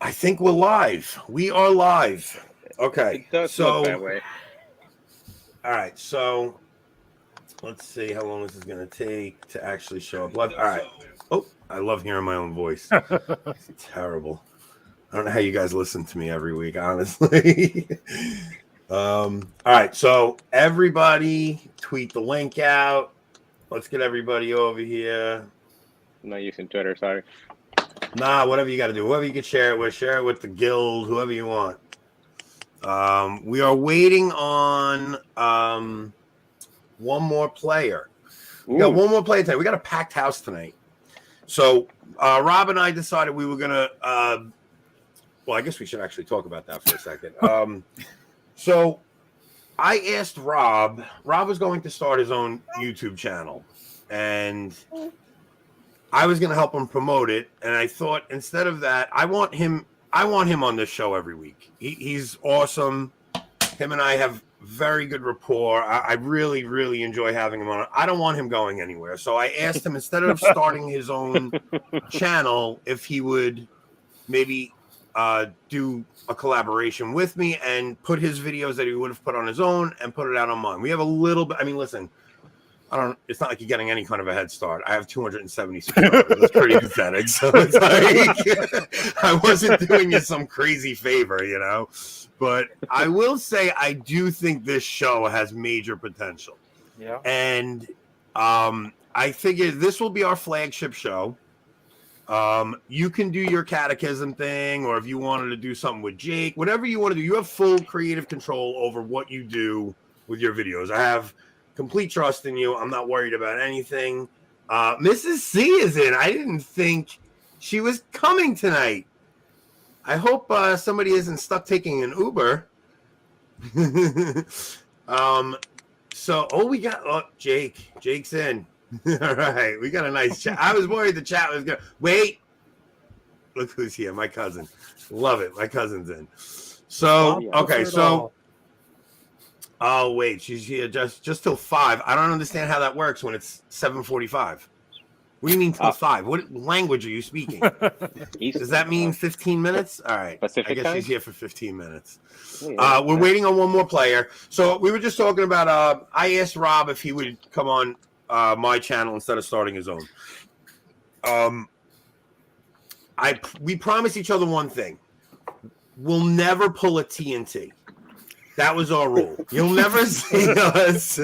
I think we're live. We are live. Okay. It does look that way. All right. So let's see how long this is going to take to actually show up live. All right. Oh, I love hearing my own voice. It's terrible. I don't know how you guys listen to me every week, honestly. All right. So everybody tweet the link out. Let's get everybody over here. I'm not using Twitter, sorry. Nah, whatever you got to do. Whoever you can share it with the guild, whoever you want. We are waiting on one more player. We got one more player tonight. We got a packed house tonight. So Rob and I decided we were going to, well, I guess we should actually talk about that for a second. So I asked Rob was going to start his own YouTube channel, and I was going to help him promote it. And I thought instead of that, I want him on this show every week. He's awesome. Him and I have very good rapport. I really, really enjoy having him on. I don't want him going anywhere. So I asked him, instead of starting his own channel, if he would maybe do a collaboration with me and put his videos that he would have put on his own and put it out on mine. We have a little bit. I mean, listen, it's not like you're getting any kind of a head start. I have 270 subscribers. That's pretty pathetic. So it's like I wasn't doing you some crazy favor, you know. But I will say I do think this show has major potential. Yeah. And I figured this will be our flagship show. You can do your catechism thing, or if you wanted to do something with Jake, whatever you want to do, you have full creative control over what you do with your videos. I have complete trust in you. I'm not worried about anything. Mrs. C is in. I didn't think she was coming tonight. I hope somebody isn't stuck taking an Uber. We got Jake. Jake's in. All right, we got a nice chat. I was worried the chat was good. Wait, look who's here. My cousin. Love it. My cousin's in. So okay, so. Oh wait, she's here just till 5. I don't understand how that works when it's 7:45. What do you mean till 5? What language are you speaking? Does that mean 15 minutes? All right, Pacific I guess time? she's here for 15 minutes. We're waiting on one more player. So we were just talking about. I asked Rob if he would come on my channel instead of starting his own. We promised each other one thing: we'll never pull a TNT. That was our rule. You'll never see us.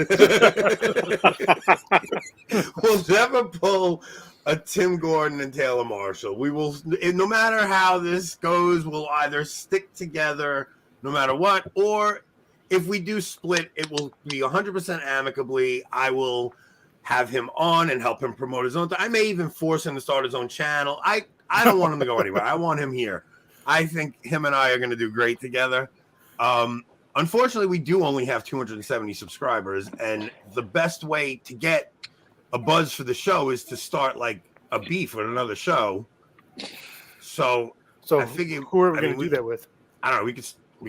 We'll never pull a Tim Gordon and Taylor Marshall. We will, no matter how this goes, we'll either stick together no matter what, or if we do split, it will be 100% amicably. I will have him on and help him promote his own. I may even force him to start his own channel. I don't want him to go anywhere. I want him here. I think him and I are going to do great together. Unfortunately, we do only have 270 subscribers, and the best way to get a buzz for the show is to start like a beef with another show. So I figured, who are we going to do that with? I don't know. We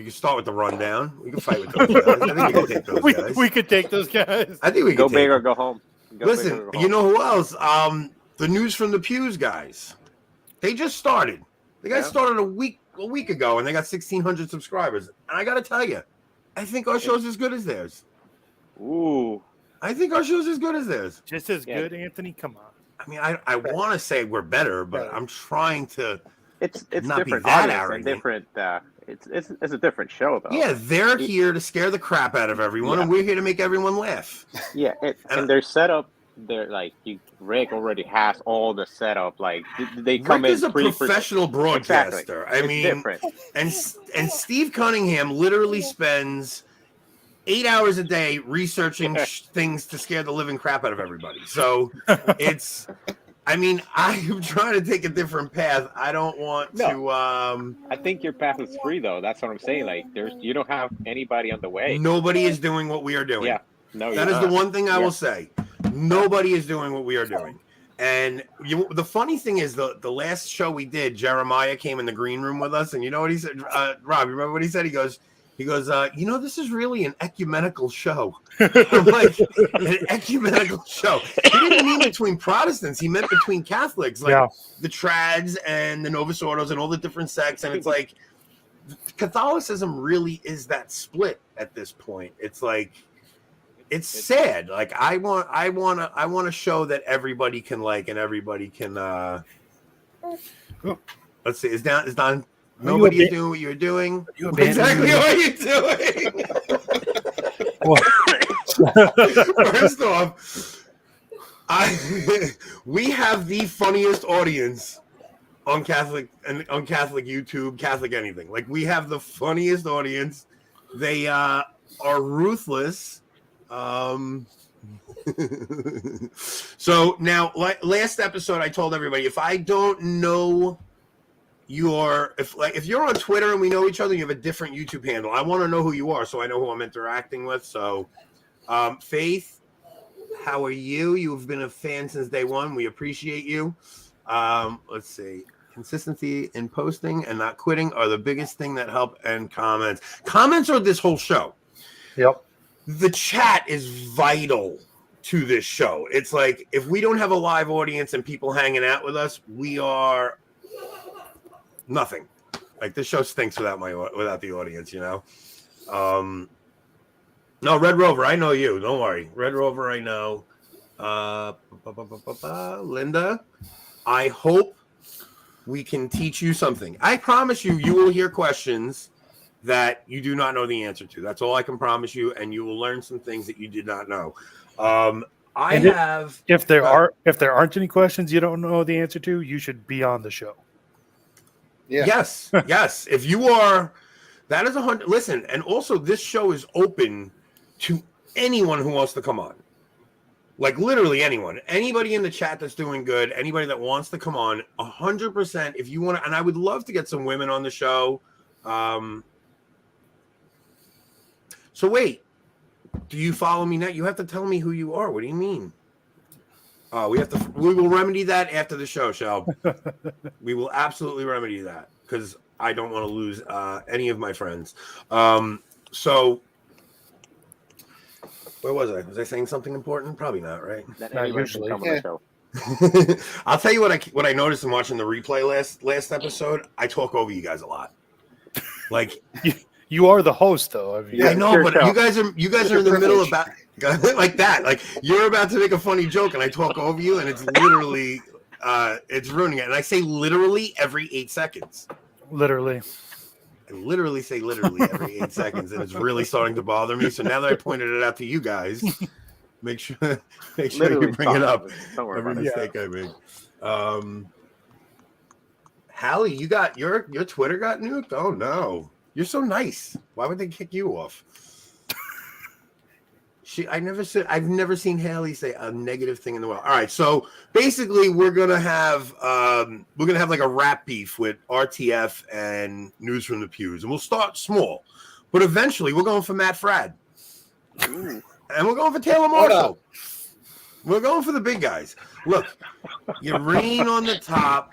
could start with the rundown. We can fight with those guys. I think we can take those guys. We could take those guys. I think we go could big or go home. Listen, you know who else? The News from the Pews guys. They just started. The guys started a week ago, and they got 1,600 subscribers. And I got to tell you, I think our show's as good as theirs. Ooh. I think our show's as good as theirs. Just as good, Anthony. Come on. I mean, I want to say we're better, but I'm trying to. It's not different be that audience arrogant. and different. It's a different show though. Yeah, they're here to scare the crap out of everyone, and we're here to make everyone laugh. Yeah, and their setup. They're like Rick already has all the setup. Like they come Rick in. is a professional broadcaster. Exactly. I mean, different. And Steve Cunningham literally spends 8 hours a day researching things to scare the living crap out of everybody. So it's. I mean, I'm trying to take a different path. I don't want to. I think your path is free, though. That's what I'm saying. Like, you don't have anybody on the way. Nobody is doing what we are doing. Yeah, no, that is the one thing I will say. Nobody is doing what we are doing. And the funny thing is, the last show we did, Jeremiah came in the green room with us, and you know what he said? Rob, you remember what he said? He goes, He goes, this is really an ecumenical show. I'm like, an ecumenical show. He didn't mean between Protestants. He meant between Catholics, like the trads and the Novus Ordos and all the different sects. And it's like, Catholicism really is that split at this point. It's like, it's sad. Like, I want to show that everybody can like, and everybody can, let's see, is Don nobody is doing what you're doing. Exactly what you're doing. First off, we have the funniest audience on Catholic YouTube, Catholic anything. Like, we have the funniest audience. They are ruthless. So now, last episode, I told everybody, if I don't know if you're on Twitter and we know each other, you have a different YouTube handle, I want to know who you are so I know who I'm interacting with. So, Faith, how are you? You've been a fan since day one. We appreciate you. Let's see. Consistency in posting and not quitting are the biggest thing that help. And comments. Comments are this whole show. Yep. The chat is vital to this show. It's like, if we don't have a live audience and people hanging out with us, we are nothing. Like, this show stinks without the audience, No, Red Rover, I know you. Don't worry. Red Rover, I know. Linda, I hope we can teach you something. I promise you will hear questions that you do not know the answer to. That's all I can promise you, and you will learn some things that you did not know. If there aren't any questions you don't know the answer to, you should be on the show. Yeah. Yes. If you are, that is 100. Listen, and also this show is open to anyone who wants to come on. Like, literally anyone, anybody in the chat that's doing good, anybody that wants to come on, 100%. If you want to, and I would love to get some women on the show. So wait, do you follow me now? You have to tell me who you are. What do you mean? We will remedy that after the show, Shell. We will absolutely remedy that because I don't want to lose any of my friends. So where was I? Was I saying something important? Probably not, right? Not usually. I'll tell you what I noticed in watching the replay last episode. I talk over you guys a lot. Like, you are the host, though. I know, but you guys are in the middle of like that. Like, you're about to make a funny joke, and I talk over you, and it's literally it's ruining it. And I say literally every 8 seconds. Literally. I literally say literally every 8 seconds, and it's really starting to bother me. So now that I pointed it out to you guys, make sure you bring it up. Every mistake I make. Hallie, your Twitter got nuked? Oh no. You're so nice. Why would they kick you off? I've never seen Haley say a negative thing in the world. All right, so basically we're gonna have like a rap beef with RTF and News from the Pews, and we'll start small, but eventually we're going for Matt Fradd, and we're going for Taylor Marshall. We're going for the big guys. Look, you rain on the top.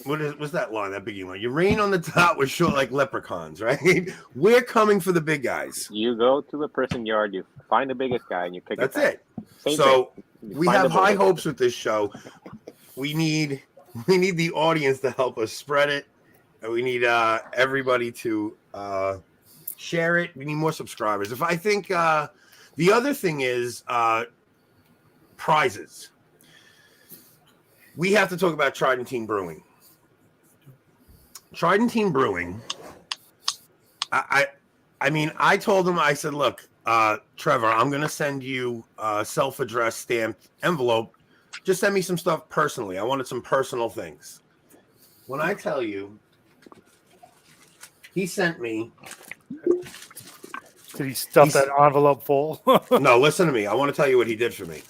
What's that line? That biggie line. You rain on the top, we're short like leprechauns, right? We're coming for the big guys. You go to the prison yard, you find the biggest guy, and you pick That's it. So we have high hopes with this show. We need the audience to help us spread it, and we need everybody to share it. We need more subscribers. If I think the other thing is prizes. We have to talk about Tridentine Brewing. Tridentine Brewing. I mean, I told him, I said, look, Trevor, I'm going to send you a self-addressed stamped envelope. Just send me some stuff personally. I wanted some personal things. When I tell you, he sent me. Did he stuff that envelope full? No, listen to me. I want to tell you what he did for me.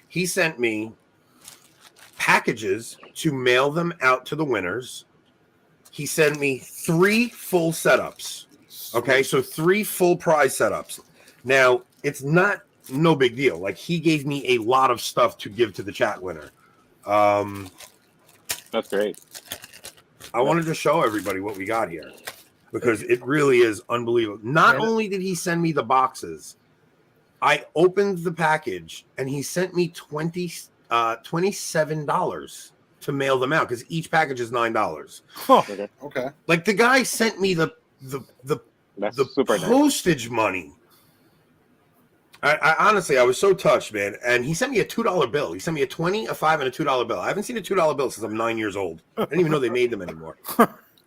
He sent me packages to mail them out to the winners. He sent me 3 full setups. Okay, so 3 full prize setups. Now, it's no big deal. Like, he gave me a lot of stuff to give to the chat winner. That's great. I wanted to show everybody what we got here. because it really is unbelievable. Not only did he send me the boxes, I opened the package and he sent me $27 to mail them out because each package is $9. Huh. Okay. Like the guy sent me the super postage money. I honestly, I was so touched, man. And he sent me a $2 bill. He sent me a 20, a 5, and a $2 bill. I haven't seen a $2 bill since I'm 9 years old. I didn't even know they made them anymore.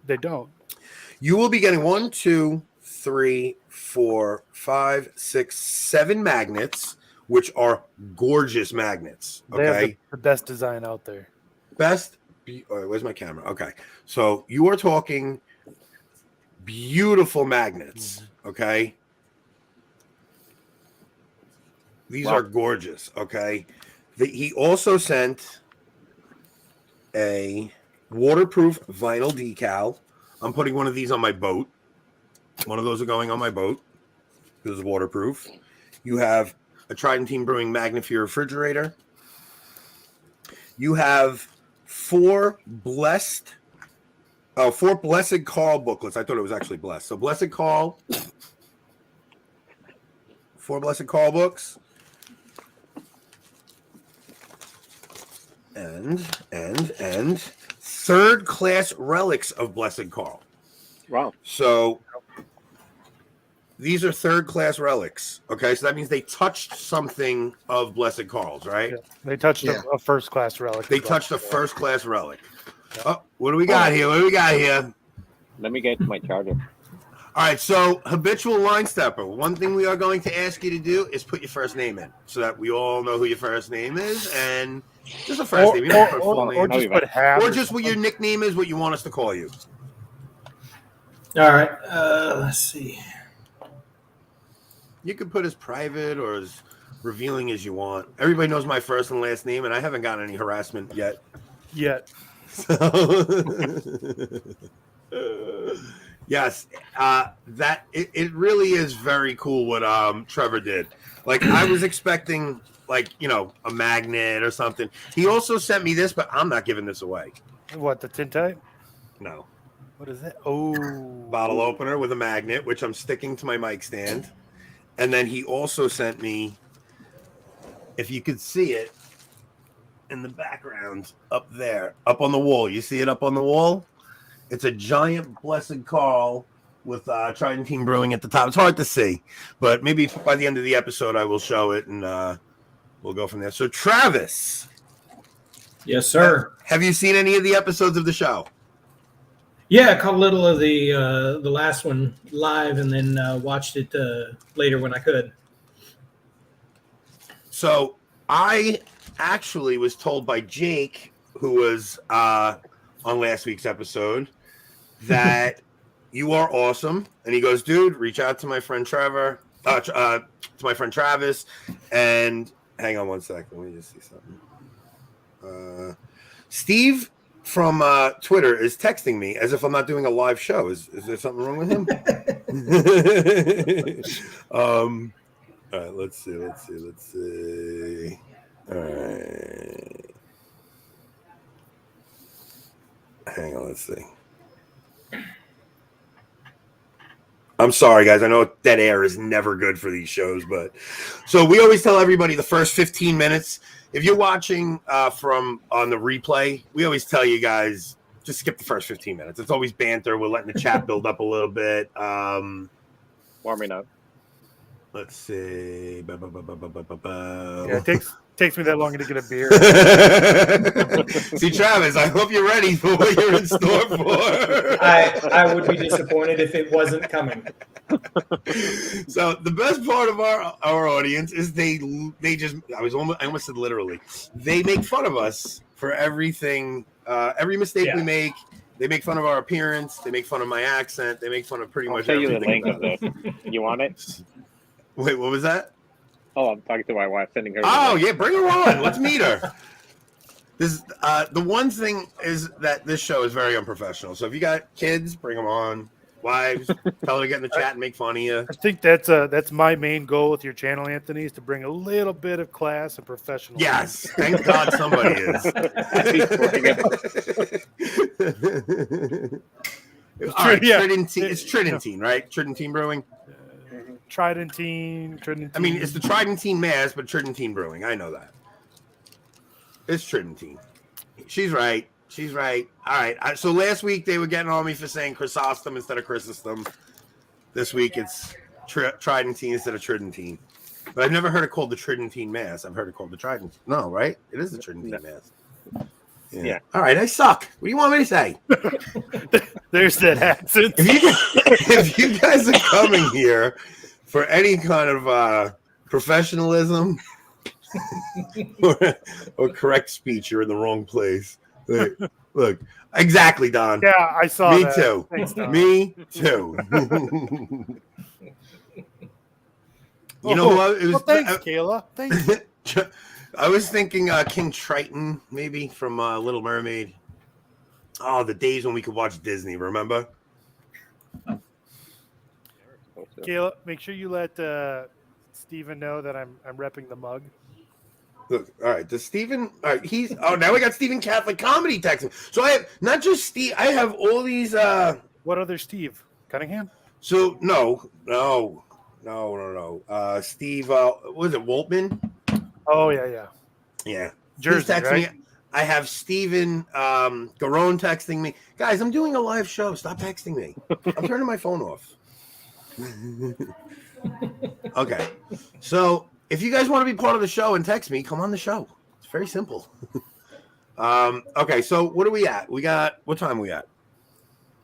They don't. You will be getting 1, 2, 3, 4, 5, 6, 7 magnets, which are gorgeous magnets. They have Okay, the best design out there. best. Where's my camera? Okay, so you are talking beautiful magnets. Okay. These are gorgeous, okay? He also sent a waterproof vinyl decal. I'm putting one of these on my boat. One of those are going on my boat. This is waterproof. You have a Trident Team Brewing magnet for your refrigerator. You have 4 Blessed Carl booklets. I thought it was actually Blessed. So Blessed Carl. 4 Blessed Carl books. And third class relics of Blessed Carl. Wow. So these are third class relics. Okay, so that means they touched something of Blessed Carl's, right? Yeah. They touched a first class relic. They touched a first class relic. Oh, what do we got here? What do we got here? Let me get my charger. All right, so habitual line stepper. One thing we are going to ask you to do is put your first name in so that we all know who your first name is and just a first name. You don't put a full name. Or just put half. Or just what your nickname is, what you want us to call you. All right. Let's see. You can put as private or as revealing as you want. Everybody knows my first and last name, and I haven't gotten any harassment yet. So, yes, that it really is very cool what Trevor did. Like I was expecting, like a magnet or something. He also sent me this, but I'm not giving this away. What, the tintype? No. What is that? Oh, Bottle opener with a magnet, which I'm sticking to my mic stand. And then he also sent me, if you could see it in the background up there, up on the wall. You see it up on the wall? It's a giant Blessed Carl with Trident Team Brewing at the top. It's hard to see, but maybe by the end of the episode I will show it and we'll go from there. So Travis. Yes, sir. Have you seen any of the episodes of the show? Yeah, I caught a little of the last one live and then watched it later when I could. So I actually was told by Jake, who was on last week's episode, that you are awesome. And he goes, dude, reach out to my friend Trevor, to my friend Travis. And hang on one second. Let me just see something. Steve from Twitter is texting me as if I'm not doing a live show. Is there something wrong with him? All right, let's see. All right. Hang on, let's see. I'm sorry, guys. I know dead air is never good for these shows, but so we always tell everybody the first 15 minutes. If you're watching from on the replay, we always tell you guys just skip the first 15 minutes. It's always banter. We're letting the chat build up a little bit. Warming up. Let's see. yeah, it takes me that long to get a beer. See, Travis, I hope you're ready for what you're in store for. I would be disappointed if it wasn't coming. So the best part of our audience is they just I almost said literally, they make fun of us for everything, every mistake we make. They make fun of our appearance. They make fun of my accent. They make fun of pretty much everything. I'll tell you the link of this. You want it? Wait, what was that? Oh, I'm talking to my wife, sending her. Oh yeah, bring her on. Let's meet her. This the one thing is that this show is very unprofessional. So if you got kids, bring them on. Wives, tell her to get in the chat and make fun of you. I think that's my main goal with your channel, Anthony, is to bring a little bit of class and professionalism. Yes, thank God somebody is. All right, Yeah. Tridentine. It's Tridentine, right? Tridentine Brewing. Tridentine. I mean, it's the Tridentine Mass, but Tridentine Brewing. I know that. It's Tridentine. She's right. She's right. All right. So last week they were getting on me for saying Chrysostom instead of Chrysostom. This week it's Tridentine instead of Tridentine. But I've never heard it called the Tridentine Mass. I've heard it called the Tridentine. No, right? It is the Tridentine Mass. Yeah. All right. I suck. What do you want me to say? There's that accent. If you guys are coming here for any kind of professionalism or correct speech, you're in the wrong place. Look, exactly, Don. Yeah, I saw Me that. too. Thanks, Don. Me too. You know who it was? Thanks, Kayla. Thanks. I was thinking King Triton, maybe from Little Mermaid. Oh, the days when we could watch Disney, remember? Kayla, make sure you let Steven know that I'm repping the mug. Look, all right. Does Steven? All right, now we got Steven Catholic Comedy texting. So I have not just Steve. I have all these. What other Steve? Cunningham? So no. Steve, was it Waltman? Oh yeah. Jersey, He's texting right? me. I have Steven Garone texting me. Guys, I'm doing a live show. Stop texting me. I'm turning my phone off. Okay. So if you guys want to be part of the show and text me, come on the show. It's very simple. Okay, so what are we at? What time are we at?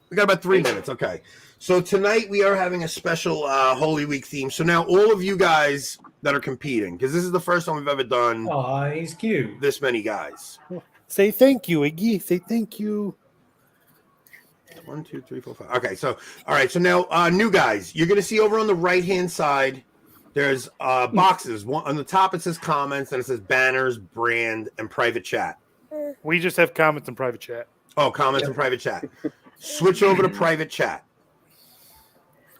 We got about 3 minutes. Okay. So tonight we are having a special Holy Week theme. So now all of you guys that are competing, because this is the first time we've ever done Oh, he's cute. this many guys. Say thank you, Iggy. Say thank you. 1, 2, 3, 4, 5. Okay, so all right. So now new guys, you're gonna see over on the right-hand side, there's boxes. One on the top it says comments, and it says banners, brand, and private chat. We just have comments in private chat. Oh, comments and private chat. Switch over to private chat.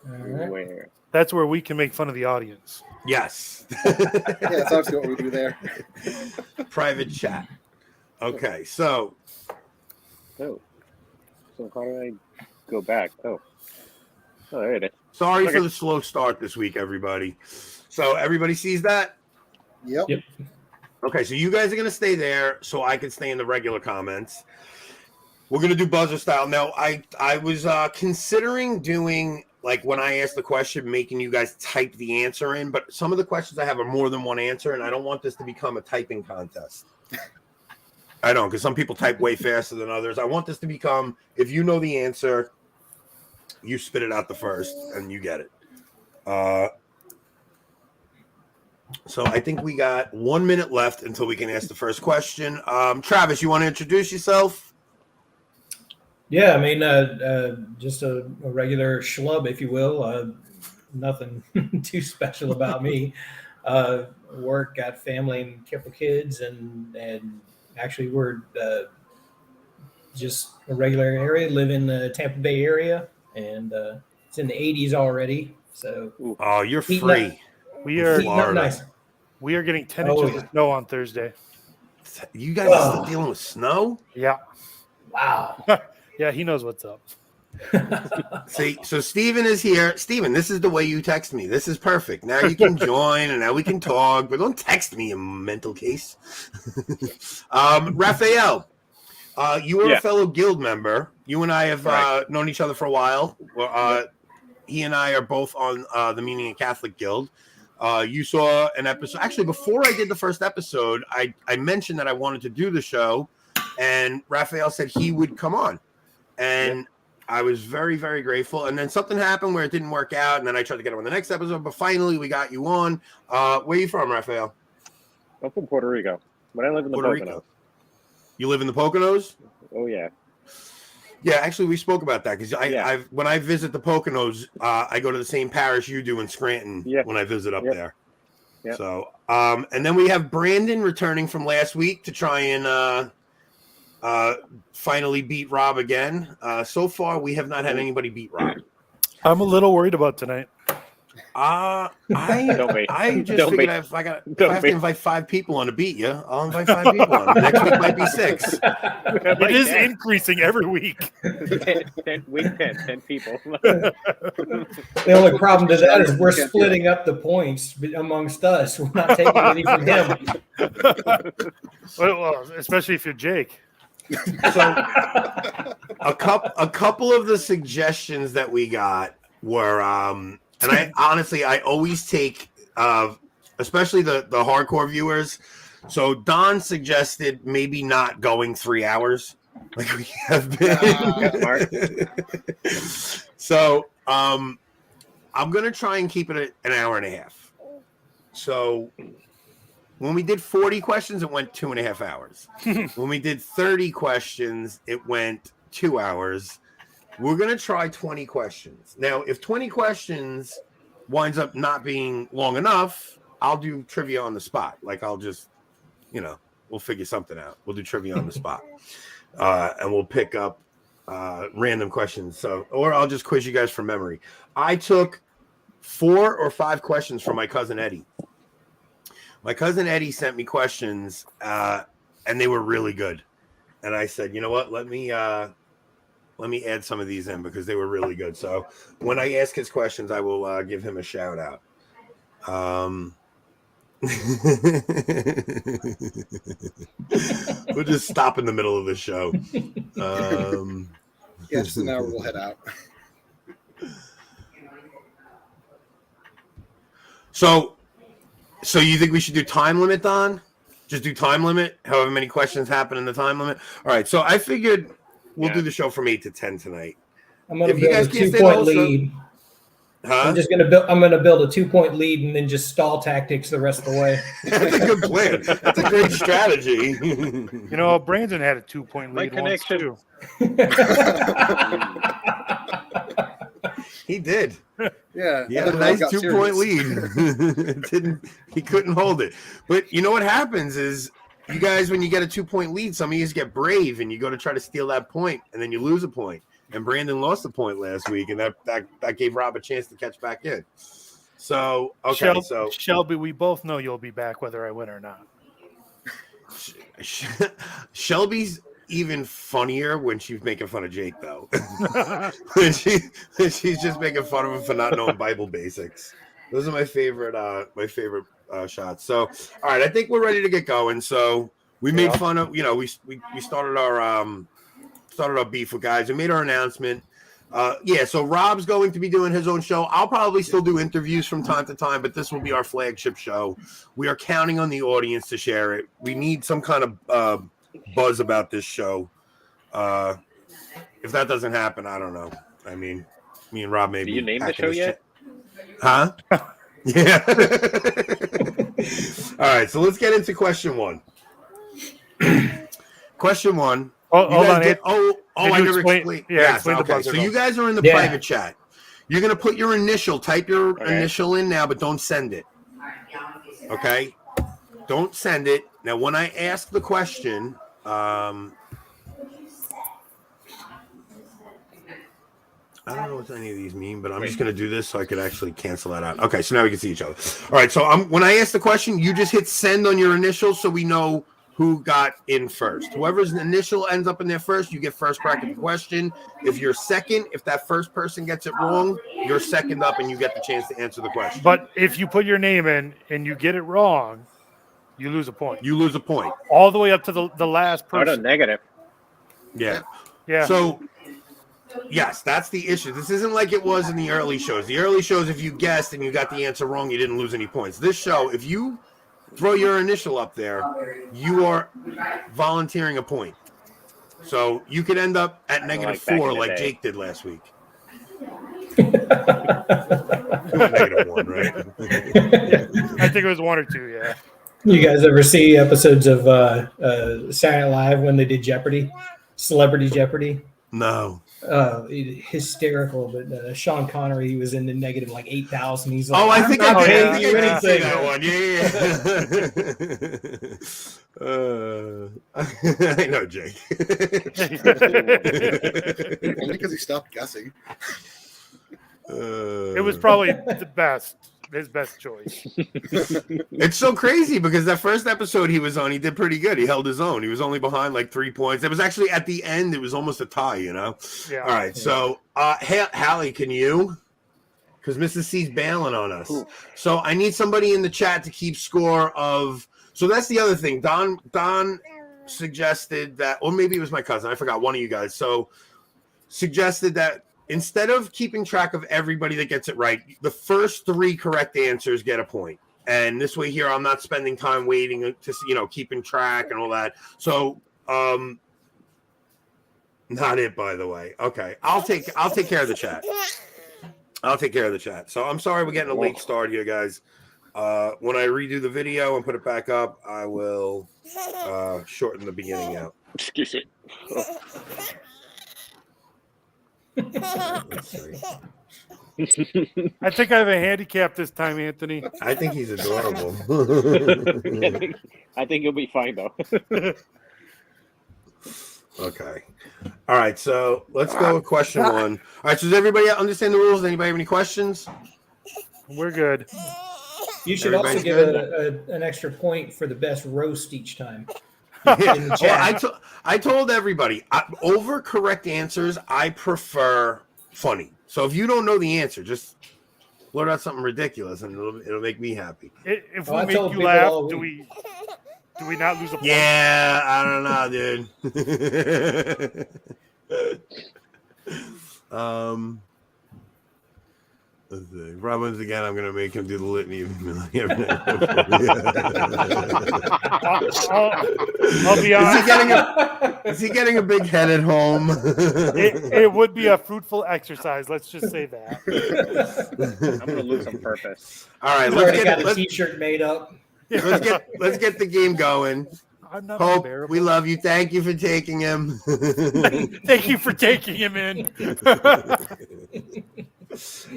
All right. Where? That's where we can make fun of the audience. Yes. Yeah, that's obviously what we do there. Private chat. Okay, so Oh. So how do I go back? Oh, there it is. sorry Okay. for the slow start this week, everybody. So everybody sees that? Yep. Yep. Okay, so you guys are gonna stay there so I can stay in the regular comments. We're gonna do buzzer style. Now, I was considering doing like when I ask the question, making you guys type the answer in, but some of the questions I have are more than one answer, and I don't want this to become a typing contest. I don't, because some people type way faster than others. I want this to become, if you know the answer, you spit it out the first, and you get it. So I think we got 1 minute left until we can ask the first question. Travis, you want to introduce yourself? Yeah, I mean, just a regular schlub, if you will. Nothing too special about me. Work, got family, and a couple kids, and actually we're just a regular area. Live in the Tampa Bay area, and it's in the 80s already. So Oh, you're Heating free. We are Florida. nice. we are getting 10 Oh, inches of snow on Thursday. You guys are still dealing with snow? Yeah. Wow. Yeah, he knows what's up. See, so Steven is here. Steven, this is the way you text me. This is perfect. Now you can join and now we can talk, but don't text me, you mental case. Raphael, you are a fellow guild member. You and I have known each other for a while. He and I are both on the Meaning of Catholic Guild. You saw an episode. Actually, before I did the first episode, I mentioned that I wanted to do the show, and Raphael said he would come on. And I was very, very grateful. And then something happened where it didn't work out, and then I tried to get him on the next episode, but finally we got you on. Where are you from, Raphael? I'm from Puerto Rico, but I live in the Puerto Poconos. Rico. You live in the Poconos? Oh yeah. Yeah, actually, we spoke about that because when I visit the Poconos, I go to the same parish you do in Scranton when I visit up there. Yep. So, and then we have Brandon returning from last week to try and finally beat Rob again. So far, we have not had anybody beat Rob. I'm a little worried about tonight. Don't be. I just Don't figured be. if I have Don't to be. invite 5 people on to beat you, I'll invite 5 people on. Next week might be 6. It is increasing every week. 10, week 10 people. The only problem to that is we're splitting up the points amongst us. We're not taking any from him. Well, especially if you're Jake. So a couple of the suggestions that we got were and I honestly I always take especially the hardcore viewers. So Don suggested maybe not going 3 hours like we have been. So I'm gonna try and keep it an hour and a half. So when we did 40 questions, it went 2.5 hours. When we did 30 questions, it went 2 hours. We're going to try 20 questions. Now, if 20 questions winds up not being long enough, I'll do trivia on the spot. Like, I'll just, we'll figure something out. We'll do trivia on the spot. And we'll pick up random questions. Or I'll just quiz you guys from memory. I took 4 or 5 questions from my cousin Eddie. My cousin Eddie sent me questions, and they were really good. And I said, you know what? Let me add some of these in because they were really good. So when I ask his questions, I will give him a shout out. We'll just stop in the middle of the show. Yeah, just an hour. We'll head out. So you think we should do time limit, Don? Just do time limit, however many questions happen in the time limit. All right, so I figured we'll do the show from 8 to 10 tonight. I'm going to build a 2-point lead. Huh? I'm going to build a 2-point lead and then just stall tactics the rest of the way. That's a good plan. That's a great strategy. Brandon had a 2-point lead once too. He did. Yeah. He had a nice 2-point lead. He couldn't hold it. But you know what happens is you guys, when you get a 2-point lead, some of you get brave and you go to try to steal that point and then you lose a point. And Brandon lost a point last week, and that gave Rob a chance to catch back in. So Shelby, we both know you'll be back whether I win or not. Shelby's even funnier when she's making fun of Jake, though. when she's just making fun of him for not knowing Bible basics. Those are my favorite shots. So, all right, I think we're ready to get going. So we made fun of, we started our beef with guys. We made our announcement. So Rob's going to be doing his own show. I'll probably still do interviews from time to time, but this will be our flagship show. We are counting on the audience to share it. We need some kind of buzz about this show. If that doesn't happen, I don't know. I mean, me and Rob maybe. Do you name the show yet? Huh? Yeah. All right, so let's get into question 1. Question 1. Hold on. I never explained. Yeah, okay. So you guys are in the private chat. You're going to put your initial, type your initial in now, but don't send it. Okay? Don't send it. Now, when I ask the question, I don't know what any of these mean, but I'm just going to do this so I could actually cancel that out. Okay, so now we can see each other. All right, so when I ask the question, you just hit send on your initials so we know who got in first. Whoever's initial ends up in there first, you get first crack at the question. If you're second, if that first person gets it wrong, you're second up and you get the chance to answer the question. But if you put your name in and you get it wrong, you lose a point. You lose a point. All the way up to the last person. Oh, no, negative. Yeah. Yeah. So, yes, that's the issue. This isn't like it was in the early shows. The early shows, if you guessed and you got the answer wrong, you didn't lose any points. This show, if you throw your initial up there, you are volunteering a point. So you could end up at -4 like Jake did last week. -1, right? I think it was 1 or 2, yeah. You guys ever see episodes of Saturday Night Live when they did Jeopardy? Celebrity Jeopardy? No. Hysterical, but Sean Connery, he was in the negative like 8,000. He's like, I think I paying did you anything. That one. Yeah. I know, Jake. Only because he stopped guessing. It was probably his best choice. It's so crazy because that first episode he was on, he did pretty good. He held his own. He was only behind like 3 points. It was actually at the end, it was almost a tie, you know? Yeah. All right. So, Hallie, can you? Because Mrs. C's bailing on us. Ooh. So I need somebody in the chat to keep score of. So that's the other thing. Don suggested that, or maybe it was my cousin. I forgot, one of you guys. So suggested that instead of keeping track of everybody that gets it right, the first 3 correct answers get a point. And this way here, I'm not spending time waiting to, keeping track and all that. So, not it, by the way. Okay. I'll take care of the chat. I'll take care of the chat. So I'm sorry we're getting a late start here, guys. When I redo the video and put it back up, I will shorten the beginning out. Excuse me. Let's see. I think I have a handicap this time, Anthony. I think he's adorable. I think you'll be fine though. Okay. All right. So let's go with question 1. All right. So does everybody understand the rules? Anybody have any questions? We're good. You should Everybody's also give an extra point for the best roast each time. Yeah. In the chat. I told everybody over correct answers. I prefer funny. So if you don't know the answer, just blurt out something ridiculous, and it'll make me happy. If Oh, we I make told you people laugh, all do we not lose a point? Yeah, I don't know, dude. Let's see. Robbins again. I'm gonna make him do the litany of humility. I'll be honest. Is he getting a big head at home? It would be a fruitful exercise. Let's just say that. I'm gonna lose on purpose. All right, He's already got a T-shirt made up. let's get the game going. I'm not Hope, unbearable. we love you. Thank you for taking him. Thank you for taking him in.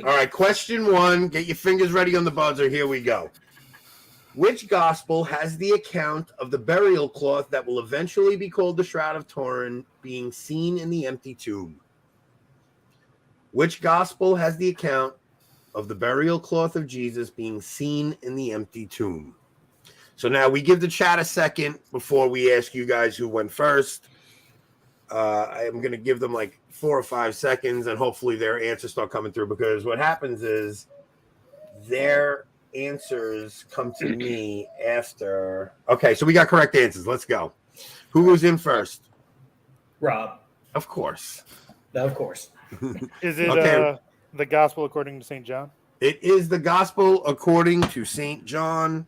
All right, question 1. Get your fingers ready on the buzzer. Here we go. Which gospel has the account of the burial cloth that will eventually be called the Shroud of Turin being seen in the empty tomb? Which gospel has the account of the burial cloth of Jesus being seen in the empty tomb? So now we give the chat a second before we ask you guys who went first. I'm going to give them like 4 or 5 seconds, and hopefully their answers start coming through, because what happens is their answers come to me after. Okay, so we got correct answers. Let's go. Who goes in first? Rob. Of course. Of course. Is it Okay. the gospel according to St. John? It is the gospel according to St. John.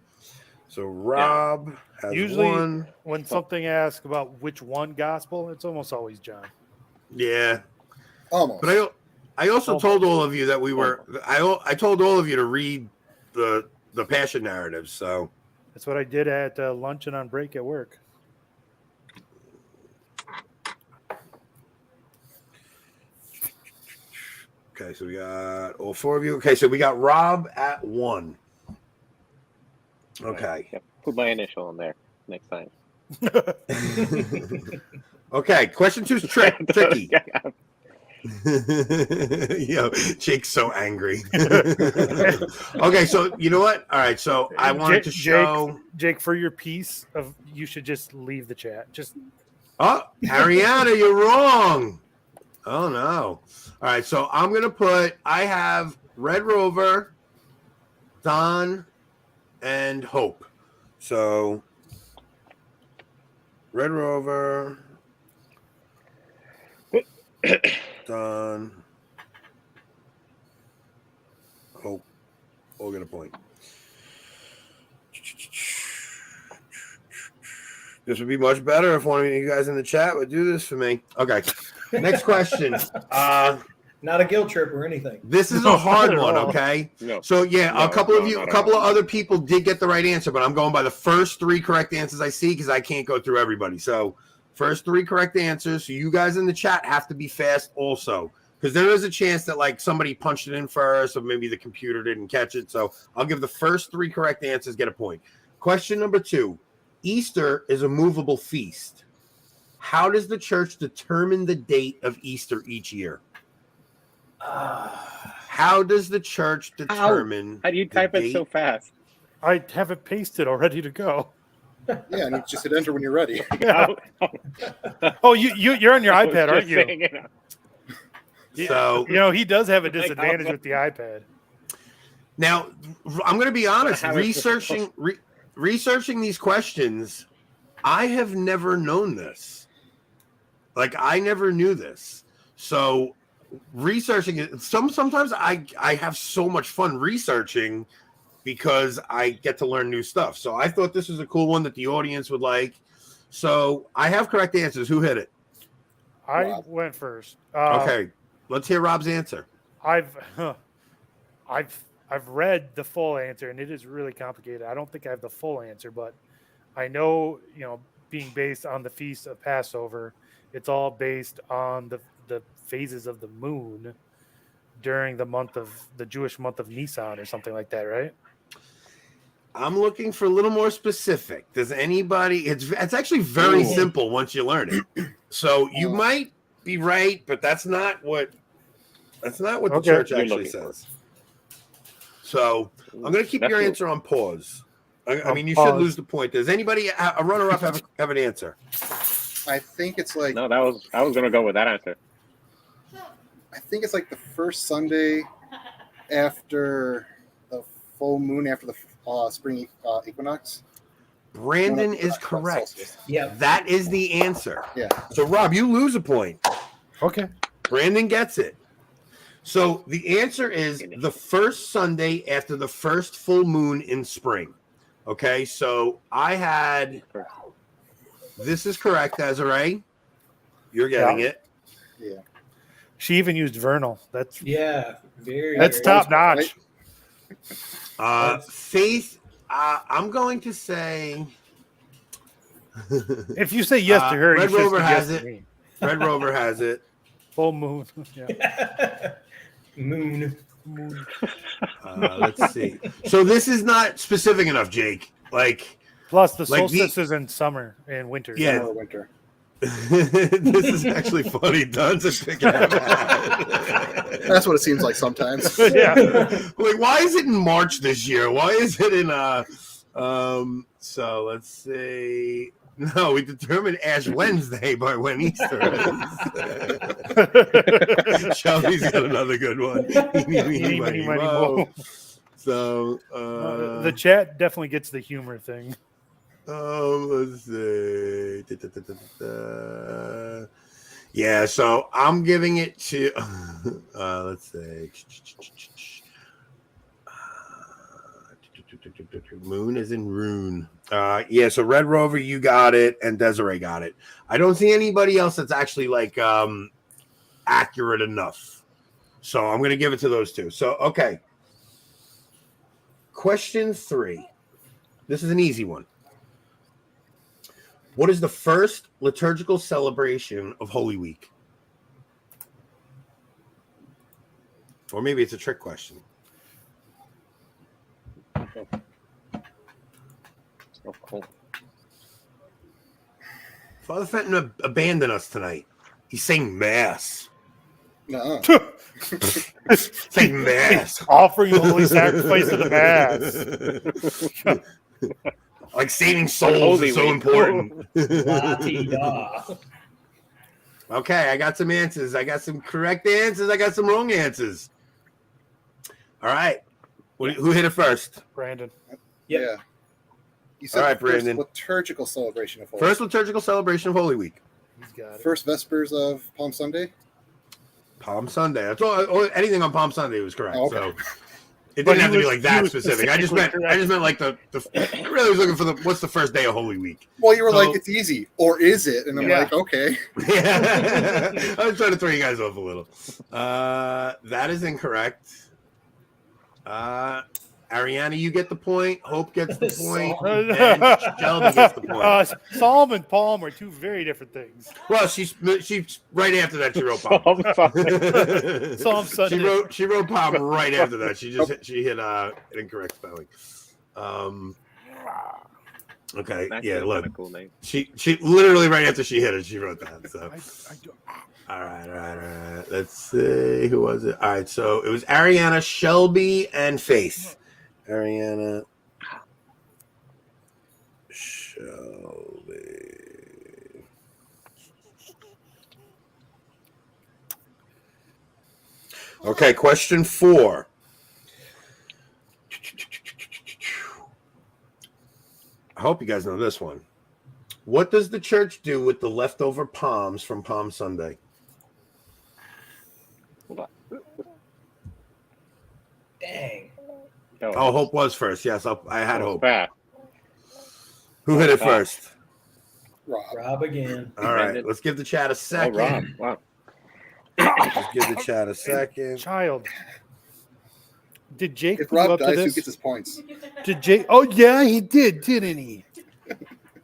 So Rob has Usually, one. when something asks about which one gospel, it's almost always John. Yeah. Almost. But I also told all of you that we were. I told all of you to read the Passion narratives. So That's what I did at lunch and on break at work. okay, so we got all 4 of you. Okay, so we got Rob at 1. Okay. Yep. Put my initial in there next time. Okay, question 2 is tricky. Yo, Jake's so angry. Okay, so you know what? All right, so I wanted to show Jake, for your piece of, you should just leave the chat. Just Ariana, you're wrong. Oh no. All right, so I'm gonna put. I have Red Rover, Don, and Hope. So Red Rover, Don, Hope. All get a point. This would be much better if one of you guys in the chat would do this for me. Okay. Next question. Not a guilt trip or anything. This is a hard one, okay? No. So yeah, No, a couple of other people did get the right answer, but I'm going by the first 3 correct answers I see, because I can't go through everybody. So first 3 correct answers. So you guys in the chat have to be fast also, because there is a chance that like somebody punched it in first, or maybe the computer didn't catch it. So I'll give the first 3 correct answers get a point. Question number 2. Easter is a movable feast. How does the church determine the date of Easter each year? How does the church determine? How do you the type it date- so fast? I have it pasted all ready to go. Yeah, and you just hit enter when you're ready. Yeah. Oh, you're on your I was iPad, aren't just you? saying it. So You know, he does have a Like, disadvantage with the iPad. now, I'm going to be honest. How is this Researching these questions, I have never known this. Like, I never knew this. So researching it, sometimes I have so much fun researching because I get to learn new stuff. So I thought this was a cool one that the audience would like. So I have correct answers. Who hit it? I Rob. went first. Okay, let's hear Rob's answer. I've read the full answer, and it is really complicated. I don't think I have the full answer, but I know, being based on the Feast of Passover, it's all based on the phases of the moon during the Jewish month of Nisan or something like that, right? I'm looking for a little more specific. Does anybody? It's actually very Ooh. simple once you learn it. So you might be right, but that's not what the Okay. church You're actually looking for. says. So I'm going to keep That's your cool. answer on pause. I On mean, you pause. should lose the point. Does anybody, a runner-up, have an answer? I think it's like No, I was gonna go with that answer. the first Sunday after the full moon, after the spring equinox. Brandon One of- is correct. Celsius. Yeah. That is the answer. Yeah. So Rob, you lose a point. Okay. Brandon gets it. So the answer is the first Sunday after the first full moon in spring. Okay, so I had this is correct, Desiree. You're getting Yeah. it. Yeah. She even used vernal. That's Very. that's very- top notch. Faith, I'm going to say If you say yes to her, Red you should Rover say has yes to it. me. Red Rover has it. Full moon. Yeah. Moon. Let's see. So this is not specific enough, Jake. Like, Plus the Like the- solstice is in summer and winter. Yeah. Summer or winter. this is actually funny. Duns are picking up. That's what it seems like sometimes. Yeah. Like, why is it in March this year? Why is it in so let's see. No, we determined Ash Wednesday by when Easter is. Shelby's got another good one. Eeny, meeny, miny, moe. So The chat definitely gets the humor thing. let's see. Yeah, so I'm giving it to let's see. Moon is in rune. Yeah, so Red Rover, you got it, and Desiree got it. I don't see anybody else that's actually like accurate enough. So I'm gonna give it to those two. So okay. Question 3. This is an easy one. What is the first liturgical celebration of Holy Week? Or maybe it's a trick question. Oh, cool. Father Fenton abandoned us tonight. He's saying mass. No. Saying mass. Offering the holy sacrifice of the mass. Like saving souls Holy is so Week. important. La-ti-da. Okay, I got some answers. I got some correct answers. I got some wrong answers. All right. Who hit it first? Brandon. Yep. Yeah. You said All right, the first Brandon. liturgical celebration of Holy First liturgical celebration of Holy Week. He's got it. First Vespers of Palm Sunday. Palm Sunday. That's all. Anything on Palm Sunday was correct. Oh, okay. So it But didn't have to he be was- like that he was specific. I just specifically meant like the. I really was looking for what's the first day of Holy Week. Well, you were So- like, it's easy, or is it? And I'm Yeah. like, okay. Yeah. I was trying to throw you guys off a little. That is incorrect. Ariana, you get the point. Hope gets the point. And Shelby gets the point. Psalm and Palm are two very different things. Well, she's right after that. She wrote Palm. Psalm Sunday. She wrote Palm right after that. She hit an incorrect spelling. Okay, That's yeah. a Look, kinda cool name. she literally right after she hit it, she wrote that. So All right. Let's see. Who was it? All right. So it was Ariana, Shelby, and Faith. Ariana, Shelby. Okay. Question 4. I hope you guys know this one. What does the church do with the leftover palms from Palm Sunday? Dang. Oh, Hope was first. Yes, I had Hope. Fast. Who hit it first? Rob again. All right, let's give the chat a second. Rob. Wow. Let's give the chat a second. Child. Did Jake If put you Rob up to dies, who this? gets his points? Did Jake? Oh yeah, he did, didn't he?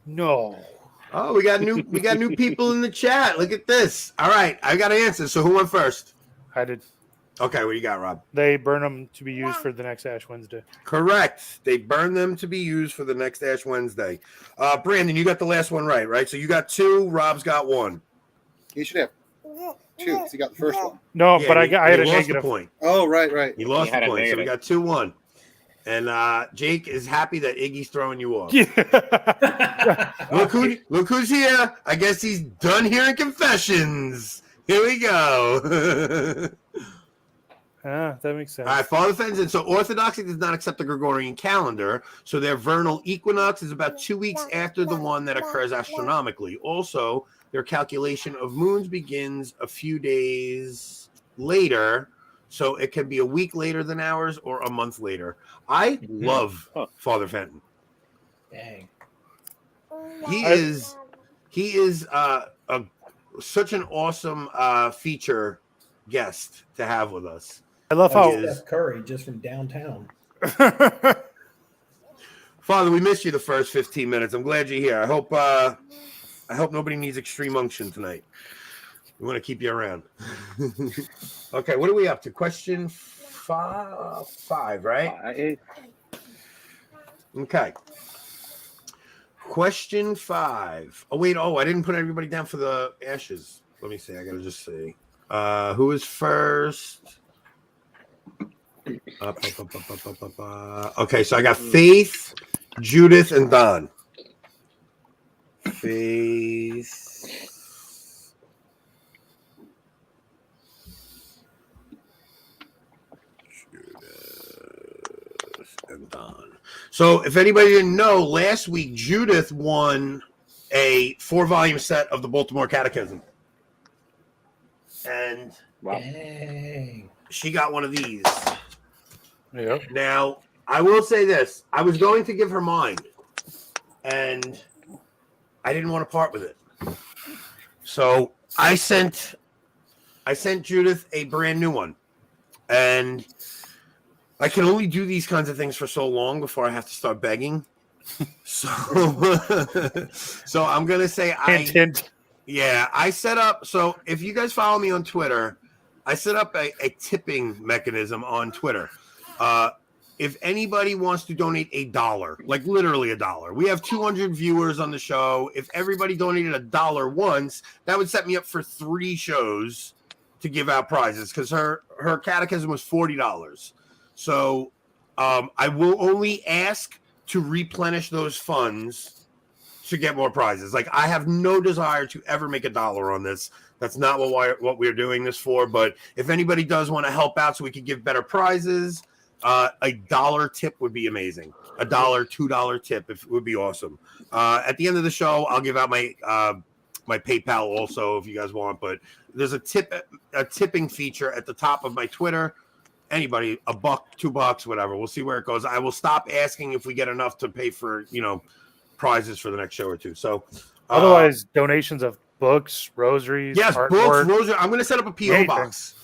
No. Oh, we got new people in the chat. Look at this. All right, I got an answer. So who went first? I did. Okay, what do you got, Rob? They burn them to be used for the next Ash Wednesday. Correct. They burn them to be used for the next Ash Wednesday. Brandon, you got the last one right? So you got 2. Rob's got 1. He should have 2 because he got the first one. No, Yeah, but I had a lost negative the point. Oh, right. He lost had the a point, so we negative. got 2-1. And Jake is happy that Iggy's throwing you off. Yeah. Look who's here. I guess he's done hearing confessions. Here we go. That makes sense. All right, Father Fenton. So Orthodoxy does not accept the Gregorian calendar, so their vernal equinox is about 2 weeks after the one that occurs astronomically. Also, their calculation of moons begins a few days later, so it can be a week later than ours or a month later. I love Father Fenton. Dang. He is such an awesome feature guest to have with us. I love Like how Steph Curry just from downtown. Father, we missed you the first 15 minutes. I'm glad you're here. I hope nobody needs extreme unction tonight. We want to keep you around. Okay, what are we up to? Question 5, right? Okay. Question 5. Oh, wait. I didn't put everybody down for the ashes. Let me see. I got to just see. Who is first? Okay, so I got Faith, Judith, and Don. Faith, Judith, and Don. So if anybody didn't know, last week Judith won a 4-volume set of the Baltimore Catechism. And Dang. she got one of these. Yep. Now, I will say this. I was going to give her mine, and I didn't want to part with it. So I sent Judith a brand new one. And I can only do these kinds of things for so long before I have to start begging. So I'm going to say Hint. Yeah, I set up. So if you guys follow me on Twitter, I set up a tipping mechanism on Twitter. If anybody wants to donate $1, like literally $1, we have 200 viewers on the show. If everybody donated $1 once, that would set me up for 3 shows to give out prizes because her catechism was $40. So I will only ask to replenish those funds to get more prizes. Like I have no desire to ever make $1 on this. That's not what we're doing this for. But if anybody does want to help out so we can give better prizes, $1 tip would be amazing. $1, $2 tip would be awesome. At the end of the show, I'll give out my my PayPal also if you guys want. But there's a tipping feature at the top of my Twitter. Anybody, $1, $2, whatever. We'll see where it goes. I will stop asking if we get enough to pay for prizes for the next show or two. So Otherwise, donations of books, rosaries, yes, artwork. books, rosary. I'm going to set up a PO Anything. box.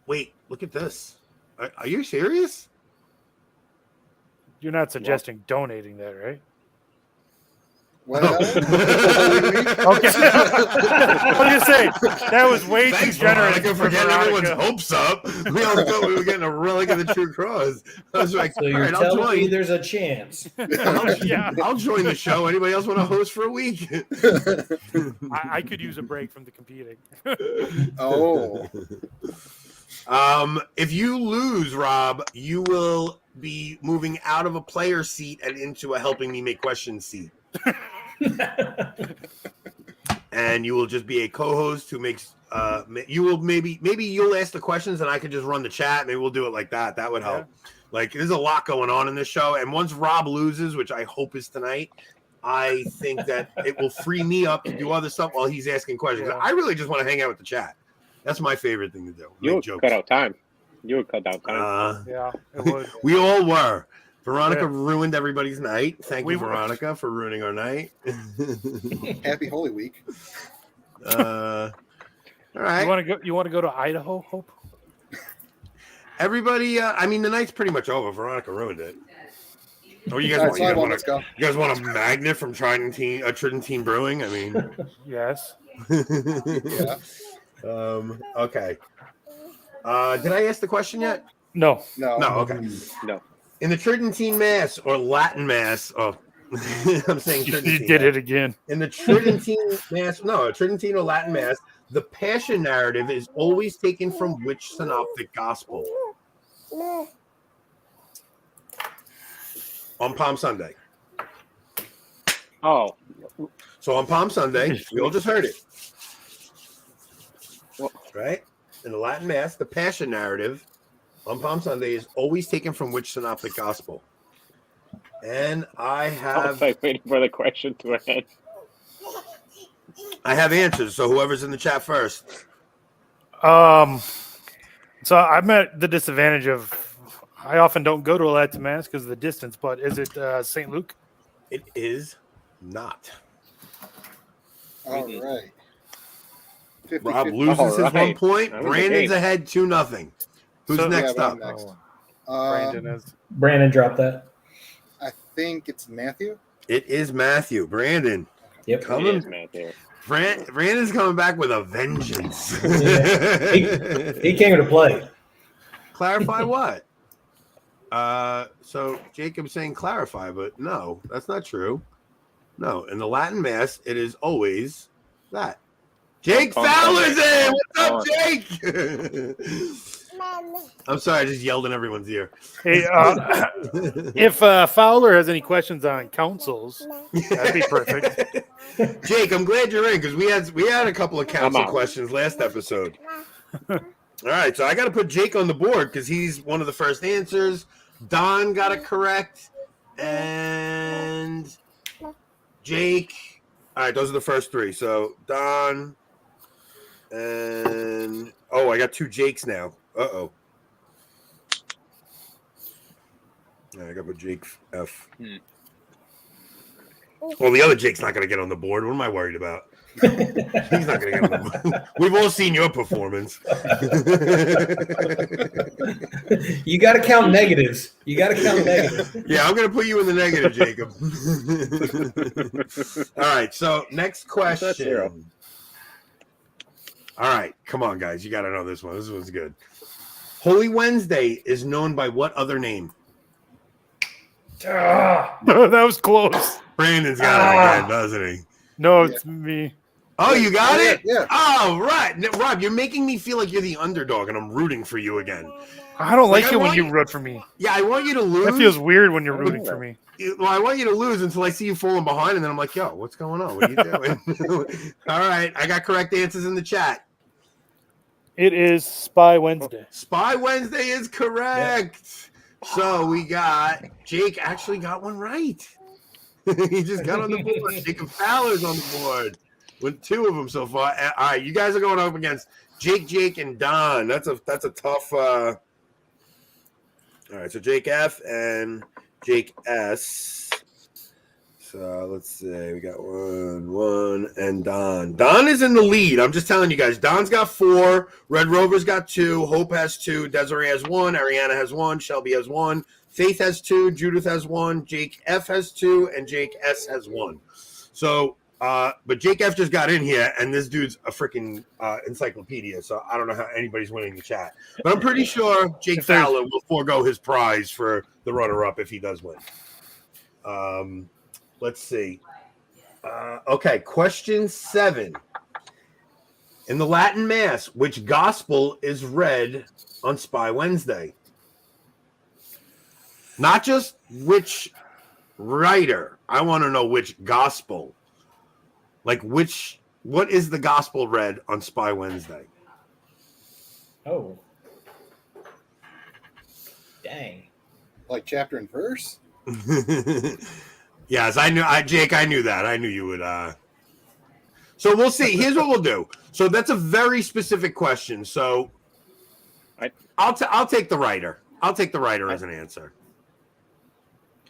Wait, look at this. Are you serious? You're not suggesting donating that, right? Well, Holy Week. Okay. I was gonna say that was way Thanks, too generous Veronica, for getting everyone's hopes up. We all thought we were getting a relic of the True Cross. I was like, So all you're right, I'll telling me join. there's a chance. Yeah, I'll join the show. Anybody else want to host for a week? I could use a break from the competing. Oh, If you lose, Rob, you will be moving out of a player seat and into a helping me make questions seat. And you will just be a co-host who makes you will maybe you'll ask the questions and I could just run the chat. Maybe we'll do it like that. That would help. Like there's a lot going on in this show, and once Rob loses, which I hope is tonight, I think that it will free me up to do other stuff while he's asking questions. Yeah. I really just want to hang out with the chat. That's my favorite thing to do. You Make would jokes. cut out time. You would cut out time. Yeah, it would. We all were. Veronica Yeah. ruined everybody's night. Thank We you, were. Veronica, for ruining our night. Happy Holy Week. All right. You want to go to Idaho, Hope? Everybody, I mean, the night's pretty much over. Veronica ruined it. Oh, you All right, guys, so let's go. you guys want a magnet from Tridentine Brewing? I mean, Yes. Yeah. Okay. Did I ask the question yet? No. No. No. Okay. No. In the Tridentine Mass or Latin Mass, I'm saying You Tridentine. did it again. In the Tridentine Mass, no, Tridentine or Latin Mass, the Passion narrative is always taken from which synoptic gospel? On Palm Sunday. Oh, So on Palm Sunday, we all just heard it. Right? In the Latin Mass, the Passion narrative on Palm Sunday is always taken from which synoptic gospel? And I I was have like waiting for the question to end. answers. So whoever's in the chat first. So I'm at the disadvantage of I often don't go to a Latin Mass because of the distance, but is it St. Luke? It is not. All right. 50, Rob 50. loses his All 1 right. point. I'm in the Brandon's game. ahead 2-0. Who's So- next Yeah, up? I'm next. Brandon is. Brandon dropped that. I think it's Matthew. It is Matthew. Brandon. Yep. Come It on. is, man, there. Brandon's coming back with a vengeance. He came to play. Clarify what? So Jacob's saying clarify, but no, that's not true. No, in the Latin Mass, it is always that. Jake Fowler's in. What's up, Jake? I'm sorry, I just yelled in everyone's ear. Hey, if Fowler has any questions on councils, that'd be perfect. Jake, I'm glad you're in because we had a couple of council out. questions last episode. All right, so I got to put Jake on the board because he's one of the first answers. Don got it correct, and Jake. All right, those are the first three. So Don, and I got two Jakes now. Uh-oh. All right, I got to put Jake F. Well, the other Jake's not going to get on the board. What am I worried about? He's not going to get on the board. We've all seen your performance. You got to count negatives. Yeah, Yeah, I'm going to put you in the negative, Jacob. All right, so next question. All right, come on, guys. You got to know this one. This one's good. Holy Wednesday is known by what other name? That was close. Brandon's got it again, doesn't he? No, it's me. Oh, you got it? Yeah. Oh, right. No, Rob, you're making me feel like you're the underdog, and I'm rooting for you again. I don't like Like, I it when want you you- root for me. Yeah, I want you to lose. That feels weird when you're rooting for me. Well, I want you to lose until I see you falling behind, and then I'm like, yo, what's going on? What are you doing? All right, I got correct answers in the chat. It is Spy Wednesday. Spy Wednesday is correct. So we got Jake actually got one right. He just got on the board. Jacob Fowler's on the board with two of them so far. All right, you guys are going up against Jake, and Don. That's a tough. All right, so Jake F and Jake S. So let's see. We got one, and Don. Don is in the lead. I'm just telling you guys. Don's got 4. Red Rover's got 2. Hope has 2. Desiree has 1. Ariana has 1. Shelby has 1. Faith has 2. Judith has 1. Jake F has 2. And Jake S has 1. So, but Jake F just got in here, and this dude's a freaking encyclopedia. So I don't know how anybody's winning the chat, but I'm pretty sure Jake Fowler will forego his prize for the runner-up if he does win. Let's see. Okay, question 7. In the Latin Mass, which gospel is read on Spy Wednesday? Not just which writer. I want to know which gospel. Like what is the gospel read on Spy Wednesday? Oh. Dang. Like chapter and verse? Yes, Jake, I knew that. I knew you would So we'll see. Here's what we'll do. So that's a very specific question. So I'll take the writer. I'll take the writer as an answer.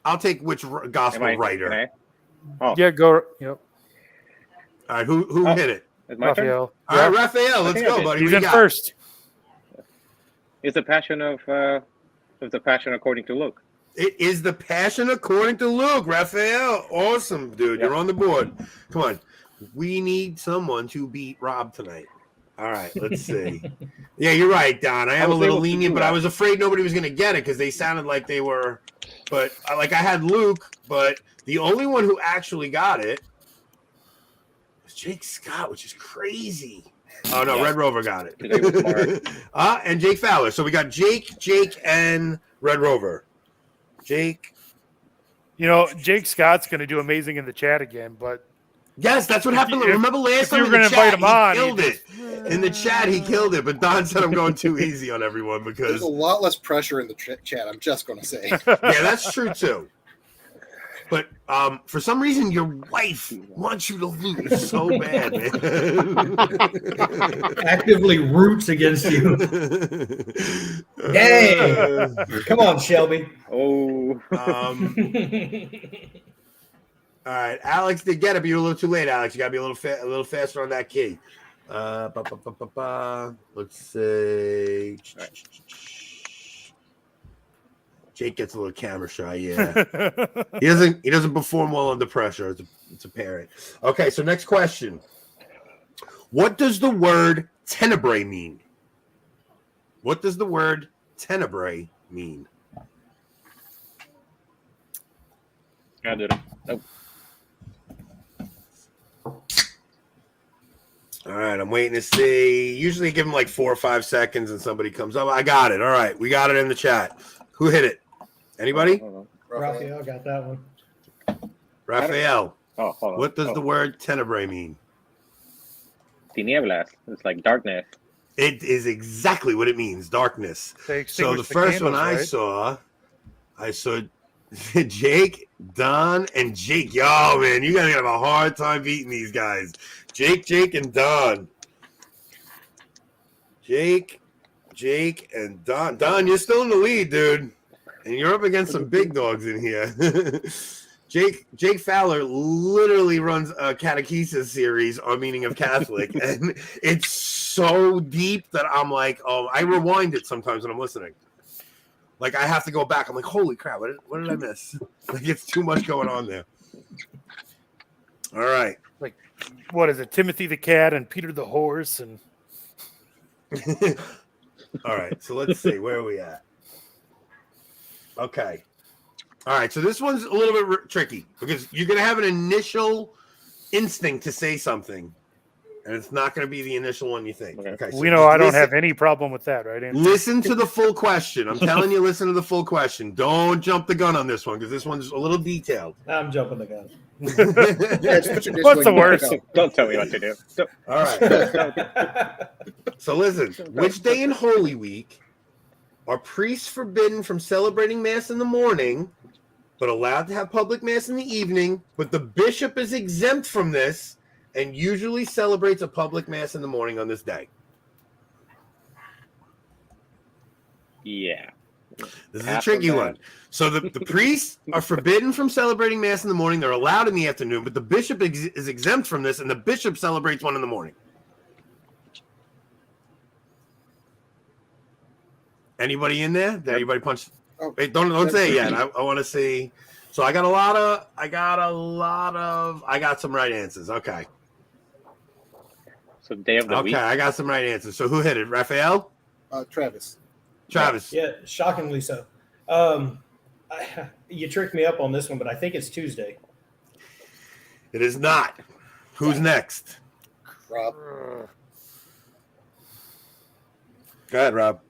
I'll take which gospel writer. Yeah, go. Yep. All right, who hit it? It's my turn? Raphael. All right, Raphael, let's go, buddy. He's What in you got? first. It's the passion of the passion according to Luke. It is the Passion according to Luke. Raphael, awesome, dude. Yep. You're on the board. Come on. We need someone to beat Rob tonight. All right, let's see. Yeah, you're right, Don. I am a little lenient, but I was afraid nobody was going to get it because they sounded like they were. But I had Luke, but the only one who actually got it was Jake Scott, which is crazy. Oh, no, Red Rover got it. And Jake Fowler. So we got Jake, and Red Rover. Jake. Jake Scott's going to do amazing in the chat again, but yes, that's what happened. Remember last time in the chat, he killed it. In the chat, he killed it. But Don said I'm going too easy on everyone because there's a lot less pressure in the chat. I'm just going to say. Yeah, that's true too. But for some reason, your wife wants you to lose so bad, man. Actively roots against you. Dang. Come on, Shelby. Oh. All right, Alex did get it, but you're a little too late, Alex. You got to be a little faster on that key. Let's see. Jake gets a little camera shy. Yeah, he doesn't perform well under pressure. It's apparent. Okay, so next question. What does the word tenebrae mean? What does the word tenebrae mean? I did it. Nope. All right, I'm waiting to see. Usually give him like 4 or 5 seconds and somebody comes up. I got it. All right, we got it in the chat. Who hit it? Anybody? Raphael got that one. Raphael. Oh, hold on. What does the word tenebrae mean? Tinieblas. It's like darkness. It is exactly what it means, darkness. So the first one I saw Jake, Don, and Jake. Yo, man, you gotta have a hard time beating these guys. Jake, and Don. Jake, and Don. Don, you're still in the lead, dude. And you're up against some big dogs in here. Jake Fowler literally runs a catechesis series on meaning of Catholic, and it's so deep that I'm like, I rewind it sometimes when I'm listening. Like I have to go back. I'm like, holy crap, what did I miss? Like it's too much going on there. All right. Like, what is it? Timothy the cat and Peter the horse and. All right, so let's see where are we at. Okay. All right, so this one's a little bit tricky because you're going to have an initial instinct to say something, and it's not going to be the initial one you think. Okay, so we know I don't have any problem with that, right, Anthony? Listen to the full question. I'm telling you, listen to the full question. Don't jump the gun on this one because this one's a little detailed. I'm jumping the gun. What's the worst? Don't tell me what to do. All right. So listen, which day in Holy Week are priests forbidden from celebrating Mass in the morning, but allowed to have public Mass in the evening, but the bishop is exempt from this and usually celebrates a public Mass in the morning on this day? Yeah. This is a tricky one. So the priests are forbidden from celebrating Mass in the morning. They're allowed in the afternoon, but the bishop is exempt from this, and the bishop celebrates one in the morning. Anybody in there? Did anybody punch? Oh, Wait, don't say it yet. I want to see. So I got some right answers. Okay. So day of the week. Okay, I got some right answers. So who hit it? Raphael? Travis. Travis. Yeah, shockingly so. You tricked me up on this one, but I think it's Tuesday. It is not. Who's next? Rob. Go ahead, Rob.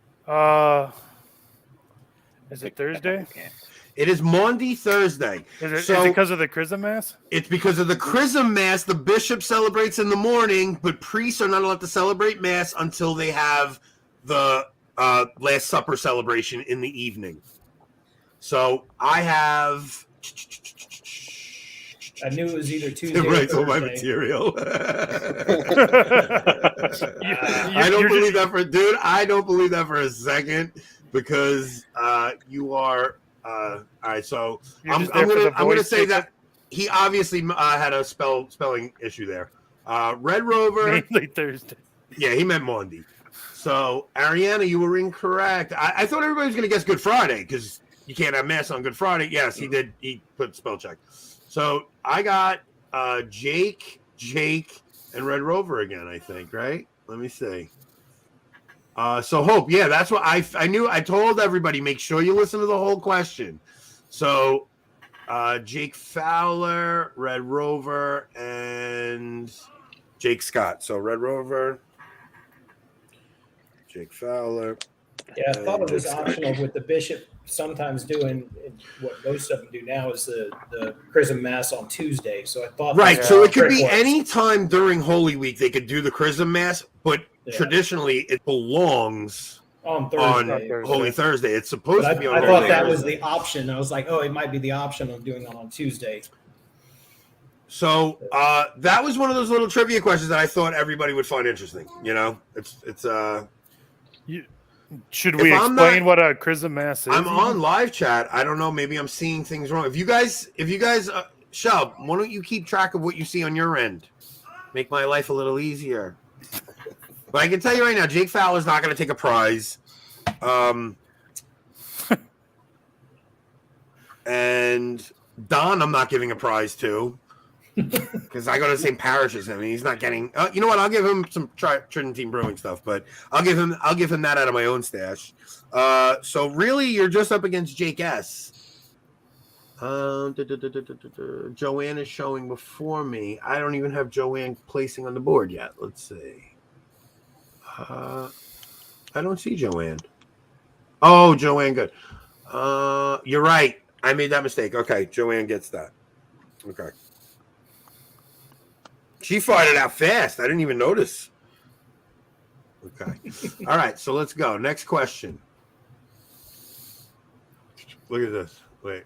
Is it Thursday? It is Maundy Thursday. Is it because of the Chrism Mass? It's because of the Chrism Mass. The bishop celebrates in the morning, but priests are not allowed to celebrate Mass until they have the Last Supper celebration in the evening. So I have... I knew it was either Tuesday or writes all my Thursday. material. I don't believe that for dude. I don't believe that for a second because you are all right. So I'm gonna say that he obviously had a spelling issue there. Red Rover, mainly Thursday. Yeah, he meant Maundy. So Ariana, you were incorrect. I thought everybody was gonna guess Good Friday because you can't have Mass on Good Friday. Yes, he did. He put spell check. So I got Jake, and Red Rover again, I think, right? Let me see. So Hope, yeah, that's what I knew. I told everybody, make sure you listen to the whole question. So Jake Fowler, Red Rover, and Jake Scott. So Red Rover, Jake Fowler. Yeah, I thought it was Jake Scott. optional with the bishop sometimes doing what most of them do now is the Chrism Mass on Tuesday. So I thought Right, so it could be trick was. any time during Holy Week they could do the Chrism Mass, but traditionally it belongs on on Thursday. Holy Thursday. It's supposed But to be on I Holy thought that Thursday. was the option. I was like, oh, it might be the option of doing it on Tuesday. So that was one of those little trivia questions that I thought everybody would find interesting. You know, it's Should If we I'm explain not- what a Chrism Mass is? I'm on live chat. I don't know. Maybe I'm seeing things wrong. If you guys, Shub, why don't you keep track of what you see on your end? Make my life a little easier. But I can tell you right now, Jake Fowler's not going to take a prize. And Don, I'm not giving a prize to because I go to the same parish as him, and he's not getting. You know what? I'll give him some Tridentine Brewing stuff, but I'll give him that out of my own stash. So really, you're just up against Jake S. Joanne is showing before me. I don't even have Joanne placing on the board yet. Let's see. I don't see Joanne. Oh, Joanne, good. You're right. I made that mistake. Okay, Joanne gets that. Okay. She fired it out fast. I didn't even notice. Okay. All right, so let's go. Next question. Look at this. Wait.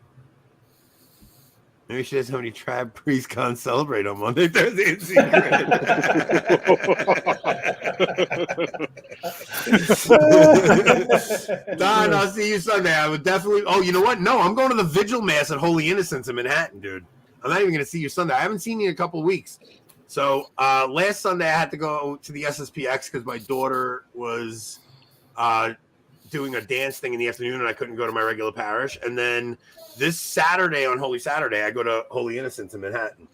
Maybe she doesn't have any tribe priests can't celebrate on Monday, Thursday, and secret. Don, I'll see you Sunday. I would definitely. Oh, you know what? No, I'm going to the Vigil Mass at Holy Innocents in Manhattan, dude. I'm not even going to see you Sunday. I haven't seen you in a couple of weeks. So last Sunday, I had to go to the SSPX because my daughter was doing a dance thing in the afternoon, and I couldn't go to my regular parish. And then this Saturday, on Holy Saturday, I go to Holy Innocents in Manhattan.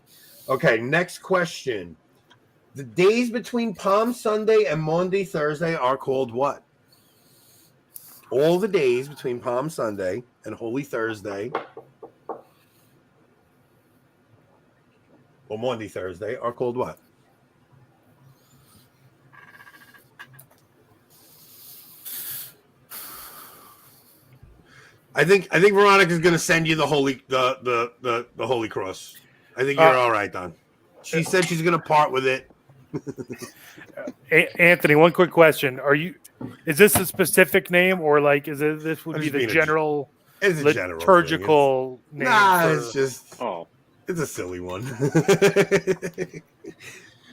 Okay, next question. The days between Palm Sunday and Maundy Thursday are called what? All the days between Palm Sunday and Holy Thursday, or Maundy Thursday, are called what? I think Veronica's going to send you the holy Holy Cross. I think you're all right, Don. She said she's going to part with it. Anthony, one quick question: is this a specific name, or like this would I'm be just the being general It's a general liturgical thing. name? It's just it's a silly one.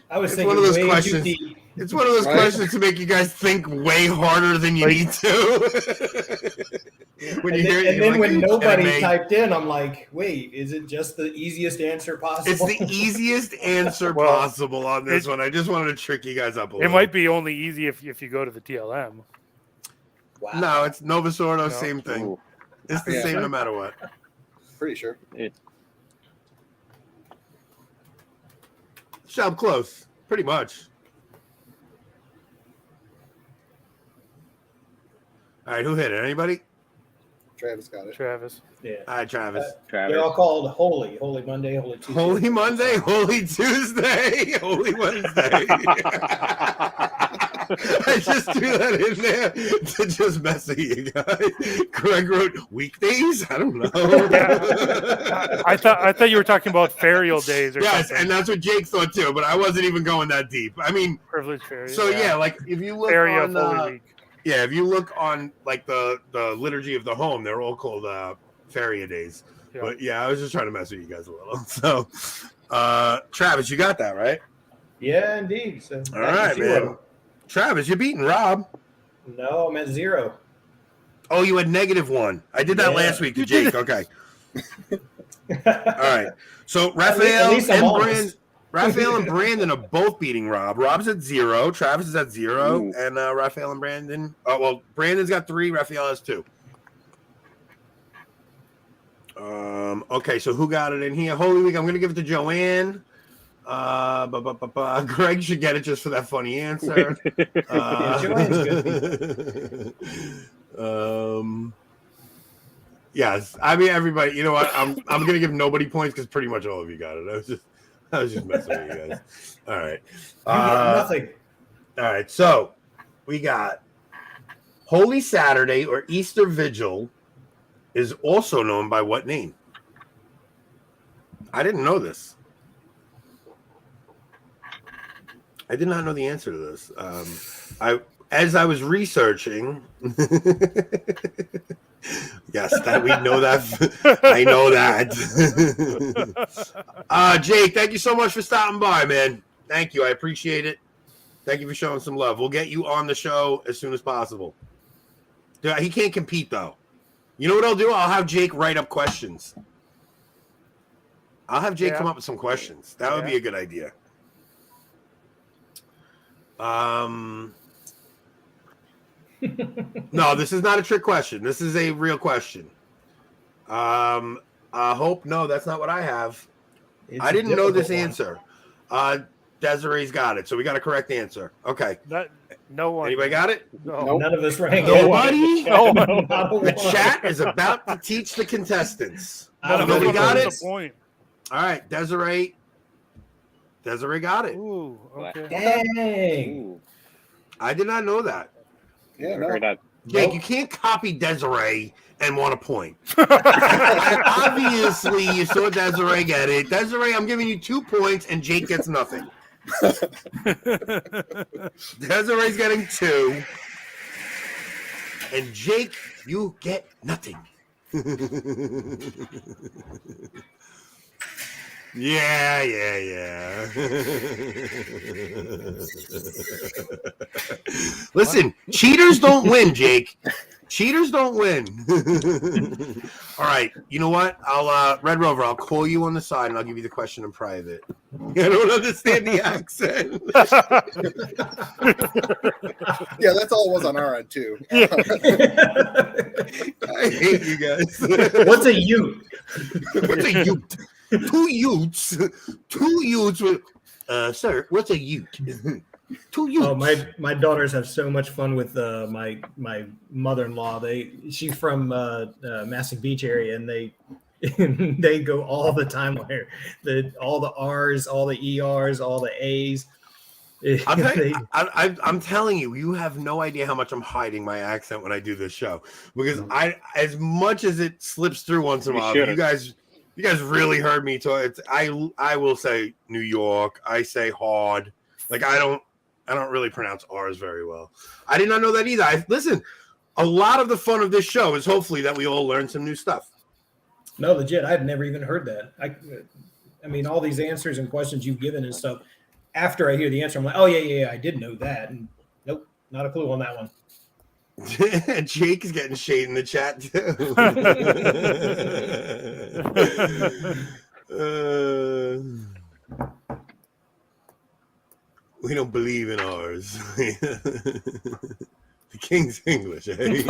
I was It's thinking one of those way too questions. deep. It's one of those questions to make you guys think way harder than you need to. When you hear it, And you're then like, when nobody anime. typed in, I'm like, wait, is it just the easiest answer possible? It's the easiest answer possible on this one. I just wanted to trick you guys up a little. It might be only easy if you go to the TLM. Wow. No, it's Nova Sordo, No. same thing. Ooh. It's the same no matter what. Pretty sure. Shop close, pretty much. All right, who hit it? Anybody? Travis got it. Travis. Yeah. All right, Travis. They're all called Holy Monday, Holy Tuesday. Holy Monday, Holy Tuesday, Holy Wednesday. I just threw that in there to just mess with you guys. Greg wrote weekdays. I don't know. I thought you were talking about ferial days or Yes, something. and that's what Jake thought too. But I wasn't even going that deep. I mean, Privilege ferial. so yeah, like if you look Area on, of Holy Week. yeah, if you look on like the liturgy of the home, they're all called feria days. Yeah. But yeah, I was just trying to mess with you guys a little. So, Travis, you got that right? Yeah, indeed. So All right, man. Travis, you're beating Rob. No, I'm at 0. Oh, you had -1. I did that Yeah. last week to Jake. Okay. All right. So At Raphael least I'm and honest. Raphael and Brandon are both beating Rob. Rob's at 0. Travis is at 0. Ooh. And Raphael and Brandon. Oh, well, Brandon's got 3. Raphael has 2. Okay, so who got it in here? Holy Week, I'm going to give it to Joanne. Greg should get it just for that funny answer. Yeah, Joanne's good. Yes, I mean everybody. You know what? I'm gonna give nobody points because pretty much all of you got it. I was just messing with you guys. All right. You get nothing. All right. So we got Holy Saturday or Easter Vigil is also known by what name? I didn't know this. I did not know the answer to this. As I was researching, yes, that we know that. I know that. Jake, thank you so much for stopping by, man. Thank you. I appreciate it. Thank you for showing some love. We'll get you on the show as soon as possible. Dude, he can't compete, though. You know what I'll do? I'll have Jake write up questions. I'll have Jake come up with some questions. That would be a good idea. No, this is not a trick question. This is a real question. I hope that's not what I have. I didn't know this answer. Desiree's got it, so we got a correct answer. Okay. No one. Anybody got it? No. None of us rang. Nobody? No. The chat is about to teach the contestants. Nobody got it? Point. All right, Desiree got it. Ooh, okay. Dang. Ooh. I did not know that. Yeah, Never heard no. that. Jake, you can't copy Desiree and want a point. Obviously, you saw Desiree get it. Desiree, I'm giving you 2 points, and Jake gets nothing. Desiree's getting 2. And Jake, you get nothing. Yeah. Listen, cheaters don't win, Jake. Cheaters don't win. All right, you know what? I'll Red Rover, I'll call you on the side and I'll give you the question in private. I don't understand the accent. Yeah, that's all it was on our end too. I hate you guys. What's a ute? What's a ute? 2 utes. 2 utes with sir, what's a ute? 2 utes. Oh, my daughters have so much fun with my mother-in-law. She's from Massac Beach area, and they go all the time where all the R's, all the ERs, all the A's. I'm telling you, you have no idea how much I'm hiding my accent when I do this show, because as much as it slips through once in a while, you guys really heard me talk. I will say New York. I say hard. Like I don't really pronounce R's very well. I did not know that either. Listen, a lot of the fun of this show is hopefully that we all learn some new stuff. No, legit. I've never even heard that. I mean, all these answers and questions you've given and stuff. After I hear the answer, I'm like, oh yeah, I did know that. And nope, not a clue on that one. Jake is getting shade in the chat too. We don't believe in ours. The King's English, eh?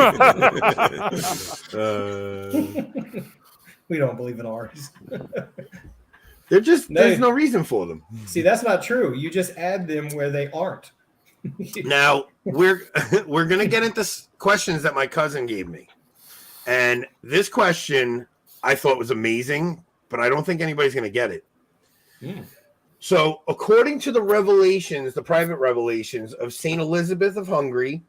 We don't believe in ours. They're just No. there's no reason for them. See, that's not true. You just add them where they aren't. Now we're gonna get into questions that my cousin gave me, and this question I thought was amazing, but I don't think anybody's gonna get it. So, according to the revelations, the private revelations of Saint Elizabeth of Hungary,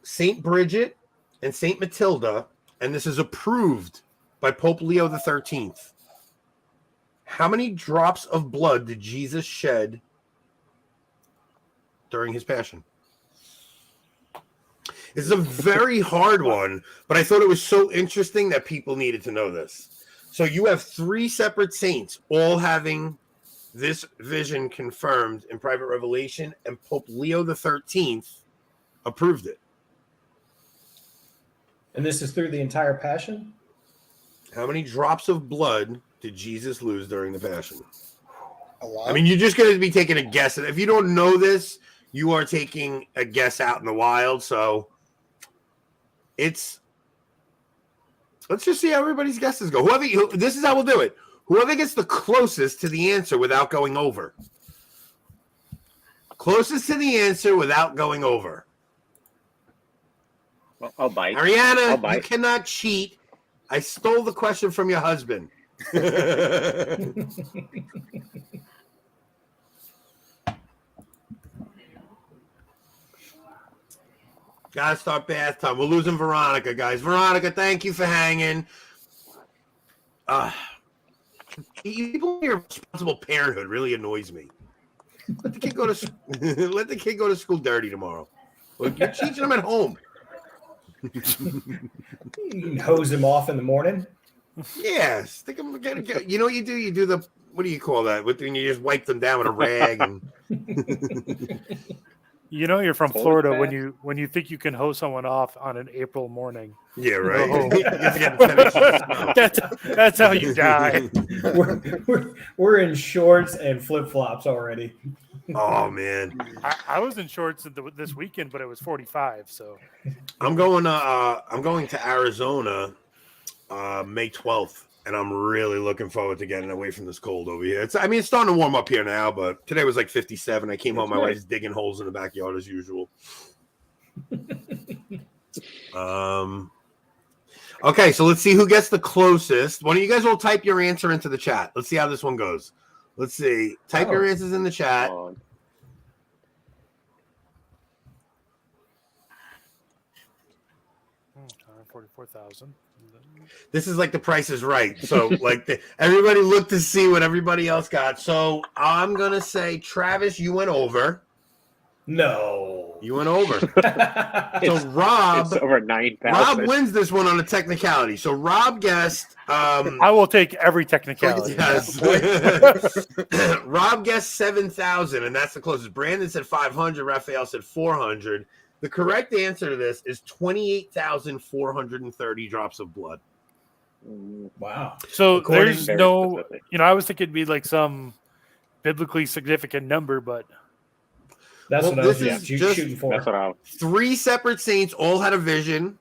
Saint Bridget, and Saint Matilda, and this is approved by Pope Leo XIII. How many drops of blood did Jesus shed during his passion? This is a very hard one, but I thought it was so interesting that people needed to know this. So you have 3 separate saints all having this vision confirmed in private revelation, and Pope Leo XIII approved it. And this is through the entire passion? How many drops of blood did Jesus lose during the passion? A lot. I mean, you're just going to be taking a guess. And if you don't know this, you are taking a guess out in the wild. So let's just see how everybody's guesses go. This is how we'll do it. Whoever gets the closest to the answer without going over. Closest to the answer without going over. I'll bite. Ariana, I'll bite. you cannot cheat. I stole the question from your husband. Gotta start bath time. We're losing Veronica, guys. Veronica, thank you for hanging. People in your responsible parenthood really annoys me. Let the kid go to school dirty tomorrow. Well, you're teaching them at home. You can hose them off in the morning. Yeah, stick them. You know what you do? You do the what do you call that? When you just wipe them down with a rag and. You know you're from Cold Florida bath. when you think you can hose someone off on an April morning. Yeah, right. Oh. That's how you die. We're in shorts and flip flops already. Oh man, I was in shorts this weekend, but it was 45. So I'm going to Arizona May 12th, and I'm really looking forward to getting away from this cold over here. It's starting to warm up here now, but today was like 57. I came home, my wife's digging holes in the backyard as usual. Okay, so let's see who gets the closest. Why don't you guys all type your answer into the chat? Let's see how this one goes. Let's see. Type your answers in the chat. 44,000. This is like the Price is Right. So like everybody looked to see what everybody else got. So I'm going to say, Travis, you went over. No. You went over. It's over 9,000. Rob wins this one on a technicality. So Rob guessed. I will take every technicality. Yes. Rob guessed 7,000, and that's the closest. Brandon said 500. Raphael said 400. The correct answer to this is 28,430 drops of blood. Wow. So there's Very no, specific. I was thinking it'd be like some biblically significant number, but That's Well, what I was this is shooting for. That's what I. 3 separate saints all had a vision,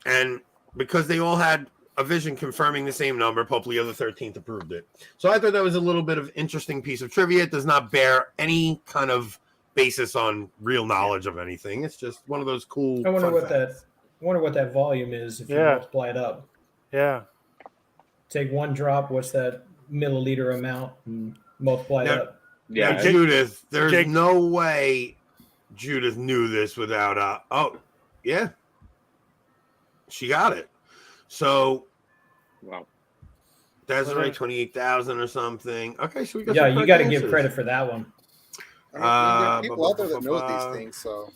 and because they all had a vision confirming the same number, Pope Leo XIII approved it. So I thought that was a little bit of interesting piece of trivia. It does not bear any kind of basis on real knowledge of anything. It's just one of those cool. I wonder fun facts. what that volume is if you Yeah. multiply it up. yeah. Take 1 drop, what's that milliliter amount, and multiply it Now- up. Yeah, Now, Judith, there's Jake- no way Judith knew this without. Yeah, she got it. So wow. Desiree 28,000 or something. Okay, so we got. Yeah, some you correct got to give answers. credit for that one. I mean, there are people out there that know these things, so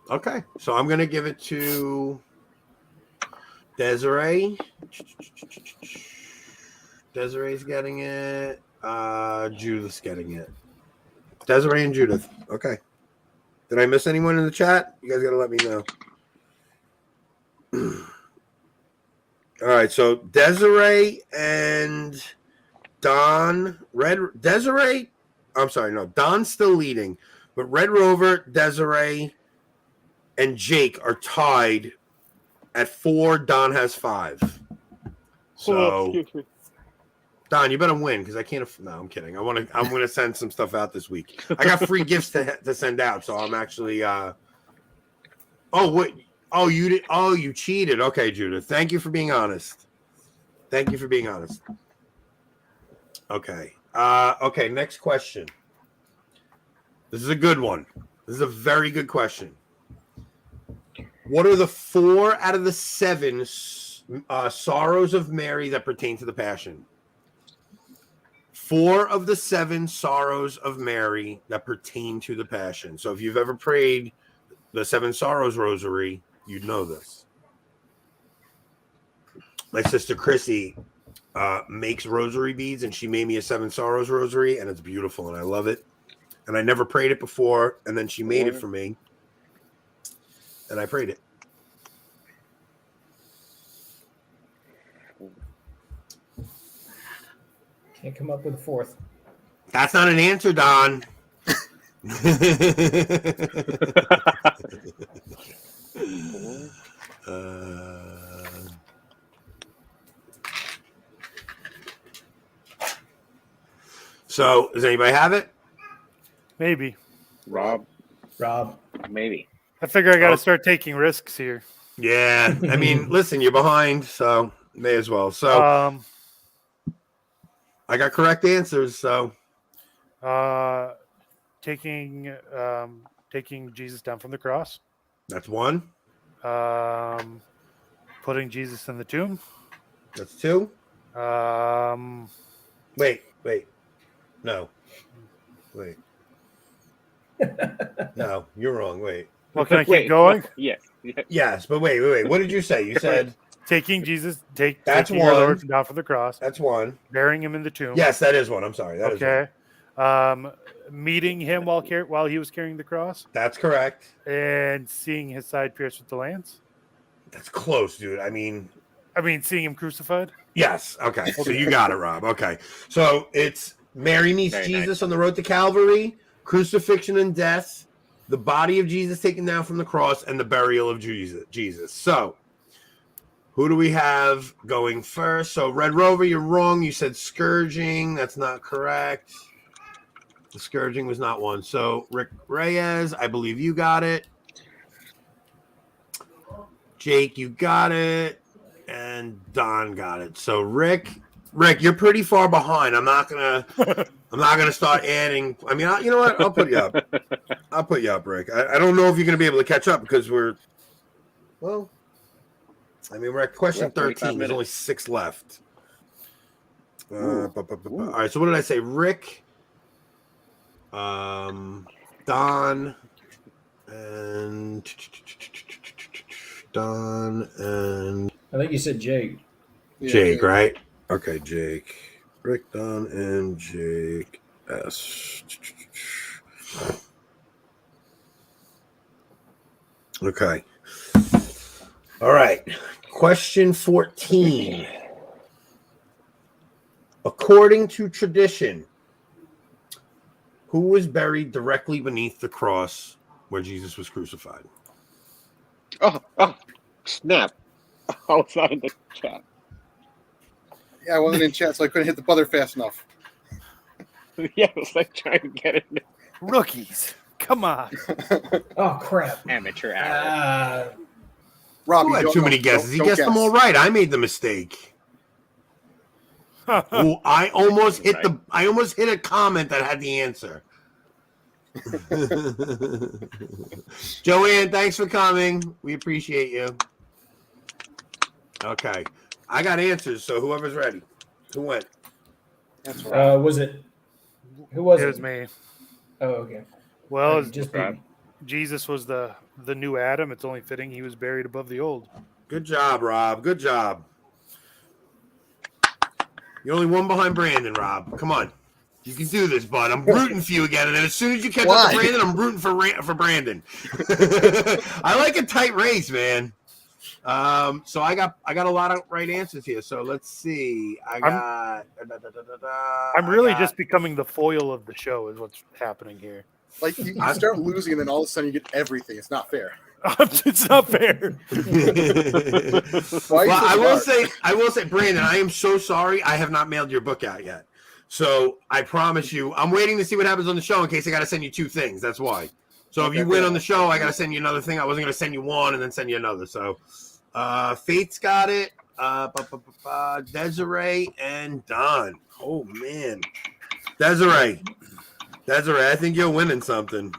Okay, so I'm gonna give it to Desiree. Desiree's getting it. Judith's getting it. Desiree and Judith. Okay. Did I miss anyone in the chat? You guys gotta let me know. All right, so Desiree and Don. Don's still leading, but Red Rover, Desiree, and Jake are tied at 4. Don has 5. So, excuse me. Don, you better win because I can't. No, I'm kidding. I'm gonna send some stuff out this week. I got free gifts to send out, so I'm actually. Oh wait! Oh, you did. Oh, you cheated. Okay, Judith. Thank you for being honest. Thank you for being honest. Okay. Okay. Next question. This is a good one. This is a very good question. What are the 4 out of the 7 sorrows of Mary that pertain to the Passion? 4 of the 7 sorrows of Mary that pertain to the Passion. So if you've ever prayed the 7 Sorrows Rosary, you'd know this. My sister Chrissy makes rosary beads, and she made me a 7 Sorrows Rosary, and it's beautiful, and I love it. And I never prayed it before, and then she made it for me, and I prayed it. Can't come up with a 4th. That's not an answer, Don. So, does anybody have it? Maybe. Rob, maybe. I figure I got to start taking risks here. Yeah. I mean, listen, you're behind, so may as well. So, I got correct answers, so. Taking Jesus down from the cross. That's 1. Putting Jesus in the tomb. That's 2. Wait. No. Wait. No, you're wrong. Wait. Well, can I keep going? Yes. Yes, but wait. What did you say? You said taking Jesus, that's taking our Lord down from the cross. That's 1. Burying him in the tomb. Yes, that is 1. I'm sorry. That is 1. Meeting him while he was carrying the cross. That's correct. And seeing his side pierced with the lance. That's close, dude. I mean, seeing him crucified. Yes. Okay. So you got it, Rob. Okay. So it's Mary meets Jesus on the road to Calvary, crucifixion and death, the body of Jesus taken down from the cross, and the burial of Jesus. So who do we have going first? So Red Rover, you're wrong. You said scourging. That's not correct. The scourging was not 1. So Rick Reyes, I believe you got it. Jake, you got it. And Don got it. So Rick, you're pretty far behind. I'm not gonna start adding. I mean, you know what? I'll put you up. Rick. I don't know if you're gonna be able to catch up because we're at question 13. There's only 6 left. All right. So what did I say? Rick, Don, and I think you said Jake. Jake, right? Okay, Jake. Rick, Don, and Jake S. Okay. All right. Question 14. According to tradition, who was buried directly beneath the cross where Jesus was crucified? Oh, snap. I was not in the chat. Yeah, I wasn't in chat, so I couldn't hit the button fast enough. Yeah, I was like trying to get it. Rookies. Come on. Oh, crap. Amateur hour. Rob, Who had too many guesses? He guessed them all right. I made the mistake. Ooh, I almost hit a comment that had the answer. Joanne, thanks for coming. We appreciate you. Okay. I got answers, so whoever's ready. Who went? That's right. Was it? Who was it? It was me. Oh, okay. Well, it's just Jesus was the new Adam. It's only fitting he was buried above the old. Good job, Rob. Good job. You're only 1 behind Brandon, Rob. Come on. You can do this, bud. I'm rooting for you again. And then as soon as you catch up to Brandon, I'm rooting for Brandon. I like a tight race, man. So I got a lot of right answers here. So let's see. I'm really just becoming the foil of the show is what's happening here. Like you start losing, and then all of a sudden you get everything. It's not fair. It's not fair. Well, I will say, Brandon, I am so sorry. I have not mailed your book out yet. So I promise you, I'm waiting to see what happens on the show in case I got to send you 2 things. That's why. So if you win on the show, I got to send you another thing. I wasn't going to send you one and then send you another. So Faith's got it. Desiree and Don. Oh, man. Desiree, I think you're winning something.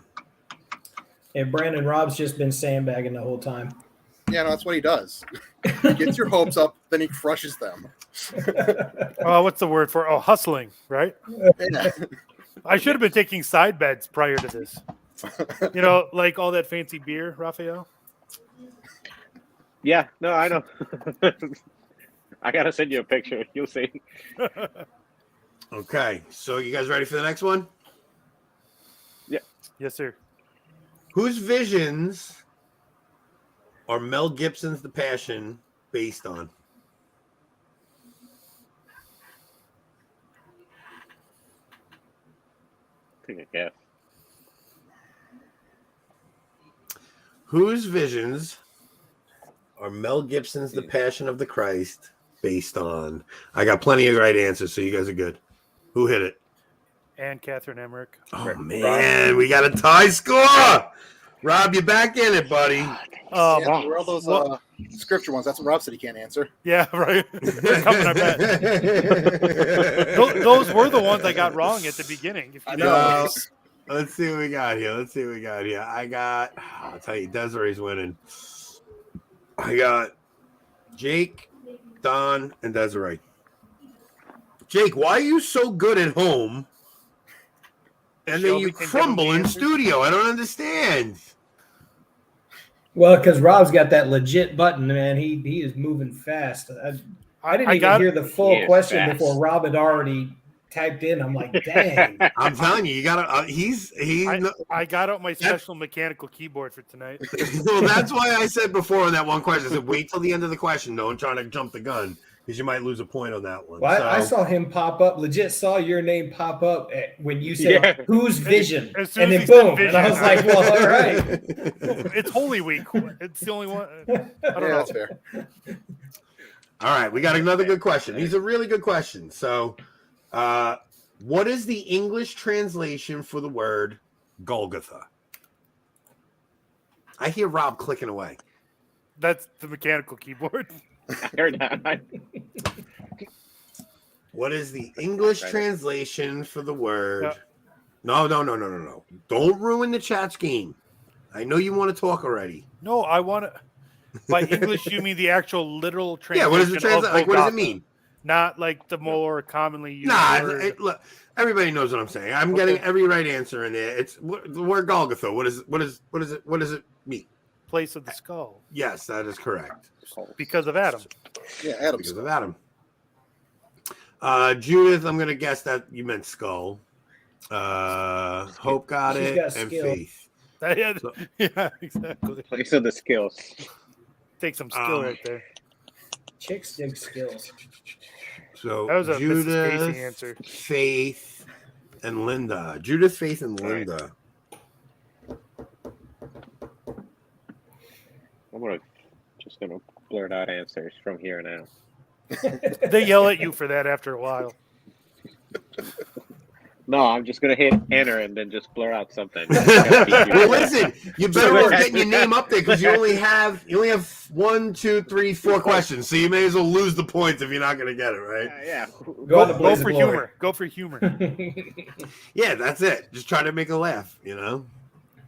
And Brandon Rob's just been sandbagging the whole time. Yeah, no, that's what he does. He gets your hopes up, then he crushes them. Oh, what's the word for? Oh, hustling, right? Yeah. I should have been taking side bets prior to this. You know, like all that fancy beer, Raphael. Yeah, no, I know. I gotta send you a picture. You'll see. Okay, so you guys ready for the next one? Yes, sir. Whose visions are Mel Gibson's The Passion based on? Take a guess. Whose visions are Mel Gibson's The Passion of the Christ based on? I got plenty of right answers, so you guys are good. Who hit it? And Catherine Emmerich. Oh, man, we got a tie score. Rob, you're back in it, buddy. Yeah, where are those scripture ones? That's what Rob said he can't answer. Yeah, right. They're coming, I bet. Those were the ones I got wrong at the beginning. If you I know. know. Let's see what we got here. I'll tell you, Desiree's winning. I got Jake, Don, and Desiree. Jake, why are you so good at home? And then you crumble in studio. I don't understand. Well, because Rob's got that legit button, man. He is moving fast. I didn't even hear the full question before Rob had already typed in. I'm like, dang. I'm telling you, you gotta. I got out my special mechanical keyboard for tonight. Well, that's why I said before on that one question. I said, wait till the end of the question. Don't try to jump the gun because you might lose a point on that one. Well, I saw him pop up. Legit saw your name pop up when you said whose vision, and then boom, and I was like, well, all right. It's Holy Week. It's the only one. I don't know. That's fair. All right, we got another good question. These are really good questions. So, what is the English translation for the word Golgotha? I hear Rob clicking away. That's the mechanical keyboard. I heard that. What is the English translation for the word? No. Don't ruin the chat scheme. I know you want to talk already. No, I want to. By English, you mean the actual literal translation? Yeah, what does it translate? Like, what does it mean? Not like the more commonly used word. Look, everybody knows what I'm saying. I'm getting every right answer in there. It's the word Golgotha. What does it mean? Place of the skull. Yes, that is correct. Because of Adam. Yeah, Adam. Because of Adam. Judith, I'm gonna guess that you meant skull. Hope got She's it, got and skill. Faith. Yeah, exactly. Place of the skills. Take some skill right there. Chicks dig skills. So That was a Mrs. Casey Judith, answer. Faith, and Linda. Judith, Faith, and Linda. I'm just gonna blurt out answers from here on out. They yell at you for that after a while. No, I'm just gonna hit enter and then just blur out something. Well, listen, you better work getting your name up there because you only have 1, 2, 3, 4 questions, so you may as well lose the points if you're not going to get it, right? Yeah. Go for humor. Go for humor. Yeah, that's it. Just try to make a laugh, you know.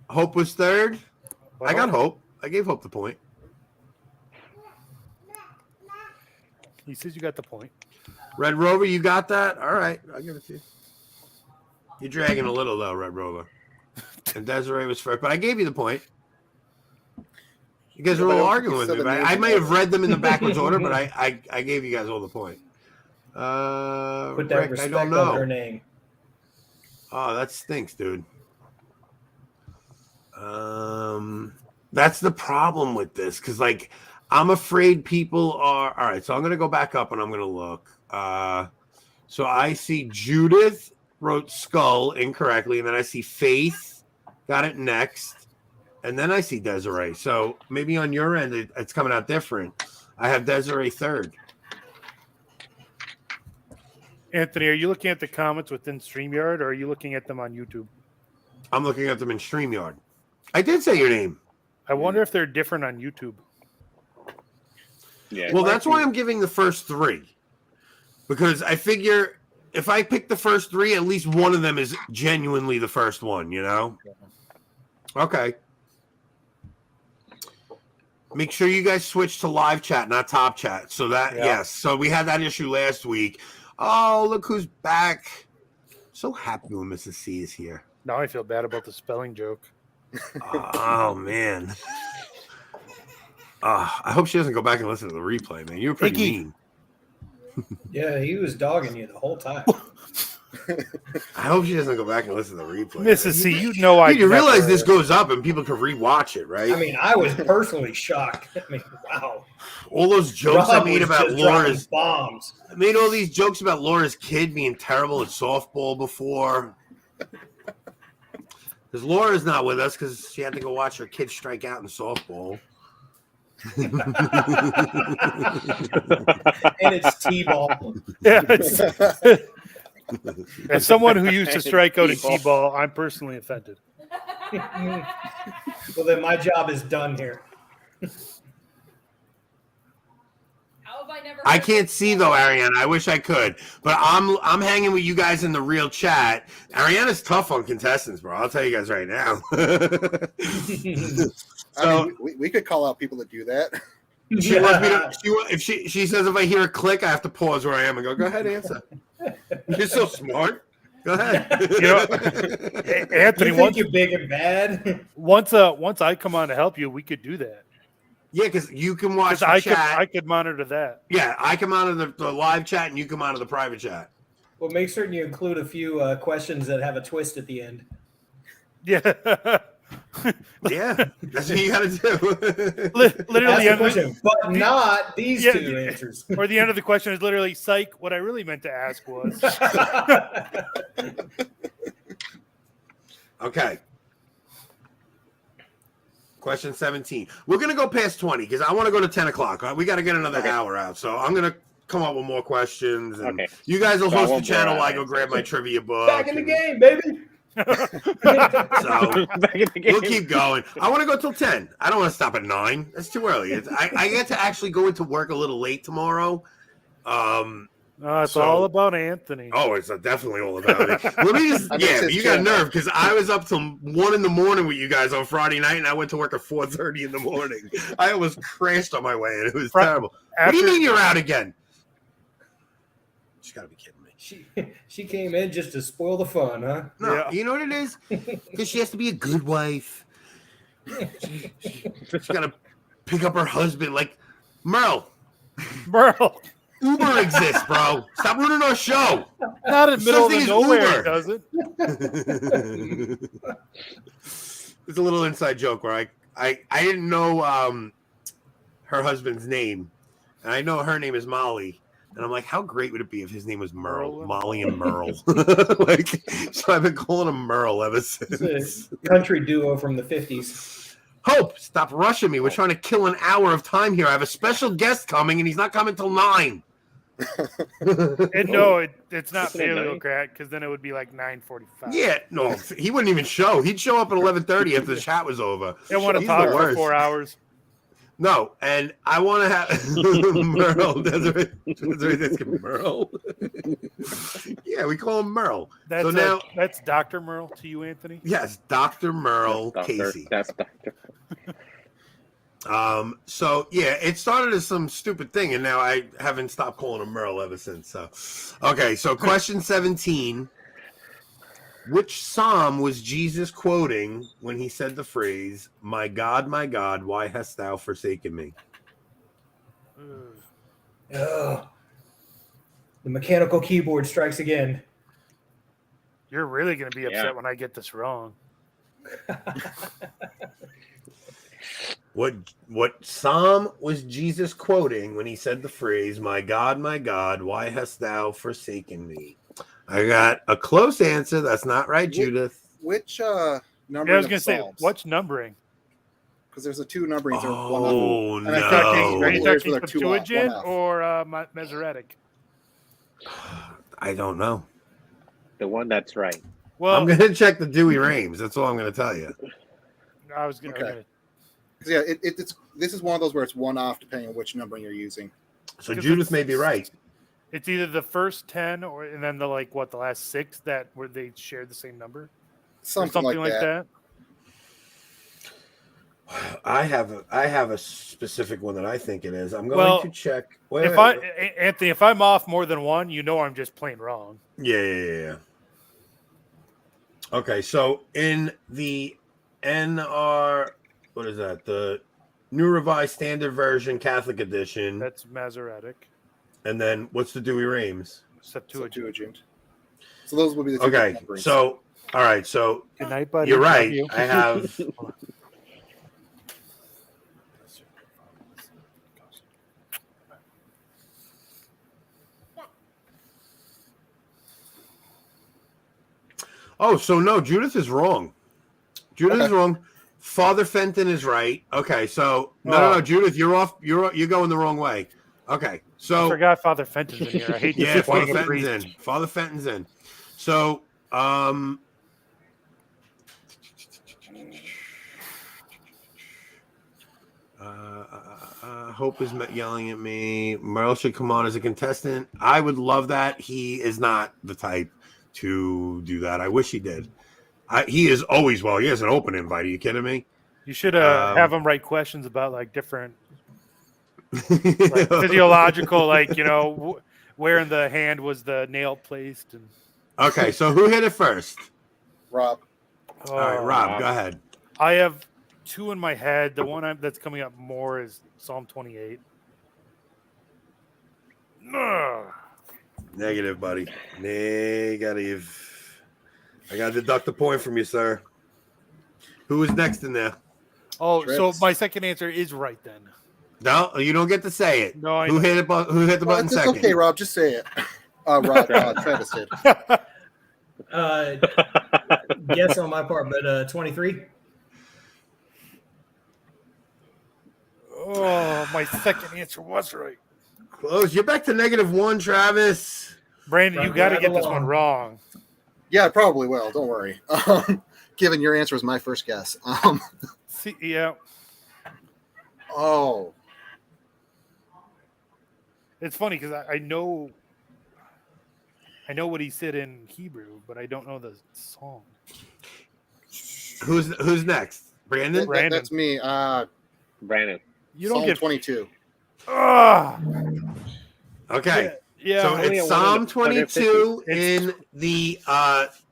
Hope was third. Well, I got Hope. I gave Hope the point. He says you got the point. Red Rover, you got that? All right, I'll give it to you. You're dragging a little, though, Red Rover. And Desiree was first, but I gave you the point. You guys were all arguing with me. But I may have read them in the backwards order, but I gave you guys all the point. Put that Rick, respect I don't know. on her name. Oh, that stinks, dude. That's the problem with this, because, like, I'm afraid people are... All right, so I'm going to go back up and I'm going to look. So I see Judith wrote skull incorrectly, and then I see Faith got it next. and then I see Desiree. So maybe on your end it's coming out different. I have Desiree third. Anthony, are you looking at the comments within StreamYard, or are you looking at them on YouTube? I'm looking at them in StreamYard. I did say your name. I wonder if they're different on YouTube. Yeah. Well, that's why I'm giving the first three. Because I figure if I pick the first three, at least one of them is genuinely the first one, you know? Okay. Make sure you guys switch to live chat, not top chat. So that, yes. So we had that issue last week. Oh, look who's back. So happy when Mrs. C is here. Now I feel bad about the spelling joke. Oh, man. I hope she doesn't go back and listen to the replay, man. You were pretty mean. Yeah, he was dogging you the whole time. I hope she doesn't go back and listen to the replay. Mrs. C, you know I. You realize this goes up and people can rewatch it, right? I mean, I was personally shocked. I mean, wow. All those jokes I made about Laura's bombs. I made all these jokes about Laura's kid being terrible at softball before. Because Laura's not with us because she had to go watch her kid strike out in softball. And it's T-ball. Yeah, as someone who used to strike out a T-ball, I'm personally offended. Well, then my job is done here. I can't see though, Ariana. I wish I could, but I'm hanging with you guys in the real chat. Ariana's tough on contestants, bro. I'll tell you guys right now. I mean, we could call out people that do that. She wants me to. If she says if I hear a click, I have to pause where I am and go. Go ahead, answer. You're so smart. Go ahead. You know, Anthony, you think you're big and bad. Once I come on to help you, we could do that. Yeah, because you can watch the chat. I could monitor that. Yeah, I can monitor the live chat, and you can monitor the private chat. Well, make certain you include a few questions that have a twist at the end. Yeah. Yeah, that's what you got to do. Literally, the question, but not these two answers. Or the end of the question is literally, psych, what I really meant to ask was. Okay. Question 17. We're going to go past 20 because I want to go to 10 o'clock. We got to get another hour out. So I'm going to come up with more questions. And you guys will host the channel while I go grab my trivia book. Back in the game, baby. So we'll keep going. I want to go till 10. I don't want to stop at 9. That's too early. I get to actually go into work a little late tomorrow. It's all about Anthony. Oh, it's definitely all about it. Let me just, you got nerve because I was up till 1 a.m. with you guys on Friday night, and I went to work at 4:30 in the morning. I almost crashed on my way, and it was terrible. What do you mean you're out again? You got to be kidding me. She came in just to spoil the fun, huh? No, you know what it is? Because she has to be a good wife. She's got to pick up her husband. Like, Merle. Uber exists, bro. Stop ruining our show. Not in the middle of nowhere, does it? It's a little inside joke where I didn't know her husband's name. And I know her name is Molly. And I'm like, how great would it be if his name was Merle? Molly and Merle. So I've been calling him Merle ever since. It's a country duo from the 50s. Hope, stop rushing me. We're trying to kill an hour of time here. I have a special guest coming, and he's not coming till 9. No, it's not paleo crack because then it would be like 9:45. Yeah, no, he wouldn't even show. He'd show up at 11:30 after the chat was over. They want to talk for 4 hours. No, and I want to have Merle. Desiree, Merle. Yeah, we call him Merle. That's Dr. Merle to you, Anthony. Yes, Dr. Merle Casey. That's Dr. So yeah, it started as some stupid thing, and now I haven't stopped calling him Merle ever since. So, okay, so question 17. Which psalm was Jesus quoting when he said the phrase, my God, why hast thou forsaken me?" Oh, the mechanical keyboard strikes again. You're really going to be upset when I get this wrong. What psalm was Jesus quoting when he said the phrase, my God, why hast thou forsaken me?" I got a close answer. That's not right, Judith. Which number? I was going to say, what's numbering? because there's the two numberings are one off. Oh And I no! thought Are you Words talking with a 2 off, Septuagint 1 off. or Masoretic? I don't know. The one that's right. Well, I'm gonna check the Dewey Rames. That's all I'm gonna tell you. I was gonna. Okay. 'Cause, yeah, this is one of those where it's 1 off depending on which numbering you're using. So 'Cause Judith may be right. It's either the first 10 and then the the last 6 that where they shared the same number, or Something like that. I have a specific one that I think it is. I'm going to check. Wait, Anthony, if I'm off more than one, I'm just plain wrong. Yeah. Okay, so in the NR, what is that? The New Revised Standard Version Catholic Edition. That's Masoretic. And then what's the Dewey Rames? Septuagint. So those would be the two Okay, numberings. so all right, so Good night, buddy. you're Love right. you. I have. Oh, so no, Judith is wrong. Judith is wrong. Father Fenton is right. Okay, so no, Judith, you're off. You're going the wrong way. Okay, so I forgot Father Fenton's in here. I hate yeah, Father disappointing a Fenton's priest. in. Father Fenton's in. So Hope is yelling at me. Merle should come on as a contestant. I would love that. He is not the type to do that. I wish he did. He is always he has an open invite. Are you kidding me? You should have him write questions about different physiological, where in the hand was the nail placed. And Okay, so who hit it first? Rob. All right, Rob, go ahead. I have 2 in my head. The one that's coming up more is Psalm 28. Negative, buddy. Negative. I got to deduct a point from you, sir. Who is next in there? Oh, Trips. so my second answer is right then. No, you don't get to say it. No, I Who know. hit it? Who hit the button It's second? okay, Rob. Just say it. Rob, Travis did. Guess on my part, but 23. Oh, my second answer was right. Close. You're back to -1, Travis. Brandon, you Right, got to right get this along. one wrong. Yeah, I probably will. Don't worry. Given your answer was my first guess. See, yeah, Oh, it's funny because I know what he said in Hebrew, but I don't know the song. Who's next? Brandon? Brandon. that's me. Brandon. You don't Psalm get 22. Ah, Okay. yeah. So only it's a one Psalm in 22 It's- in the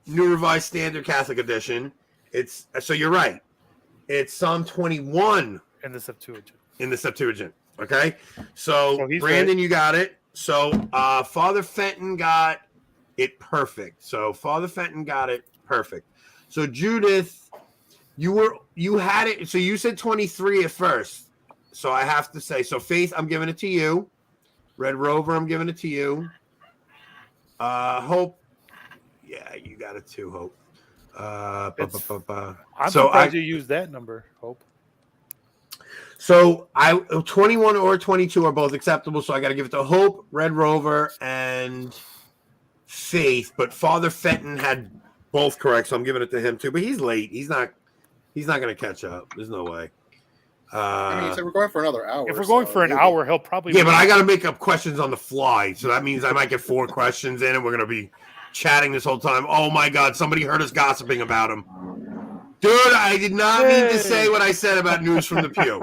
New Revised Standard Catholic Edition. So you're right. It's Psalm 21 in the Septuagint. in the Septuagint. Okay. So So he's Brandon, right. you got it. So Father Fenton got it perfect. So Judith, you had it. So you said 23 at first. So I have to say, so Faith, I'm giving it to you. Red Rover, I'm giving it to you. Hope, yeah, you got it too, Hope. I'm So surprised you used that number, Hope. So 21 or 22 are both acceptable. So I got to give it to Hope, Red Rover, and Faith. But Father Fenton had both correct, so I'm giving it to him too. But he's late. He's not going to catch up. There's no way. I mean, you said we're going for another hour. If we're going so for an maybe. hour, he'll probably Yeah, but I got to make up questions on the fly. So that means I might get 4 questions in, and we're going to be chatting this whole time. Oh my God, somebody heard us gossiping about him. Dude, I did not mean to say what I said about News from the Pew.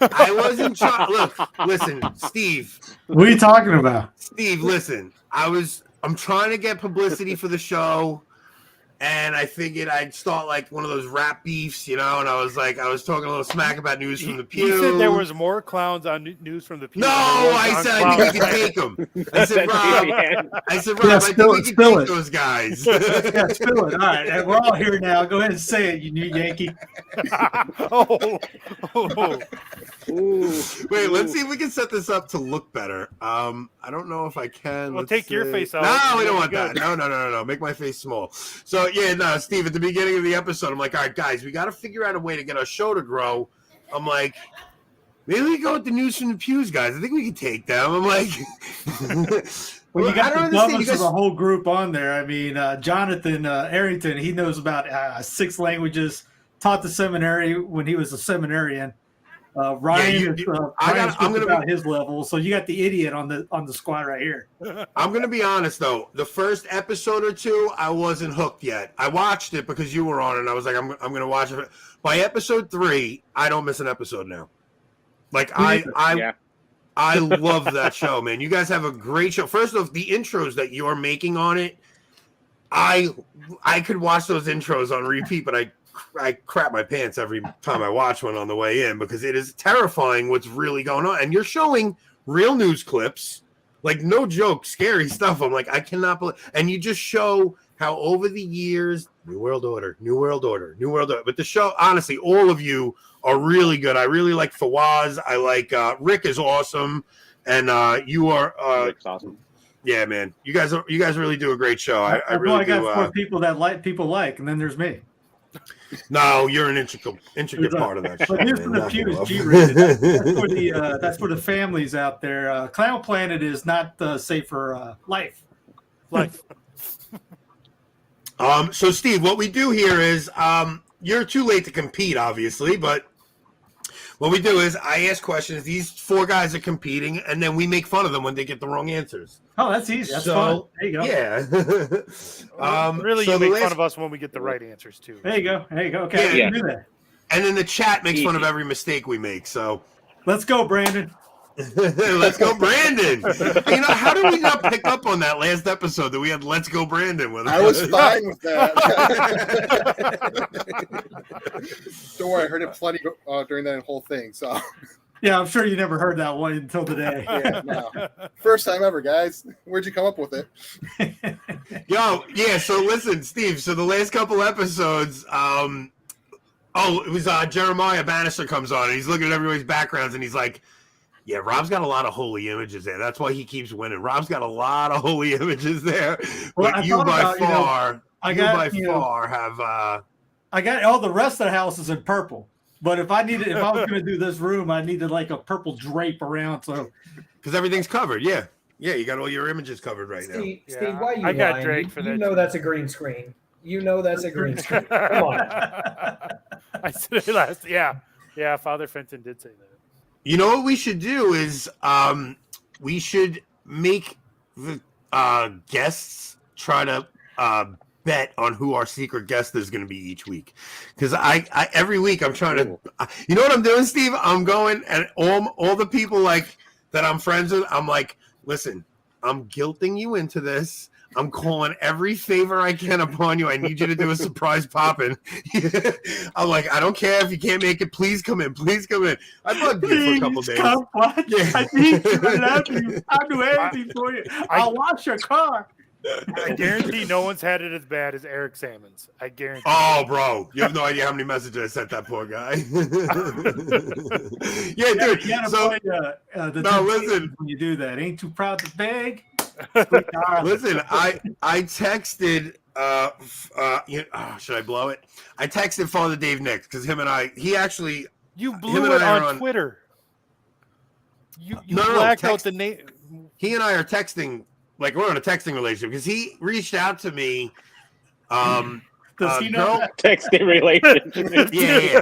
I wasn't trying. Look, listen, Steve. What are you talking about? Steve, listen. I'm trying to get publicity for the show, and I figured I'd start like one of those rap beefs, and I was talking a little smack about News from the Pew. You said there was more clowns on News from the Pew. No, than there was I on said I think we Clowns. could take them. I said, Rob, I Yeah, think we spill could it. take those guys. Yeah, spill it. All right, and we're all here now. Go ahead and say it, you new Yankee. oh. Ooh. Wait, let's see if we can set this up to look better. I don't know if I can. Well, Let's take your see. face out. No, we It'll don't be want that. good. No. Make my face small. So yeah, no, Steve. At the beginning of the episode, I'm like, all right, guys, we got to figure out a way to get our show to grow. I'm like, maybe we go with the news from the pews, guys. I think we can take them. I'm like, Well, you got I the don't understand. dumbest You guys, of the whole group on there. I mean, Jonathan Arrington, he knows about 6 languages, taught the seminary when he was a seminarian. Ryan is Ryan's about his level. So you got the idiot on the squad right here. I'm gonna be honest though. The first episode or two, I wasn't hooked yet. I watched it because you were on it, and I was like, I'm gonna watch it. By episode 3, I don't miss an episode now. Like I love that show, man. You guys have a great show. First off, the intros that you're making on it, I could watch those intros on repeat, but I crap my pants every time I watch one on the way in because it is terrifying what's really going on. And you're showing real news clips, like no joke, scary stuff. I'm like, I cannot believe. And you just show how over the years, New World Order. But the show, honestly, all of you are really good. I really like Fawaz. I like Rick is awesome, and you are. Rick's awesome. Yeah, man. You guys really do a great show. I really I got do. 4 people that people like, and then there's me. No, you're an intricate part of that show. But here's man. the pew is G-rated. That's for the families out there. Clown Planet is not safe for life. So Steve, what we do here is you're too late to compete, obviously, but what we do is I ask questions. These 4 guys are competing, and then we make fun of them when they get the wrong answers. Oh, that's easy. That's fun. There you go. Yeah. Really, so you make fun of us when we get the right answers too. There you go. Okay, Yeah. I can do that. And then the chat makes fun of every mistake we make. So let's go, Brandon. Let's go, Brandon. You know, how did we not pick up on that last episode that we had Let's Go, Brandon with us? I was fine with that. Don't worry, I heard it plenty during that whole thing. So yeah, I'm sure you never heard that one until today. Yeah, no. First time ever, guys. Where'd you come up with it? So listen, Steve. So the last couple episodes, it was Jeremiah Bannister comes on and he's looking at everybody's backgrounds and he's like, yeah, Rob's got a lot of holy images there. That's why he keeps winning. Rob's got a lot of holy images there. Well, but you by far have. I got all the rest of the houses in purple. But if I was going to do this room, I needed like a purple drape around. So because everything's covered. Yeah, you got all your images covered right now. Steve, why are you I got lying? Drake for that. You know that's a green screen. Come on. I said it last. Yeah. Father Fenton did say that. You know what we should do is we should make the guests try to bet on who our secret guest is going to be each week. Because I every week I'm trying to, you know what I'm doing, Steve? I'm going and all the people like that I'm friends with. I'm like, listen, I'm guilting you into this. I'm calling every favor I can upon you. I need you to do a surprise pop-in. I'm like, I don't care if you can't make it. Please come in. I bugged you for a couple days. Come watch. Yeah. I need you. I love you. I'll do anything for you. I'll wash your car. I guarantee no one's had it as bad as Eric Salmon's. I guarantee. Oh, bro. You have no idea how many messages I sent that poor guy. Yeah, dude. You gotta play, listen. When you do that, ain't too proud to beg. Listen, I texted. Should I blow it? I texted Father Dave Nix because you blew it on Twitter. You blacked out the name. He and I are texting, like we're in a texting relationship because he reached out to me. Does he know that? Texting relationship? Yeah.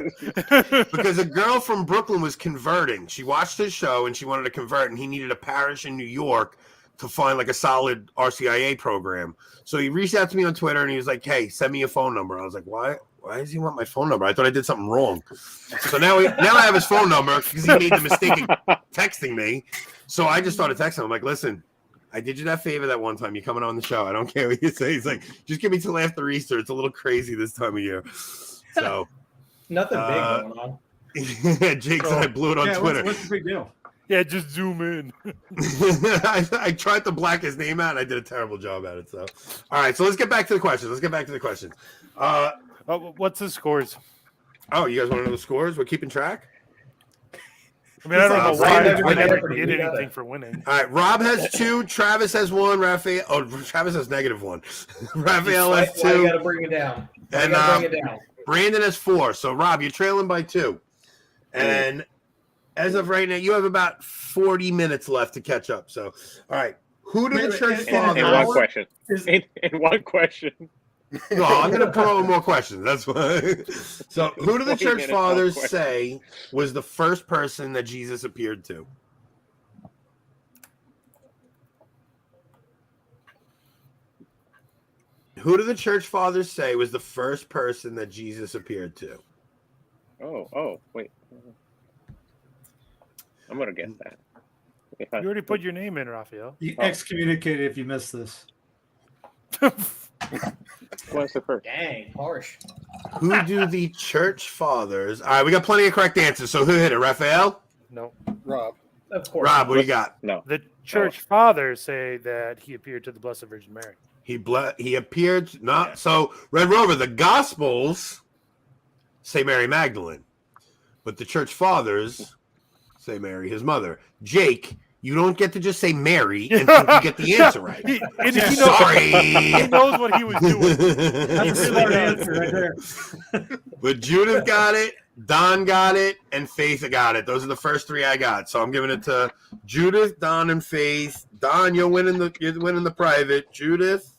Because a girl from Brooklyn was converting. She watched his show and she wanted to convert, and he needed a parish in New York to find like a solid RCIA program. So he reached out to me on Twitter and he was like, hey, send me your phone number. I was like, why does he want my phone number? I thought I did something wrong. So now I have his phone number because he made the mistake of texting me. So I just started texting him. I'm like, listen, I did you that favor that one time. You're coming on the show. I don't care what you say. He's like, just give me till after Easter. It's a little crazy this time of year. So nothing big going on. Jake said I blew it on Twitter. What's the big deal? Yeah, just zoom in. I tried to black his name out, and I did a terrible job at it. So, all right. So let's get back to the questions. What's the scores? Oh, you guys want to know the scores? We're keeping track. I mean, I don't know why Brandon's I winning. never get anything for winning. All right, Rob has 2, Travis has 1, Raphael. Oh, Travis has -1. Raphael has Why you 2, got to bring it down? Why and you gotta bring it down? Brandon has 4. So Rob, you're trailing by 2, and as of right now, you have about 40 minutes left to catch up. So, all right, who do the church fathers? In one question. In one question. No, I'm going to put on more questions. That's why. So, who do the 40 church minutes, fathers one question. say was the first person that Jesus appeared to? Who do the church fathers say was the first person that Jesus appeared to? Oh, wait. I'm going to guess that. You already put your name in, Raphael. You excommunicated if you missed this. What's the first? Dang, harsh. Who do the church fathers? All right, we got plenty of correct answers. So, who hit it? Raphael? No. Rob. Of course. Rob, what do you got? No. The church fathers say that he appeared to the Blessed Virgin Mary. He appeared not so Red Rover. The Gospels say Mary Magdalene, but the church fathers say Mary, his mother. Jake, you don't get to just say Mary and think you get the answer right. He knows what he was doing. That's a smart answer right there. But Judith got it, Don got it, and Faith got it. Those are the first 3 I got. So I'm giving it to Judith, Don, and Faith. Don, you're winning the private. Judith.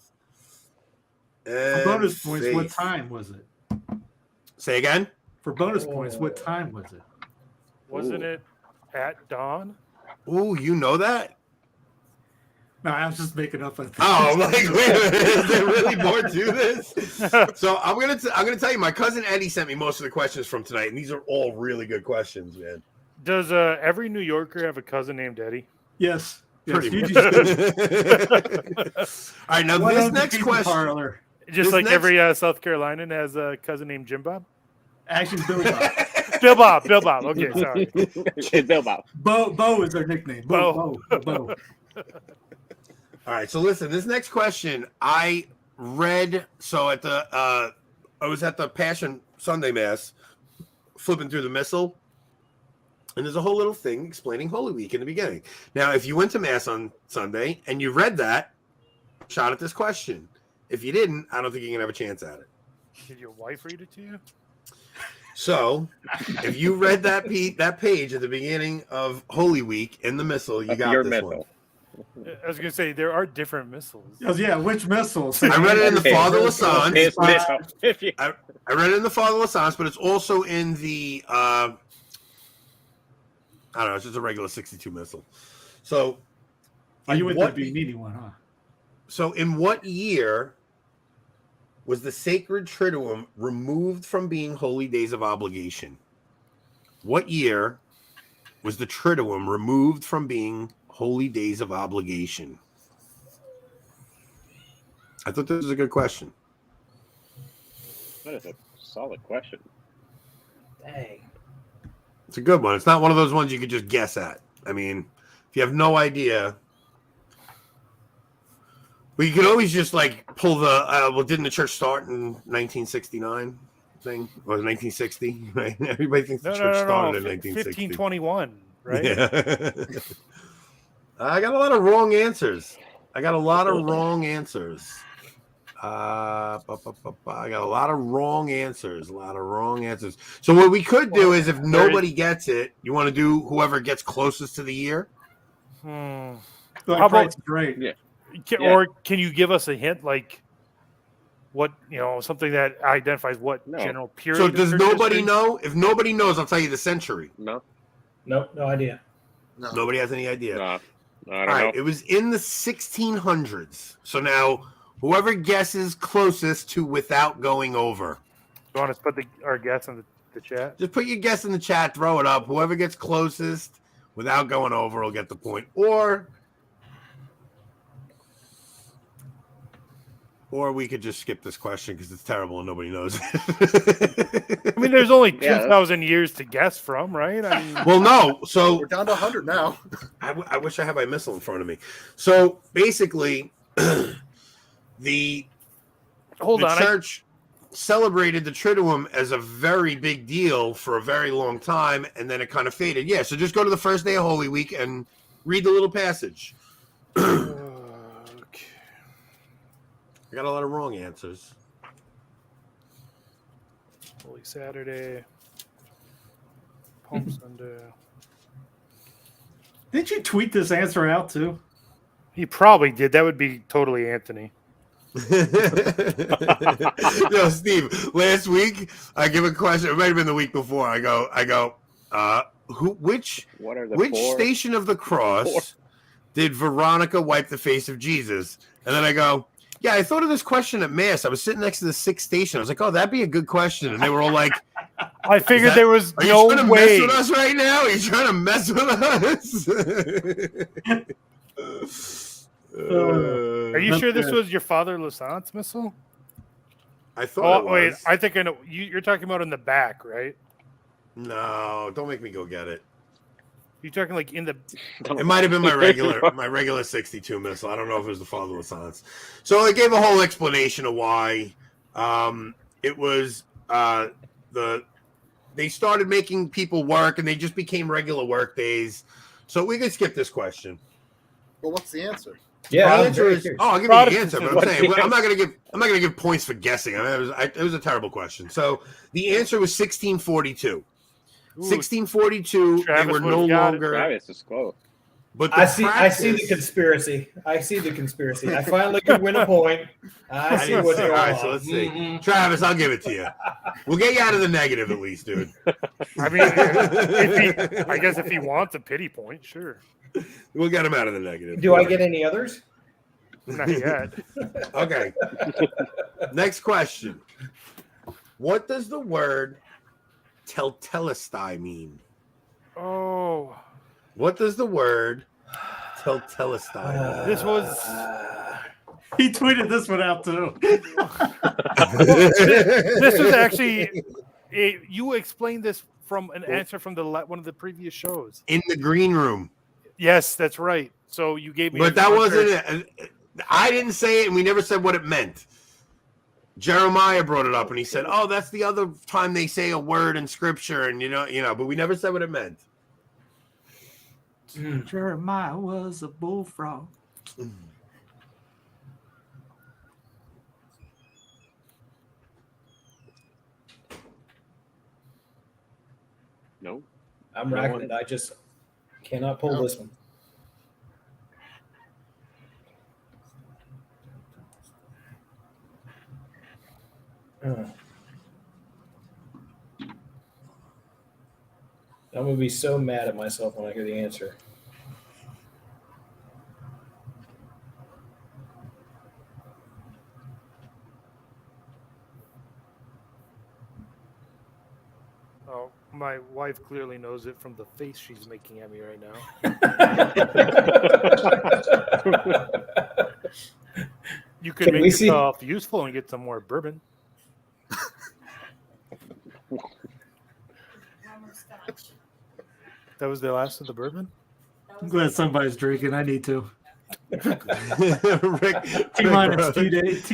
For bonus points, Faith. what time was it? Say again? For bonus points, what time was it? Wasn't it at dawn? Ooh, you know that? No, I was just making up. Oh, I'm like, wait a minute, is there really more to this? So I'm gonna tell you, my cousin Eddie sent me most of the questions from tonight, and these are all really good questions, man. Does every New Yorker have a cousin named Eddie? Yes. Pretty you much. just All right, now this next question. Parlor. Just This like next- every South Carolinian has a cousin named Jim Bob? Actually, Bill Bob. Bill Bob. Okay, sorry. Bill Bob. Bo is their nickname. Bo. All right, so listen, this next question I read. So at the I was at the Passion Sunday Mass, flipping through the missal, and there's a whole little thing explaining Holy Week in the beginning. Now, if you went to Mass on Sunday and you read that, shot at this question. If you didn't, I don't think you're gonna have a chance at it. Did your wife read it to you? So, if you read that page at the beginning of Holy Week in the missal, you got Your this missal. one. I was gonna say there are different missiles. Yeah, which missiles? I read it in the Okay. Fatherless Sons. His missile. If you- I read it in the Fatherless Sons, but it's also in the I don't know, it's just a regular 62 missile. So, You went what- to the needy one, huh? So in what year was the Sacred Triduum removed from being holy days of obligation? What year was the Triduum removed from being holy days of obligation? I thought this was a good question. That is a solid question. Dang. It's a good one. It's not one of those ones you could just guess at. I mean, if you have no idea, well, you can always just like pull the. Well, didn't the church start in 1969? Thing or 1960? Right? Everybody thinks the church started in 1960. 1521, right? Yeah. I got a lot of wrong answers. I got a lot of wrong answers. I got a lot of wrong answers. So what we could do is, if nobody gets it, you want to do whoever gets closest to the year. Hmm. Like How about- Price is Right. Yeah. Or can you give us a hint, like what something that identifies what No. general period? So of does church nobody history? know? If nobody knows, I'll tell you the century. No. Nope, no idea. No. Nobody has any idea. No. I All don't right, know. it was in the 1600s. So now, whoever guesses closest to without going over. You want us to put our guess in the chat? Just put your guess in the chat, throw it up. Whoever gets closest without going over will get the point. Or we could just skip this question because it's terrible and nobody knows. I mean, there's only Yeah. 2,000 years to guess from, right? I mean, Well, no. So We're down to 100 now. I wish I had my missile in front of me. So basically, the hold the on. church. celebrated the Triduum as a very big deal for a very long time, and then it kind of faded. Yeah, so just go to the first day of Holy Week and read the little passage. Okay. I got a lot of wrong answers. Holy Saturday. Palm Sunday. Didn't you tweet this answer out too? He probably did. That would be totally Anthony. Yo, Steve, last week I give a question. It might have been the week before. I go, which Station of the Cross did Veronica wipe the face of Jesus? And then I go, yeah, I thought of this question at Mass. I was sitting next to the 6th station. I was like, oh, that'd be a good question. And they were all like, I figured there was are no you trying to way. mess with us right now? Are you trying to mess with us? Are you sure this was your Father Lassance missile? I thought it was. Wait, I think I know. You're talking about in the back, right? No, don't make me go get it. You're talking like in the. It might have been my regular 62 missile. I don't know if it was the Father Lassance. So they gave a whole explanation of why. It was they started making people work, and they just became regular work days. So we could skip this question. Well, what's the answer? Yeah, the answer is. Oh, I'll give you the answer, but I'm saying I'm not gonna give points for guessing. I mean, it was a terrible question. So the answer was 1642. 1642. They were no longer. Travis is close. But I see the conspiracy. I finally could win a point. I see what's going on. All right, so let's see. Mm-hmm. Travis, I'll give it to you. We'll get you out of the negative at least, dude. I mean, I guess if he wants a pity point, sure. We'll get him out of the negative. Do I get any others? Not yet. Okay. Next question. What does the word teltelestai mean? Oh. What does the word teltelestai mean? This was... He tweeted this one out too. This was actually... you explained this from an answer from one of the previous shows. In the green room. Yes, that's right. So you gave me... But that wasn't it. I didn't say it, and we never said what it meant. Jeremiah brought it up, and he said, "Oh, that's the other time they say a word in Scripture," and you know, but we never said what it meant. Jeremiah was a bullfrog. No, I'm racking it. I just cannot pull this one. I'm going to be so mad at myself when I hear the answer. Oh, my wife clearly knows it from the face she's making at me right now. You could make yourself useful and get some more bourbon. That was the last of the bourbon? I'm glad somebody's drinking. I need to. Rick, T-minus a few days.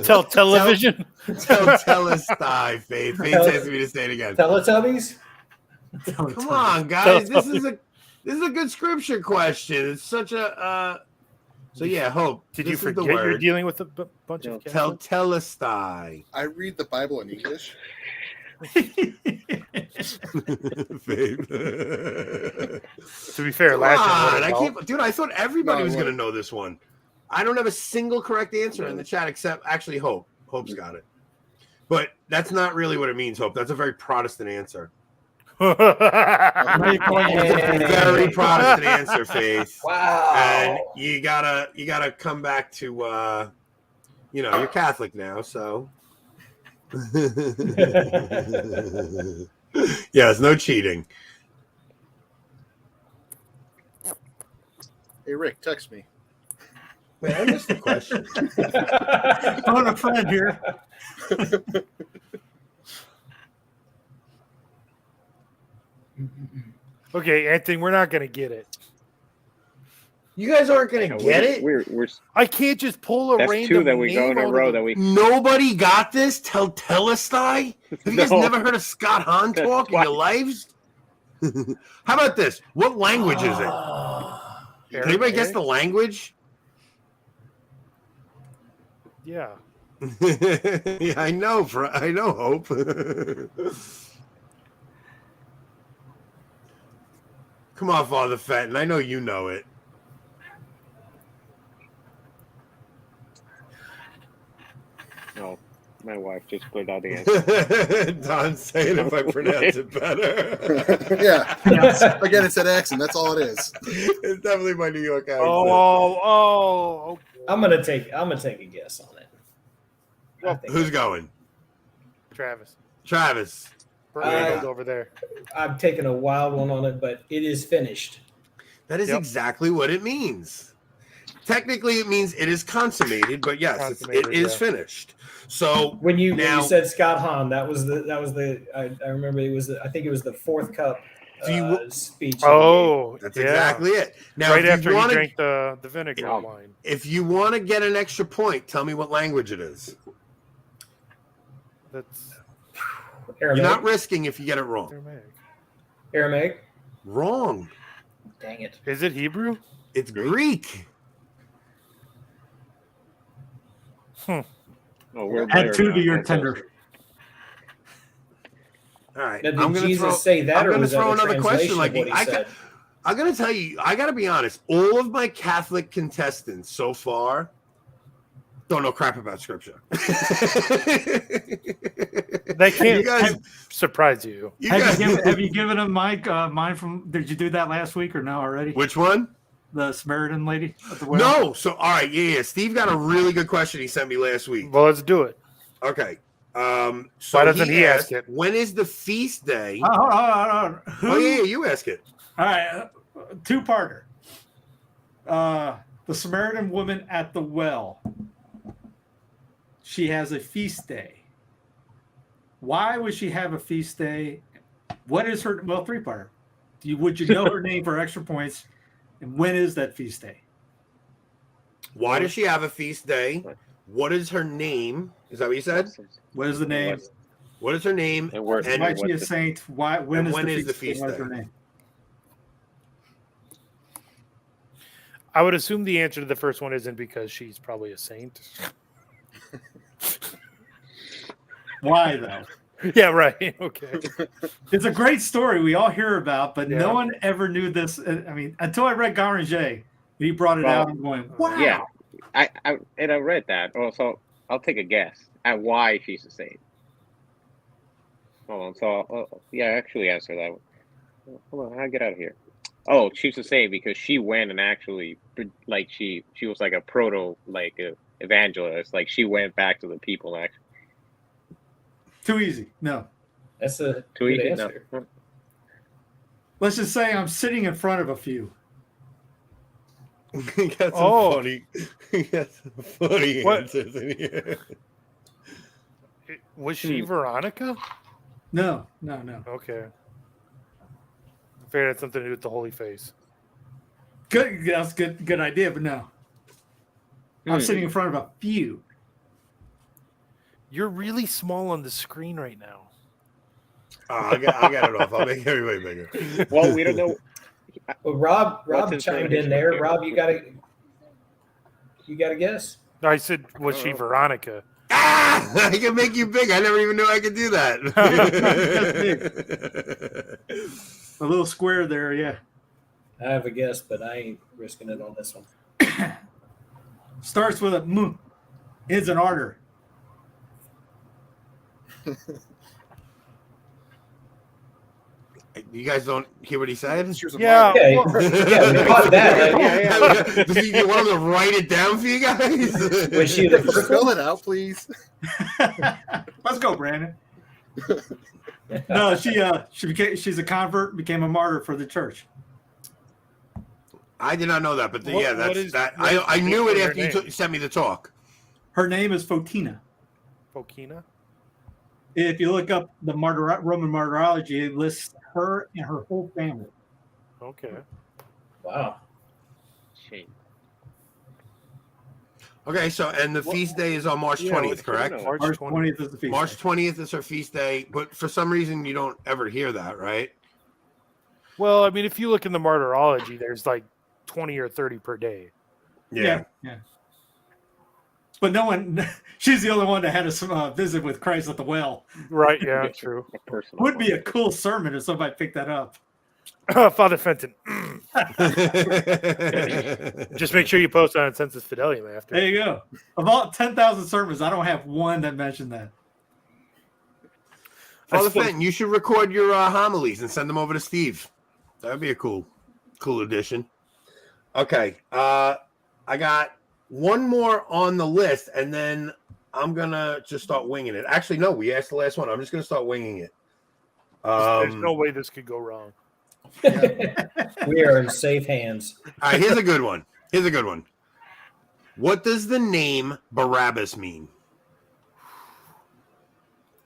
Tell television. Telestai, Faith. Faith asking me to say it again. Teletubbies? Come on, guys. This is a good scripture question. It's such a so yeah, Hope. Did you forget you're dealing with a bunch of Telestai. I read the Bible in English. To be fair, I thought everybody was going to know this one. I don't have a single correct answer in the chat except actually Hope. Hope's got it. But that's not really what it means, Hope. That's a very Protestant answer. Very Protestant answer, Faith. Wow. And you gotta come back to you're Catholic now, so yes, no cheating. Hey Rick, text me. Wait, I missed the question. I want a friend here. Okay, Anthony, we're not going to get it. You guys aren't gonna get it. We're I can't just pull a that's random two that we go name in a out of row the- that we. Nobody got this. Telestai. Have you guys No. never heard of Scott Hahn That's talk in your twice. lives? How about this? What language is it? Can anybody guess the language? Yeah. Yeah, I know. I know, Hope. Come on, Father Fenton. I know you know it. No, my wife just put out the answer. Don's saying if I pronounce it better. Yeah. Again, it's that accent. That's all it is. It's definitely my New York accent. Oh. I'm gonna take a guess on it. I think Who's going? Travis. Travis. Bernardo's over there. I've taken a wild one on it, but it is finished. That is Yep. exactly what it means. Technically, it means it is consummated, but yes, Consummated, it is yeah. finished. So When you said Scott Hahn, that was the I remember I think it was the fourth cup speech. Oh, that's yeah. exactly it. Now, Right if after you he want drank the vinegar Yeah. wine. if you want to get an extra point, tell me what language it is. That's Aramaic. You're not risking if you get it wrong. Aramaic. Wrong. Dang it. Is it Hebrew? It's Greek. Oh, we're Add better 2 now. to your Okay. tender. All right. Now, did I'm gonna Jesus say that, I'm or gonna was that throw a another question. translation Like of what he said? I'm gonna tell you, I gotta be honest. All of my Catholic contestants so far don't know crap about scripture. That can't You guys, surprise you. Have you given him Mike mine from? Did you do that last week or no already? which one? The Samaritan lady at the well? No. So, all right. Yeah. Steve got a really good question he sent me last week. Well, let's do it. Okay. So Why doesn't he ask it? When is the feast day? Hold on. Who? Oh, yeah. You ask it. All right, 2-parter. The Samaritan woman at the well. She has a feast day. Why would she have a feast day? What is her? Well, 3-parter. Would you know her name for extra points? And when is that feast day? Why does she have a feast day? What is her name? Is that what you said? What is the name? What is her name? And where's And Why is she a what's the- saint? Why? When and is the feast day? What is her name? I would assume the answer to the first one isn't because she's probably a saint. Why though? Yeah, right. Okay. It's a great story we all hear about, but Yeah. no one ever knew this. I mean, until I read Garanger, he brought it Well, out. I'm going, wow. Yeah, I read that. Also, I'll take a guess at why she's a saint. Hold on. So yeah, I actually answer that one. Hold on, I'll get out of here. Oh, she's a saint because she went and actually like she was like a proto evangelist. Like she went back to the people. Actually, Too easy. No. That's a too good easy. answer. No. Let's just say I'm sitting in front of a few. He got some Oh. funny, he got some funny What? answers in here. Was she Veronica? No. Okay. I figured it had something to do with the Holy Face. Good. That's good idea, but no. I'm sitting in front of a few. You're really small on the screen right now. I got it off. I'll make everybody bigger. Well, we don't know. Well, Rob What's his chimed name? in there. Rob, you got to guess. I said, was she Veronica? Ah, I can make you big. I never even knew I could do that. A little square there, yeah. I have a guess, but I ain't risking it on this one. Starts with a M. Ends an arter. You guys don't hear what he said? Yeah. Yeah, well, yeah, we caught that. Yeah. Does he want him to write it down for you guys? Was she the first Spell one? it out, please. Let's go, Brandon. No, she's a convert, became a martyr for the church. I did not know that, but What- yeah, what that's is- that. what is I knew it her after you name? sent me the talk. Her name is Fotina. Pokina? If you look up the Roman martyrology, it lists her and her whole family. Okay. Wow. change. Okay, so and the feast day is on March 20th, correct? No. March 20th is the feast. March 20th is her feast day, but for some reason you don't ever hear that, right? Well, I mean, if you look in the martyrology, there's like 20 or 30 per day. Yeah. But no one, she's the only one that had a visit with Christ at the well. Right, yeah, true. Would be a cool sermon if somebody picked that up. Father Fenton. Just make sure you post on Sensus Fidelium after. There you go. Of all 10,000 sermons, I don't have one that mentioned that. Father Fenton, you should record your homilies and send them over to Steve. That'd be a cool addition. Okay, I got one more on the list, and then I'm gonna just start winging it. Actually, no, we asked the last one. I'm just gonna start winging it. There's no way this could go wrong. We are in safe hands. All right, here's a good one. What does the name Barabbas mean?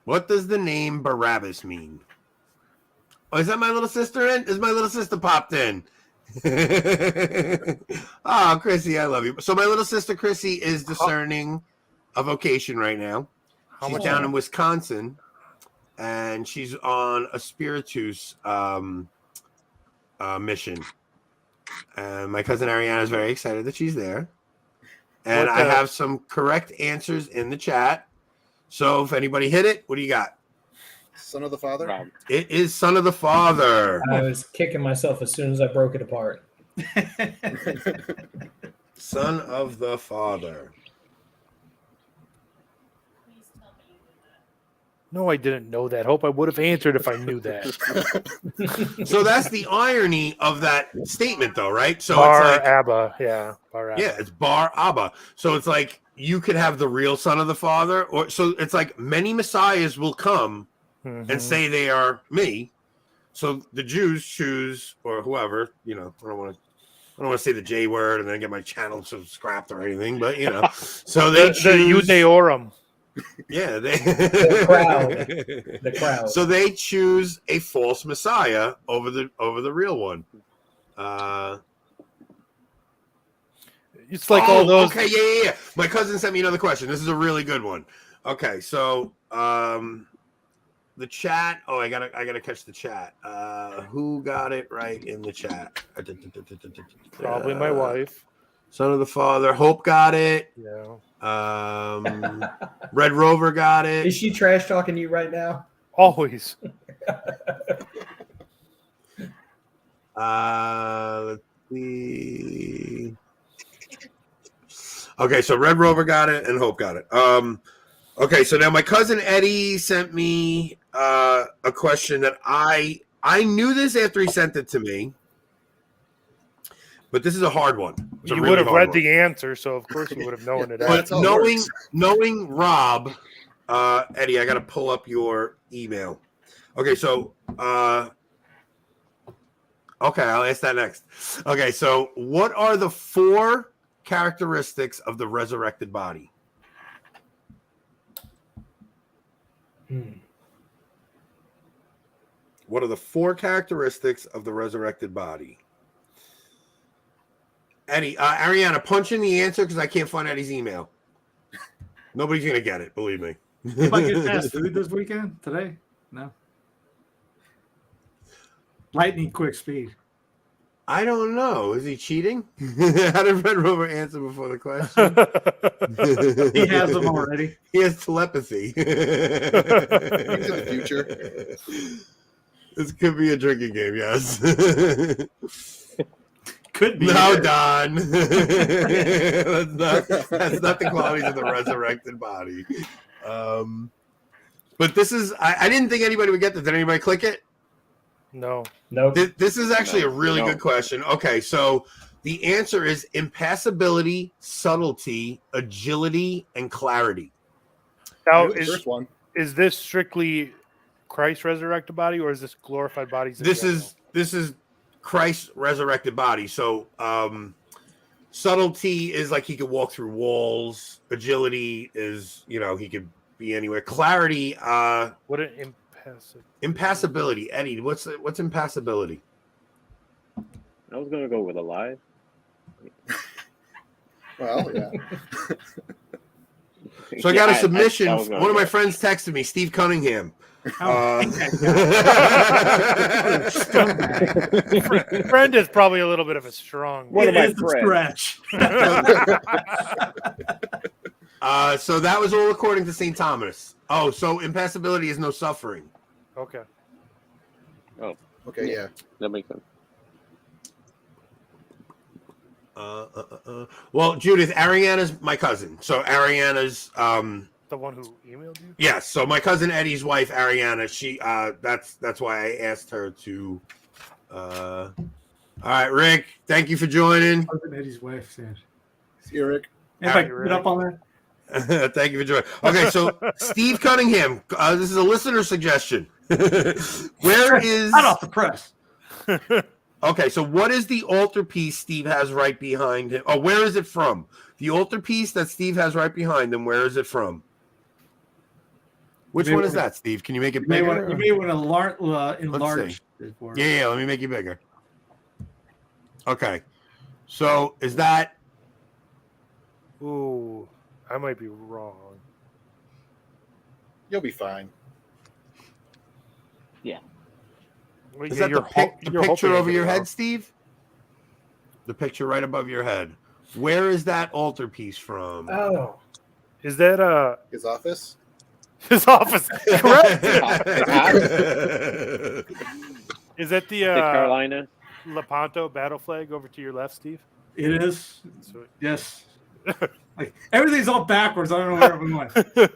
What does the name Barabbas mean? Oh, is that my little sister in? Is my little sister popped in? Oh, Chrissy, I love you. So my little sister Chrissy is discerning a vocation right now. She's down in Wisconsin, and she's on a Spiritus mission. And my cousin Ariana is very excited that she's there. And I have some correct answers in the chat. So if anybody hit it, what do you got? Son of the Father? Rob. It is Son of the Father. I was kicking myself as soon as I broke it apart. Son of the Father. No, I didn't know that. Hope I would have answered if I knew that. So that's the irony of that statement, though, right? So Bar it's like, Abba, yeah. Bar Abba. yeah, it's Bar Abba. So it's like you could have the real Son of the Father, or so it's like many messiahs will come and say they are me. So the Jews choose, or whoever, I don't want to say the J word and then get my channel scrapped or anything, but so they choose the Judeorum. Yeah, The crowd. So they choose a false messiah over the real one. It's like all those. Okay, yeah. My cousin sent me another question. This is a really good one. Okay, so the chat. Oh, I gotta catch the chat. Who got it right in the chat? Probably my wife. Son of the Father. Hope got it. Yeah. Red Rover got it. Is she trash talking you right now? Always. Let's see. Okay, so Red Rover got it and Hope got it. Okay, so now my cousin Eddie sent me a question that I knew this after he sent it to me, but this is a hard one. You would have read the answer, so of course you would have known it. But knowing Rob, Eddie, I got to pull up your email. Okay, so okay, I'll ask that next. Okay, so what are the 4 characteristics of the resurrected body? What are the 4 characteristics of the resurrected body? Eddie, Ariana, punch in the answer because I can't find Eddie's email. Nobody's going to get it, believe me. Anybody get fast food this weekend? Today? No. Lightning quick speed. I don't know. Is he cheating? How did Red Rover answer before the question? He has them already. He has telepathy. Into the future. This could be a drinking game, yes. Could be. No, Don. That's not the qualities of the resurrected body. But this is, I didn't think anybody would get this. Did anybody click it? No. Nope. This is actually a really good question. Okay, so the answer is impassibility, subtlety, agility, and clarity. Now, First one. is this strictly Christ's resurrected body, or is this glorified bodies? This is Christ's resurrected body. So subtlety is like he could walk through walls. Agility is, he could be anywhere. Clarity, What an impassibility. Eddie, what's impassibility? I was gonna go with alive. Well, yeah. So I got a submission. I was gonna One of my guess. friends texted me, Steve Cunningham. Friend is probably a little bit of a strong. One of It my is a friends. stretch. So that was all according to St. Thomas. Oh, so impassibility is no suffering. Okay. Okay, yeah. That makes sense. Well, Judith, Ariana's my cousin. So Ariana's The one who emailed you? yes. So my cousin Eddie's wife, Ariana, she that's why I asked her to all right, Rick, thank you for joining. Eddie's wife said. See you, Rick. Anybody get up on that? Thank you for joining. Okay, so Steve Cunningham, this is a listener suggestion. Where is Hot off the press. okay, so what is the altarpiece Steve has right behind him? Oh, where is it from? The altarpiece that Steve has right behind him, where is it from? Which one is that, Steve? Can you make it You may bigger? want to enlarge it for us. Yeah, let me make it bigger. Okay. So is that Ooh, I might be wrong. You'll be fine. Well, is yeah, that the you're picture hoping I over get your it head, wrong. Steve? The picture right above your head. Where is that altarpiece from? Oh, Is that His office? his office? Correct. Is that the Carolina. Lepanto battle flag over to your left, Steve? It is. Sweet. Yes. Like everything's all backwards. I don't know where I'm going.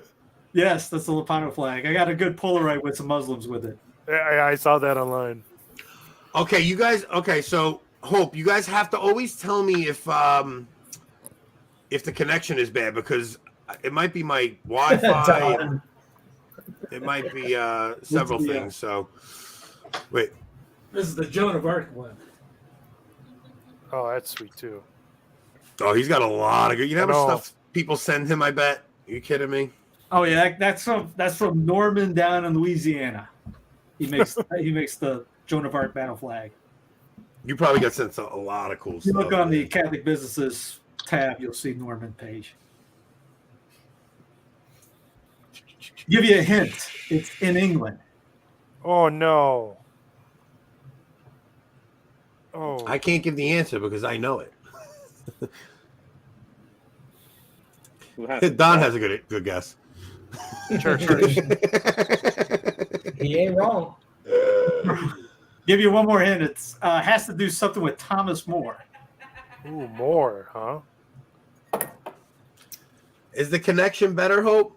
Yes, that's the Lepanto flag. I got a good Polaroid with some Muslims with it. I saw that online. Okay, you guys. Okay, so Hope, you guys have to always tell me if the connection is bad because it might be my Wi-Fi. Don. It might be several Yeah. things. So, wait. This is the Joan of Arc one. Oh, that's sweet too. Oh, he's got a lot of good. You know how I know. much stuff people send him? I bet. Are you kidding me? Oh yeah, that's from Norman down in Louisiana. He makes the Joan of Arc battle flag. You probably got sent a lot of cool If you stuff. look on the Catholic Businesses tab, you'll see Norman page. Give you a hint. It's in England. Oh no. Oh, I can't give the answer because I know it. Who has it? Don has a good guess. church. He ain't wrong. Give you one more hint. It's has to do something with Thomas More. Ooh, more, huh? Is the connection better, Hope?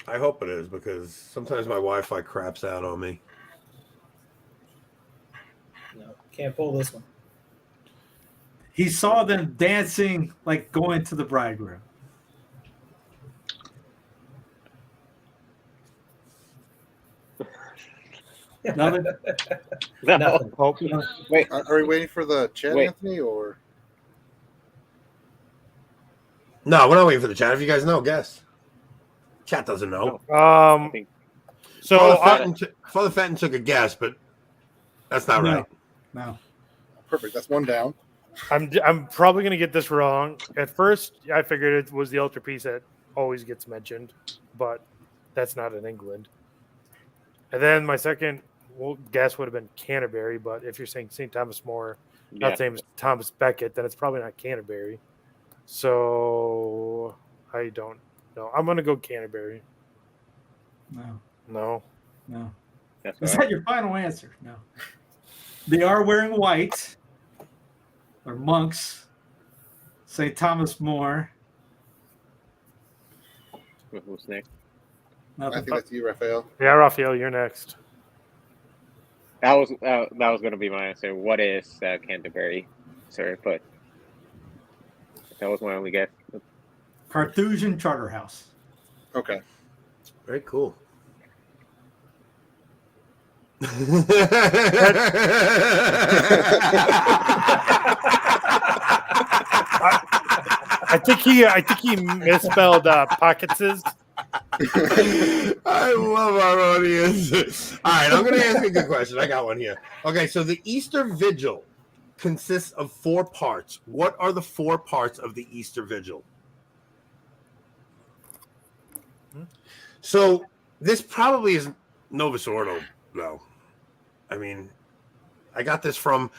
I hope it is because sometimes my Wi-Fi craps out on me. No, can't pull this one. He saw them dancing like going to the bridegroom. Nothing? No. Nothing. Hope. Wait. Are we waiting for the chat, Wait. Anthony, or No, we're not waiting for the chat. If you guys know, guess. Chat doesn't know. I think So Father Fenton took a guess, but that's not No. right. No. perfect? That's one down. I'm probably gonna get this wrong. At first, I figured it was the altarpiece that always gets mentioned, but that's not in England. And then my second guess would have been Canterbury, but if you're saying St. Thomas More, yeah. not same as Thomas Becket, then it's probably not Canterbury. So I don't know. I'm gonna go Canterbury. No. No. No. That's Is right. that your final answer? No. They are wearing white. They're monks. St. Thomas More. Who's next? I Nothing. think that's you, Raphael. Yeah, Raphael, you're next. That was going to be my answer. What is Canterbury, sir? But that was my only guess. Carthusian Charterhouse. Okay. Very cool. I think he misspelled pockets. I love our audience. All right, I'm going to ask you a good question. I got one here. Okay, so the Easter Vigil consists of 4 parts. What are the 4 parts of the Easter Vigil? So this probably is Novus Ordo, though. I mean, I got this from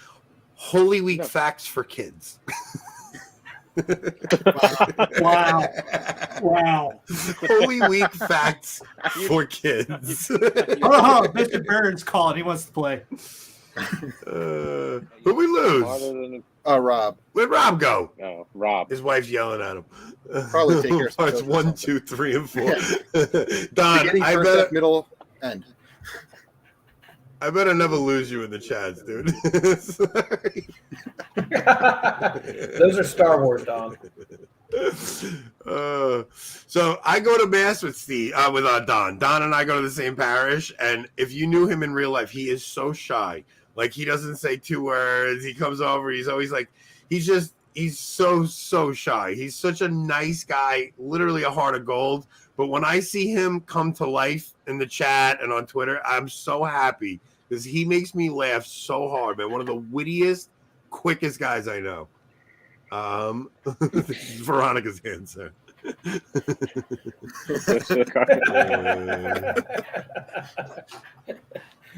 Holy Week Facts for Kids. Wow. Holy Week Facts for Kids. Oh, Mr. Barron's calling. He wants to play. Who we lose? Rob. Where'd Rob go? No, Rob. His wife's yelling at him. Probably take care of some Parts children or 1, 2, 3, and 4. Don, Beginning, I first, bet half, middle, end. I better never lose you in the chats, dude. Those are Star Wars, Don. So I go to mass with Steve, with Don. Don and I go to the same parish, and if you knew him in real life, he is so shy. Like, he doesn't say 2 words. He comes over. He's always like, he's so shy. He's such a nice guy, literally a heart of gold. But when I see him come to life in the chat and on Twitter, I'm so happy because he makes me laugh so hard, man. One of the wittiest, quickest guys I know. This is Veronica's answer.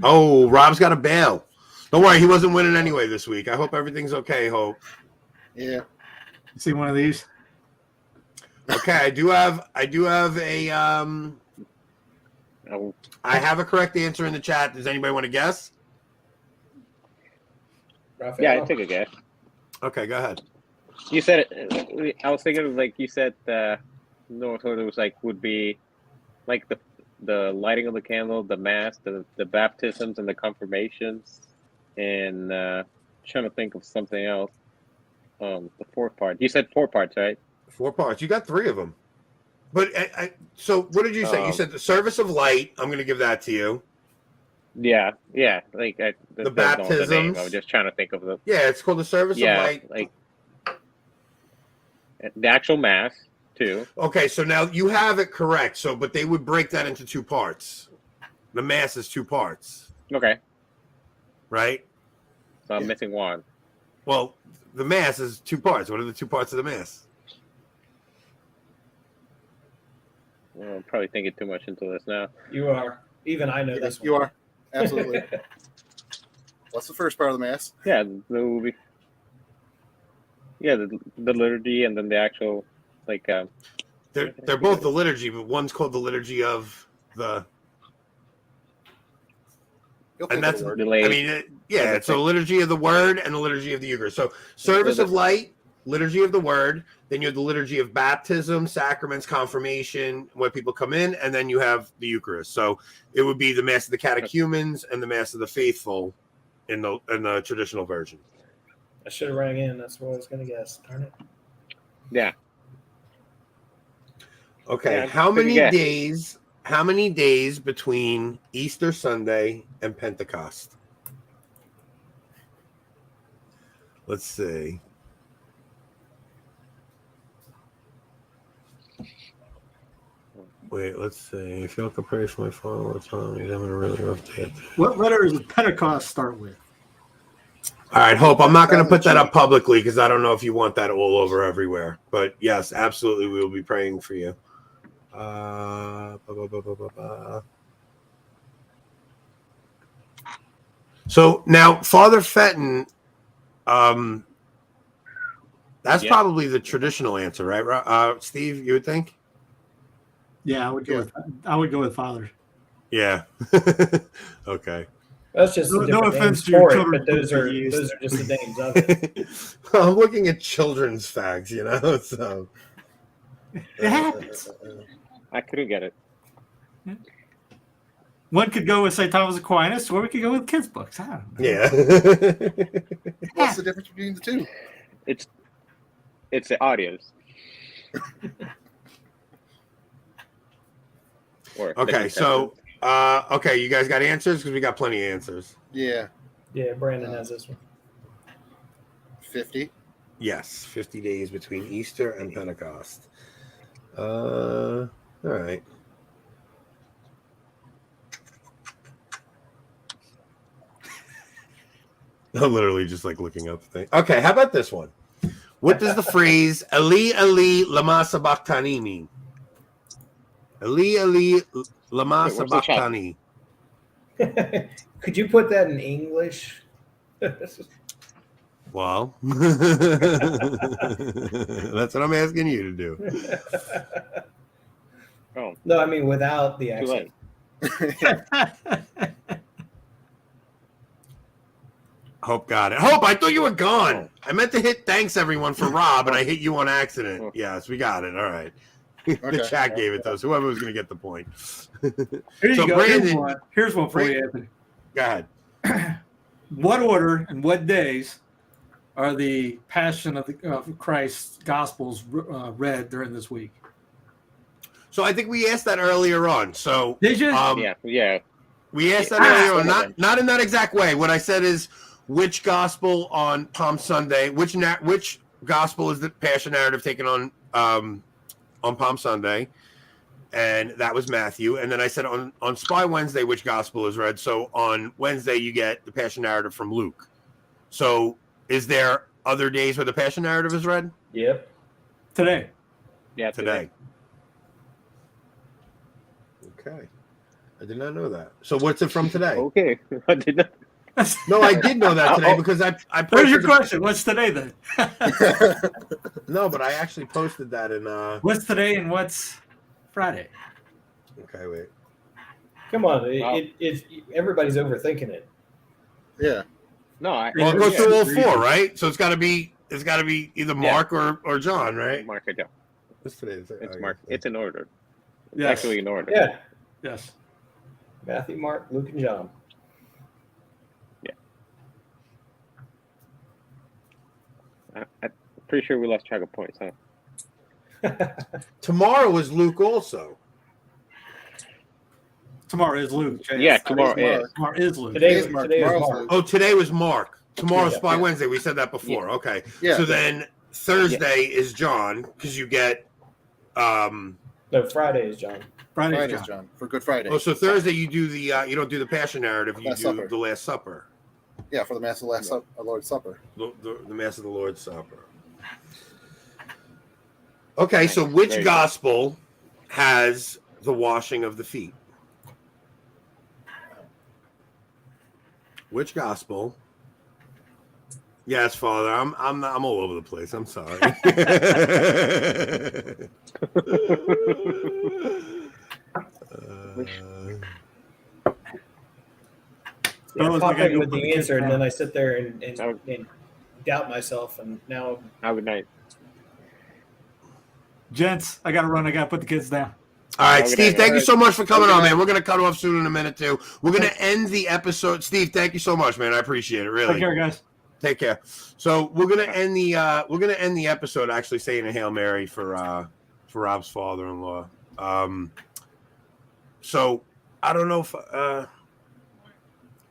Oh, Rob's got a bail. Don't worry, he wasn't winning anyway this week. I hope everything's okay, Hope. Yeah. You see one of these? Okay, I do have a I have a correct answer in the chat. Does anybody want to guess? Yeah, I take a guess. Okay, go ahead. You said it. I was thinking of, like, you said North Order was like would be like the lighting of the candle, the mass, the baptisms, and the confirmations, and trying to think of something else. The 4th part. You said 4 parts, right? 4 parts. You got 3 of them. But so what did you say? You said the service of light. I'm going to give that to you. Yeah. Like the baptisms. I was just trying to think of the. Yeah, it's called the service of light. Like the actual mass too. Okay, so now you have it correct. So, but they would break that into 2 parts. The mass is 2 parts. Okay. Right. So I'm missing one. Well, the mass is 2 parts. What are the 2 parts of the mass? Well, I'm probably thinking too much into this now. You are. Even I know Yes, this one. you are. Absolutely. What's the first part of the mass? Yeah, there will be. Yeah, the liturgy and then the actual, like. They're both the liturgy, but one's called the liturgy of the. And that's, I mean, yeah, it's a liturgy of the word and the liturgy of the Eucharist. So service of light, liturgy of the word, then you have the liturgy of baptism, sacraments, confirmation, when people come in, and then you have the Eucharist. So it would be the Mass of the Catechumens and the Mass of the Faithful in the traditional version. I should have rang in. That's what I was going to guess. Darn it. Yeah. Okay, Yeah, how many days between Easter Sunday and Pentecost? Let's see. Wait, let's see. If y'all can pray for my father all the time, he's having a really rough day. What letter does Pentecost start with? All right, Hope. I'm not going to put that up publicly because I don't know if you want that all over everywhere. But yes, absolutely, we will be praying for you. So now, Father Fenton, that's probably the traditional answer, right? Steve, you would think? Yeah, I would go with Father. Yeah. Okay. That's just no offense to your children, but those are just the names of it. Well, I'm looking at children's facts, so it happens. I couldn't get it. One could go with St. Thomas Aquinas, or we could go with kids' books. I don't know. Yeah. What's the difference between the 2? It's the audios. Okay, so okay, you guys got answers because we got plenty of answers. Yeah. Yeah, Brandon has this one. 50. Yes, 50 days between Easter and Pentecost. All right. I'm literally just like looking up the thing. Okay, how about this one? What does the phrase "Ali Ali lama sabachthani" mean? Ali Ali lama Wait, where's the shot? sabachthani. Could you put that in English? Well, that's what I'm asking you to do. Oh, No, I mean without the too accent. late. Hope got it. Hope, I thought you were gone. I meant to hit thanks everyone for Rob, and I hit you on accident. Yes, we got it. All right. The chat gave it to us. Whoever was going to get the point. Here you So go. Brandon, Here's one for you, Anthony. go ahead. What order and what days are the Passion of Christ Gospels read during this week? So I think we asked that earlier on. So Did you? Yeah. we asked that earlier on. Not in that exact way. What I said is which gospel on Palm Sunday, which gospel is the Passion narrative taken on Palm Sunday, and that was Matthew. And then I said on Spy Wednesday, which gospel is read. So on Wednesday, you get the Passion narrative from Luke. So is there other days where the Passion narrative is read? Yep. Today. Yeah, Today. Okay. I did not know that. So what's it from today? Okay. I did not. No, I did know that today because I There's your posted question. What's today then? No, but I actually posted that in What's today and what's Friday? Okay, wait. Come on, Wow. it's everybody's overthinking it. Yeah. No, Well, it goes through all four, right? So it's got to be either Mark or John, right? Mark it down. What's today? It's Mark. It's in order. It's Yes. actually in order. Yeah. Yes. Matthew, Mark, Luke, and John. I'm pretty sure we lost track of points, huh? Tomorrow is Luke also. Tomorrow is Luke. Jay. Yeah, tomorrow Tomorrow. is. Tomorrow is Luke. Today Today's was Mark. Mark. Tomorrow's Luke. Oh, today was Mark. Tomorrow's Yeah. Spy Wednesday. We said that before. Okay. Yeah. So then Thursday is John because you get. No, Friday is John. Friday's Friday's John. John for Good Friday. Oh, so Thursday you do the you don't do the Passion narrative. You Last do Supper. the Last Supper. Yeah, for the Mass of the Lord's Supper. The Mass of the Lord's Supper. Okay, so which There you go. gospel has the washing of the feet? Which gospel? Yes, Father. I'm all over the place. I'm sorry. Yeah, Fellas, pop I gotta in go with put the the kids answer, and down. then I sit there and doubt myself, and now Have a good night. Gents, I got to run. I got to put the kids down. All right, Okay, Steve, thank you alright. so much for coming Okay. on, man. We're going to cut off soon in a minute, too. We're going to end the episode. Steve, thank you so much, man. I appreciate it, really. Take care, guys. Take care. So we're gonna end the episode actually saying a Hail Mary for Rob's father-in-law. So I don't know if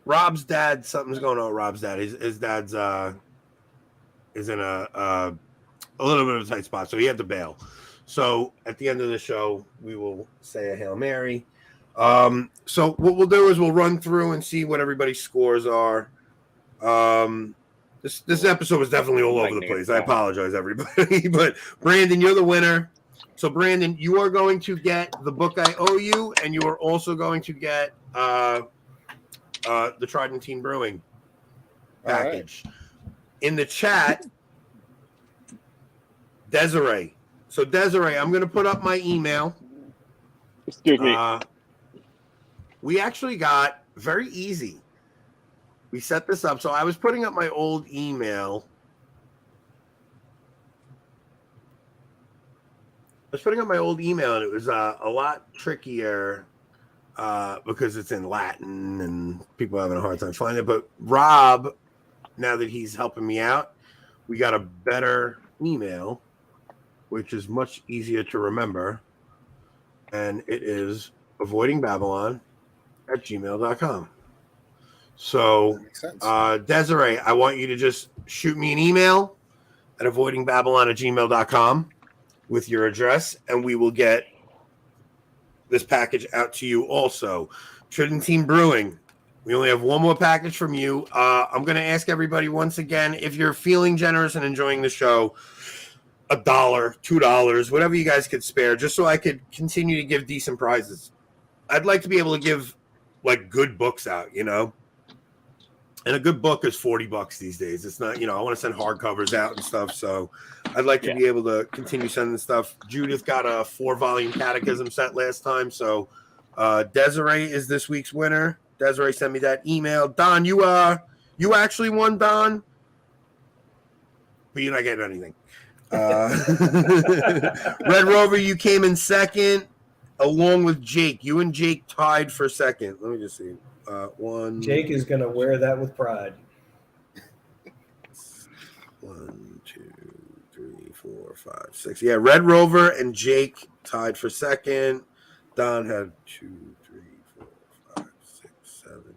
Rob's dad, something's going on with Rob's dad. His dad's is in a little bit of a tight spot, so he had to bail. So at the end of the show, we will say a Hail Mary. So what we'll do is we'll run through and see what everybody's scores are. This episode was definitely all over the place. I apologize, everybody. But Brandon, you're the winner. So Brandon, you are going to get the book I owe you, and you are also going to get the Tridentine Brewing package. In the chat, Desiree. So Desiree, I'm going to put up my email. Excuse me. We actually got very easy. We set this up. So I was putting up my old email. And it was a lot trickier because it's in Latin and people are having a hard time finding it. But Rob, now that he's helping me out, we got a better email, which is much easier to remember. And it is avoidingbabylon@gmail.com. So, That makes sense. Desiree, I want you to just shoot me an email at avoidingbabylon@gmail.com with your address, and we will get this package out to you also. Tridentine Brewing, We only have one more package from you. I'm going to ask everybody once again, if you're feeling generous and enjoying the show, $1, $2, whatever you guys could spare, just so I could continue to give decent prizes. I'd like to be able to give like good books out, you know? And a good book is $40 these days. It's not, you know, I want to send hardcovers out and stuff. So I'd like to be able to continue sending stuff. Judith got a 4-volume catechism set last time. So Desiree is this week's winner. Desiree sent me that email. Don, you actually won, Don. But you're not getting anything. Red Rover, you came in second along with Jake. You and Jake tied for second. Let me just see. One. Jake is going to wear that with pride. 1, 2, 3, 4, 5, 6. Yeah, Red Rover and Jake tied for second. Don had 2, 3, 4, 5, 6, 7, 8.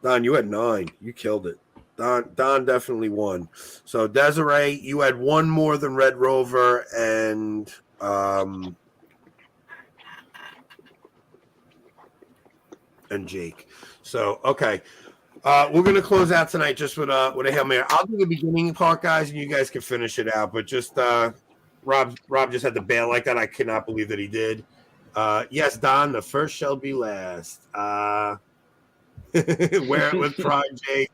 Don, you had 9. You killed it. Don definitely won. So Desiree, you had one more than Red Rover and Jake. So okay. We're gonna close out tonight just with a Hail Mary. I'll do the beginning part, guys, and you guys can finish it out. But just Rob just had to bail like that. I cannot believe that he did. Yes, Don, the first shall be last. Wear it with pride, Jake.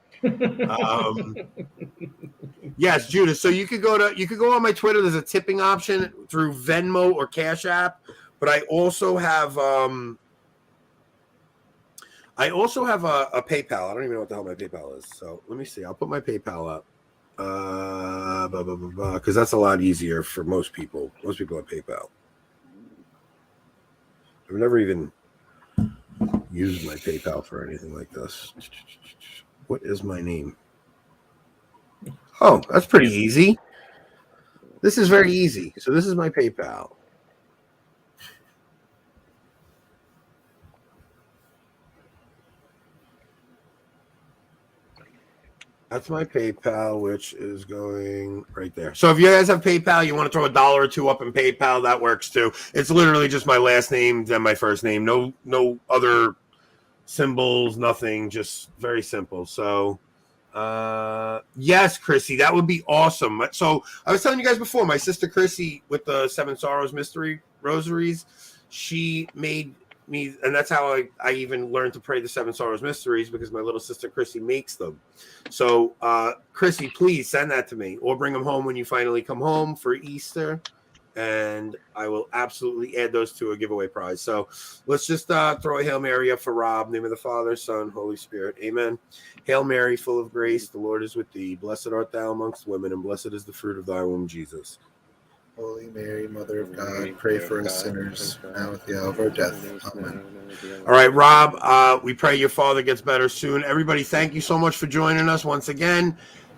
Yes, Judith. So you could go on my Twitter. There's a tipping option through Venmo or Cash App, but I also have a PayPal. I don't even know what the hell my PayPal is. So let me see. I'll put my PayPal up. Because that's a lot easier for most people. Most people have PayPal. I've never even used my PayPal for anything like this. What is my name? Oh, that's pretty easy. This is very easy. So this is my PayPal. That's my PayPal, which is going right there. So if you guys have PayPal, you want to throw $1 or $2 up in PayPal, that works too. It's literally just my last name, then my first name. No other symbols, nothing. Just very simple. So yes, Chrissy, that would be awesome. So I was telling you guys before, my sister Chrissy with the 7 Sorrows Mystery Rosaries, she made me, and that's how I even learned to pray the 7 Sorrows Mysteries, because my little sister Chrissy makes them. So Chrissy, please send that to me, or bring them home when you finally come home for Easter, and I will absolutely add those to a giveaway prize. So let's just throw a Hail Mary up for Rob. In the name of the Father, Son, Holy Spirit. Amen. Hail Mary, full of grace, the Lord is with thee. Blessed art thou amongst women, and blessed is the fruit of thy womb, Jesus. Holy Mary, Mother of God, pray for us sinners, now at the hour of our death. Amen. All right, Rob, we pray your father gets better soon. Everybody, thank you so much for joining us once again,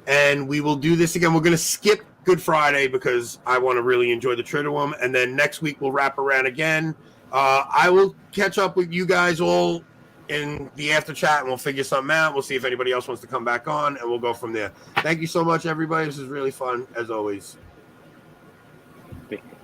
and we will do this again. We're going to skip Good Friday because I want to really enjoy the Triduum, and then next week we'll wrap around again. I will catch up with you guys all in the after chat, and we'll figure something out. We'll see if anybody else wants to come back on, and we'll go from there. Thank you so much, everybody. This is really fun, as always. Thank you.